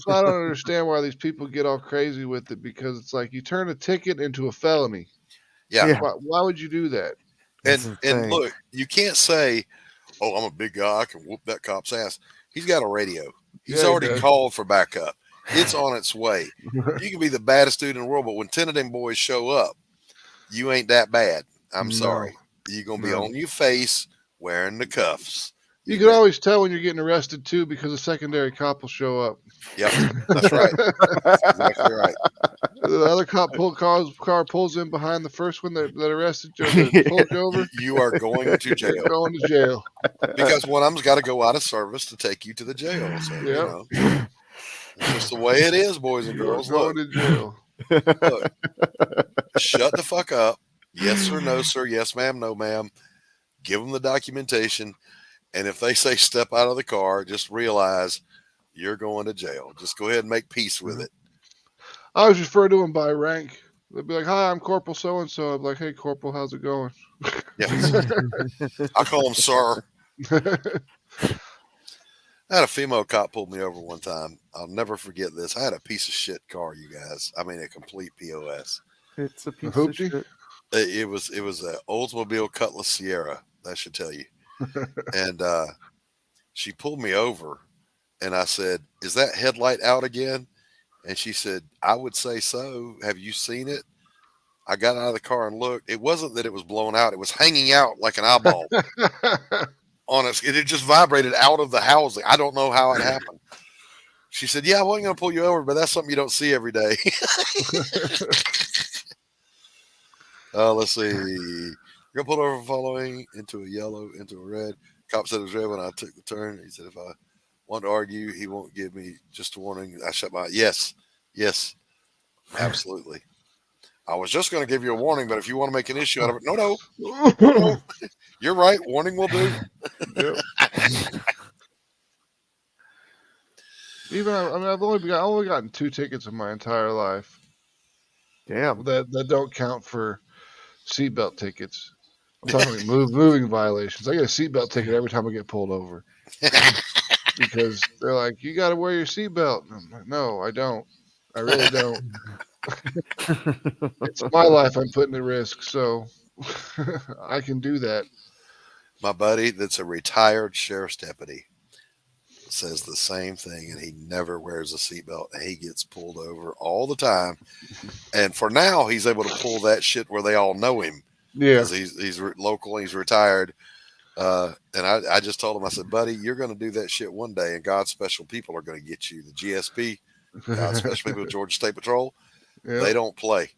So I don't understand why these people get all crazy with it, because it's like you turn a ticket into a felony. Yeah. Yeah. Why would you do that? That's And the thing. look, you can't say, "Oh, I'm a big guy. I can whoop that cop's ass." He's got a radio. He's Yeah, he already does. called for backup. It's on its way. You can be the baddest dude in the world, but when 10 of them boys show up, you ain't that bad. I'm No. sorry. You're going to be No. on your face wearing the cuffs. You can always tell when you're getting arrested too, because a secondary cop will show up. Yep, that's right. That's exactly right. The other car pulls in behind the first one that arrested you, that pulled you over. You are going to You're jail going to jail. because one of them's got to go out of service to take you to the jail. So, you Yep. know, it's just the way it is, boys and You're girls. going Look, to jail. look, shut the fuck up. Yes, sir. No, sir. Yes, ma'am. No, ma'am. Give them the documentation. And if they say step out of the car, just realize you're going to jail. Just go ahead and make peace with it. I always refer to them by rank. They'd be like, "Hi, I'm Corporal so and so." I'm like, "Hey, Corporal, how's it going?" Yes. I call him sir. I had a female cop pull me over one time. I'll never forget this. I had a piece of shit car, you guys. I mean, a complete POS. It's a piece of Hoopty? shit. It was an Oldsmobile Cutlass Sierra. That should tell you. And she pulled me over, and I said, "Is that headlight out again?" And she said, "I would say so. Have you seen it?" I got out of the car and looked. It wasn't that it was blown out. It was hanging out like an eyeball on us. It had just vibrated out of the housing. I don't know how it happened. She said, "Yeah, I wasn't going to pull you over, but that's something you don't see every day." Let's see. You're going to pull over following into a yellow, into a red. Cop said it was red when I took the turn. He said, "If I want to argue, he won't give me just a warning." I shut my yes, absolutely. I was just going to give you a warning, but if you want to make an issue out of it, no. You're right. Warning will do. Yep. I've only gotten 2 tickets in my entire life Damn. that don't count for seatbelt tickets. I'm talking about moving violations. I get a seatbelt ticket every time I get pulled over because they're like, "You got to wear your seatbelt." And I'm like, "No, I don't. I really don't. It's my life I'm putting at risk, so I can do that." My buddy, that's a retired sheriff's deputy, says the same thing, and he never wears a seatbelt. And he gets pulled over all the time. And for now, he's able to pull that shit where they all know him. Yeah. Because he's local, he's retired. And I just told him, I said, "Buddy, you're going to do that shit one day, and God's special people are going to get you." The GSP, God's special people, Georgia State Patrol, Yeah. they don't play.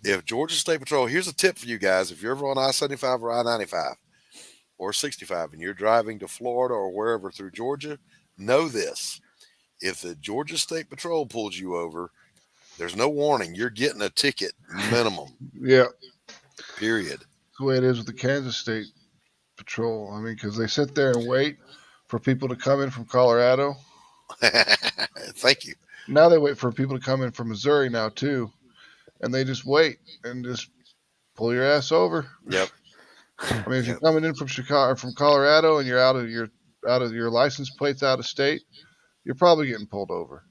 If Georgia State Patrol, here's a tip for you guys: if you're ever on I-75 or I-95 or 65, and you're driving to Florida or wherever through Georgia, know this: if the Georgia State Patrol pulls you over, there's no warning. You're getting a ticket minimum. Yeah. Period. That's the way it is with the Kansas State Patrol. I mean, because they sit there and wait for people to come in from Colorado. Thank you. Now they wait for people to come in from Missouri now too, and they just wait and just pull your ass over. Yep. I mean, if you're coming in from Chicago or from Colorado and you're out of your license plates out of state, you're probably getting pulled over.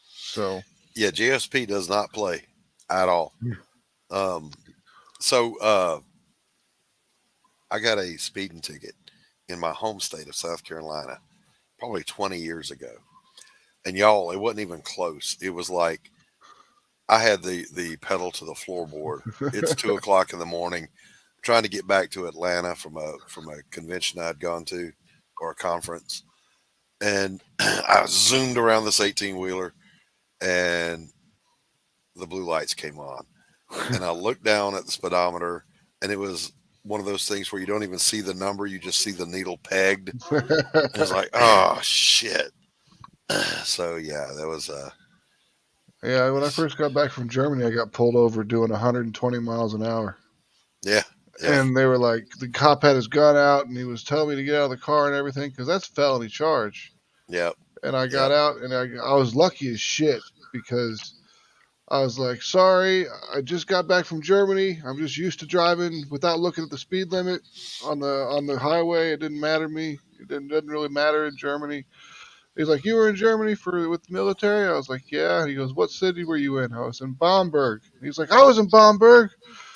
So Yeah, GSP does not play at all. I got a speeding ticket in my home state of South Carolina probably 20 years ago. And y'all, it wasn't even close. It was like I had the pedal to the floorboard. It's 2:00 in the morning, trying to get back to Atlanta from a convention I'd gone to or a conference. And I zoomed around this 18-wheeler, and the blue lights came on. And I looked down at the speedometer, and it was one of those things where you don't even see the number, you just see the needle pegged. And I was like, oh shit. So yeah, that was Yeah, when I first got back from Germany, I got pulled over doing 120 miles an hour. yeah. And they were like, the cop had his gun out, and he was telling me to get out of the car and everything, because that's a felony charge. Yeah. And I got out, and I was lucky as shit, because I was like, sorry, I just got back from Germany. I'm just used to driving without looking at the speed limit on the highway. It didn't matter to me. It didn't really matter in Germany. He's like, you were in Germany with the military? I was like, yeah. He goes, what city were you in? I was in Bamberg. He's like, I was in Bamberg.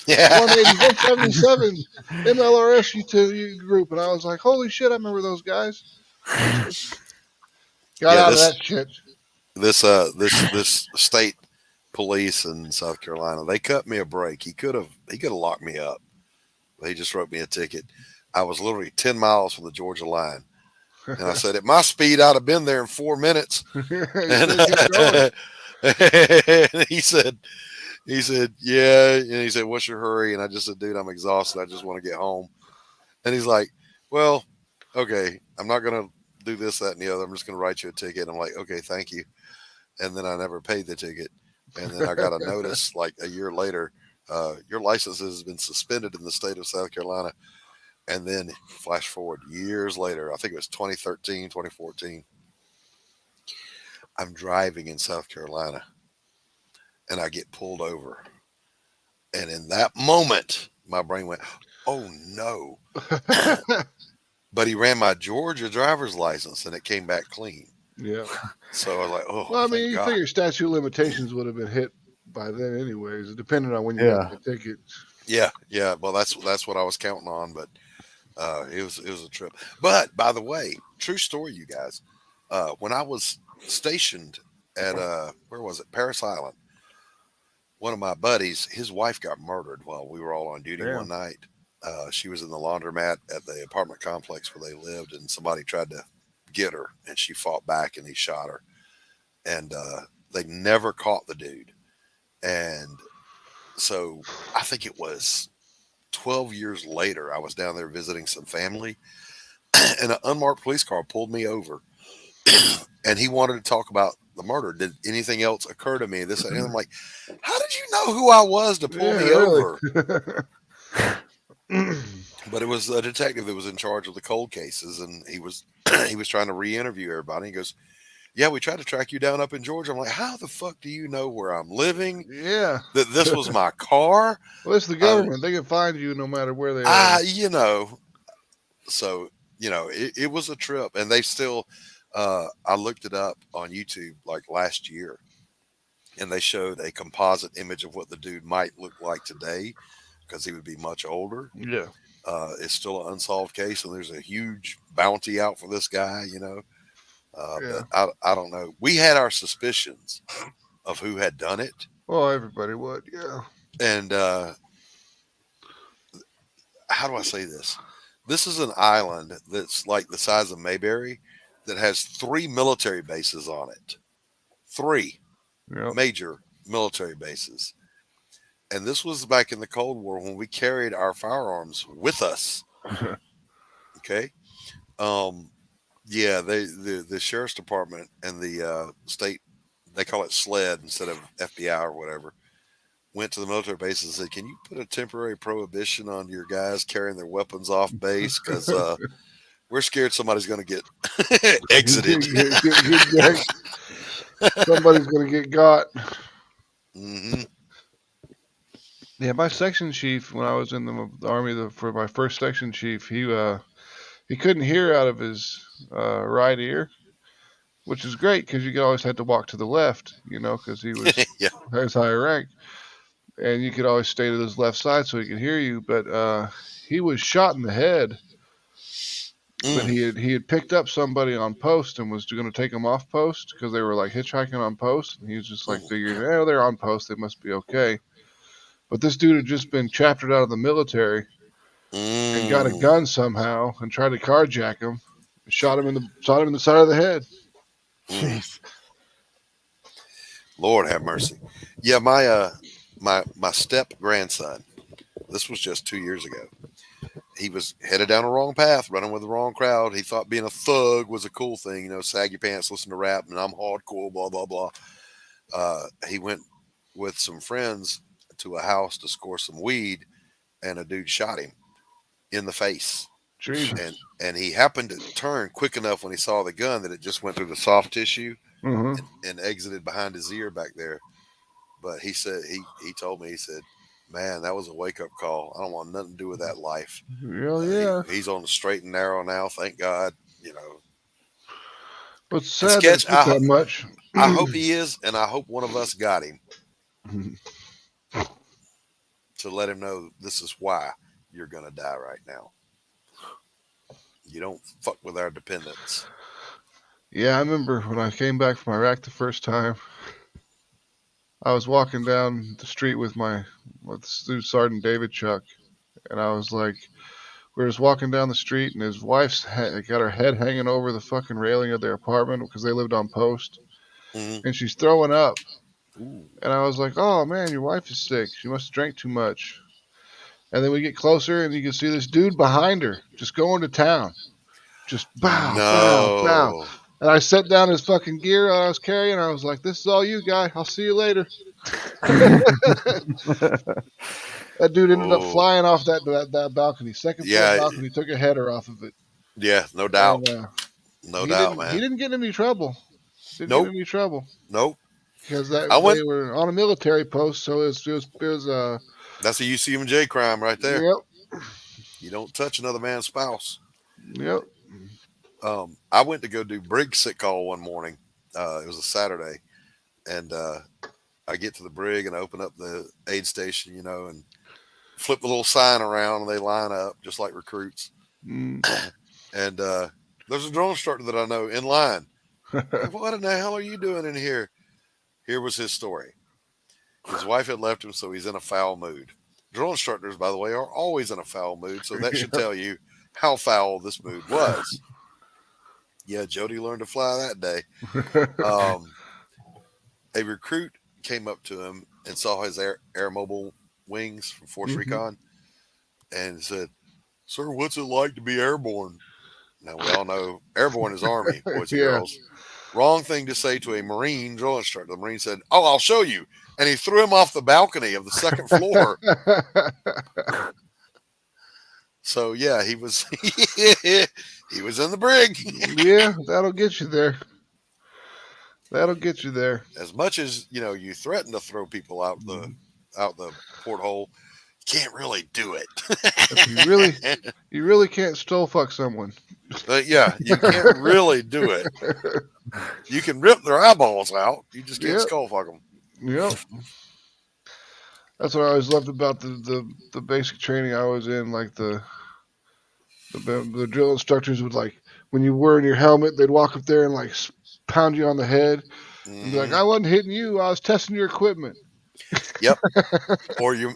Yeah. 177 MLRS group. And I was like, holy shit, I remember those guys. Got out of that shit. This state police in South Carolina, they cut me a break. He could have locked me up. He just wrote me a ticket. I was literally 10 miles from the Georgia line. And I said, at my speed, I'd have been there in 4 minutes. And he said, yeah. And he said, what's your hurry? And I just said, dude, I'm exhausted. I just want to get home. And he's like, well, okay, I'm not going to do this, that, and the other. I'm just going to write you a ticket. I'm like, okay, thank you. And then I never paid the ticket. And then I got a notice like a year later, your license has been suspended in the state of South Carolina. And then flash forward years later, I think it was 2013, 2014. I'm driving in South Carolina and I get pulled over. And in that moment, my brain went, oh no. But he ran my Georgia driver's license and it came back clean. Yeah. So I was like, oh, well, I mean, you God. figure statute of limitations would have been hit by then anyways, depending on when you got the ticket. Yeah. Yeah. Well, that's what I was counting on, but it was a trip. But by the way, true story, you guys, when I was stationed at, where was it? Paris Island. One of my buddies, his wife got murdered while we were all on duty one night. She was in the laundromat at the apartment complex where they lived, and somebody tried to get her, and she fought back, and he shot her. And they never caught the dude. And so I think it was 12 years later, I was down there visiting some family, and an unmarked police car pulled me over, and he wanted to talk about the murder. Did anything else occur to me? This, and I'm like, how did you know who I was to pull me over? But it was a detective that was in charge of the cold cases, and he was trying to re-interview everybody. He goes, yeah, we tried to track you down up in Georgia. I'm like, how the fuck do you know where I'm living? Yeah. That this was my car? Well, it's the government. They can find you no matter where they are. You know. So, you know, it was a trip. And they still, I looked it up on YouTube like last year, and they showed a composite image of what the dude might look like today, because he would be much older. Yeah. It's still an unsolved case, and there's a huge bounty out for this guy, you know. But I don't know. We had our suspicions of who had done it. Well, everybody would, yeah. And how do I say this? This is an island that's like the size of Mayberry that has 3 military bases on it. 3 major military bases. And this was back in the Cold War when we carried our firearms with us. Okay. Yeah, the sheriff's department and the state, they call it SLED instead of FBI or whatever, went to the military base and said, can you put a temporary prohibition on your guys carrying their weapons off base? Because we're scared somebody's going to get exited. Somebody's going to get got. Mm-hmm. Yeah, my section chief, when I was in the Army, for my first section chief, he couldn't hear out of his right ear, which is great because you could always have to walk to the left, you know, because he was his higher rank, and you could always stay to his left side so he could hear you. But he was shot in the head. But he had picked up somebody on post and was going to take him off post because they were like hitchhiking on post, and he was just like figuring, oh, they're on post, they must be okay. But this dude had just been chaptered out of the military and got a gun somehow and tried to carjack him. Shot him in the side of the head. Lord have mercy. Yeah, my step grandson. This was just 2 years ago. He was headed down the wrong path, running with the wrong crowd. He thought being a thug was a cool thing, sag your pants, listen to rap, and I'm hardcore, blah blah blah. He went with some friends to a house to score some weed, and a dude shot him in the face. Jesus. And he happened to turn quick enough when he saw the gun that it just went through the soft tissue Mhm. and exited behind his ear back there. But he said he told me, he said, "Man, that was a wake up call. I don't want nothing to do with that life." Hell yeah. He's on the straight and narrow now, thank God. But it's And sad Sketch, that it took that much. I hope he is, and I hope one of us got him to let him know this is why you're gonna die right now. You don't fuck with our dependents. Yeah, I remember when I came back from Iraq the first time. I was walking down the street with Sergeant David Chuck, and I was like, we were just walking down the street, and his wife's got her head hanging over the fucking railing of their apartment because they lived on post, Mhm. and she's throwing up. Ooh. And I was like, oh man, your wife is sick. She must have drank too much. And then we get closer, and you can see this dude behind her just going to town. Just bow, bow, bow. No. And I set down his fucking gear I was carrying. I was like, this is all you, guy. I'll see you later. That dude ended up Oh. flying off that balcony. Second floor Yeah. balcony. Took a header off of it. Yeah, no doubt. And, No he doubt, didn't, man. He didn't get in any trouble. Nope. Get in any trouble. Nope. Because I they went- were on a military post, so it was That's a UCMJ crime right there. Yep. You don't touch another man's spouse. Yep. I went to go do brig sick call one morning. It was a Saturday, and I get to the brig and I open up the aid station, and flip the little sign around, and they line up just like recruits. Mm. And there's a drone instructor that I know in line. Like, what in the hell are you doing in here? Here was his story. His wife had left him, so he's in a foul mood. Drill instructors, by the way, are always in a foul mood, so that should tell you how foul this mood was. Yeah, Jody learned to fly that day. A recruit came up to him and saw his air mobile wings from Force Recon and said, "Sir, what's it like to be airborne?" Now, we all know airborne is Army, boys and Yeah. girls. Wrong thing to say to a Marine drill instructor. The Marine said, "Oh, I'll show you." And he threw him off the balcony of the second floor. So, yeah, he was he was in the brig. Yeah, that'll get you there. That'll get you there. As much as, you threaten to throw people out the porthole, you can't really do it. You really can't stole fuck someone. But yeah, you can't really do it. You can rip their eyeballs out. You just can't Yep. skull fuck them. Yep. That's what I always loved about the basic training I was in. Like the drill instructors would, like, when you were in your helmet, they'd walk up there and like pound you on the head and be like, "I wasn't hitting you. I was testing your equipment." Yep. Or you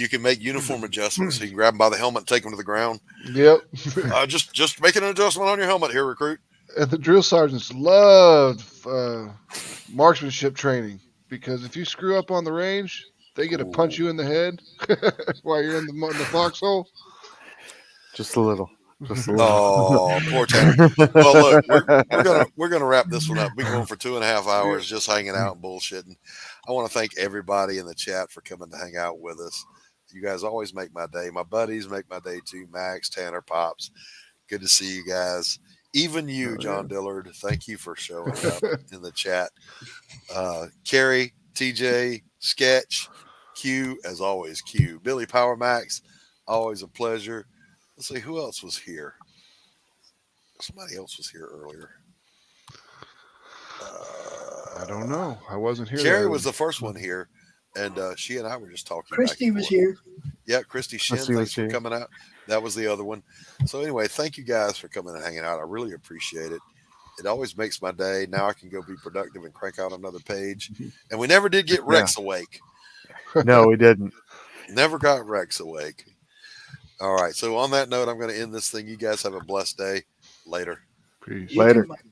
can make uniform adjustments. So you can grab them by the helmet and take them to the ground. Yep. Just making an adjustment on your helmet here, recruit. And the drill sergeants loved marksmanship training, because if you screw up on the range, they get to punch you in the head while you're in the foxhole. Just a little. Just a little. Oh, poor Tanner. Well, look, we're gonna wrap this one up. We're going for 2.5 hours just hanging out and bullshitting. I want to thank everybody in the chat for coming to hang out with us. You guys always make my day. My buddies make my day too. Max, Tanner, Pops. Good to see you guys. Even you, John Dillard. Thank you for showing up in the chat. Carrie, TJ, Sketch, Q, as always, Q. Billy Power Max, always a pleasure. Let's see, who else was here? Somebody else was here earlier. I don't know. I wasn't here. Carrie was the first one here, and she and I were just talking. Christy was here. Yeah, Christy Shin, Christy thanks was for here. coming out. That was the other one. So anyway, thank you guys for coming and hanging out. I really appreciate it. It always makes my day. Now I can go be productive and crank out another page. And we never did get Rex awake. No, we didn't. Never got Rex awake. All right. So on that note, I'm going to end this thing. You guys have a blessed day. Later. Peace. You Later. too, Mike.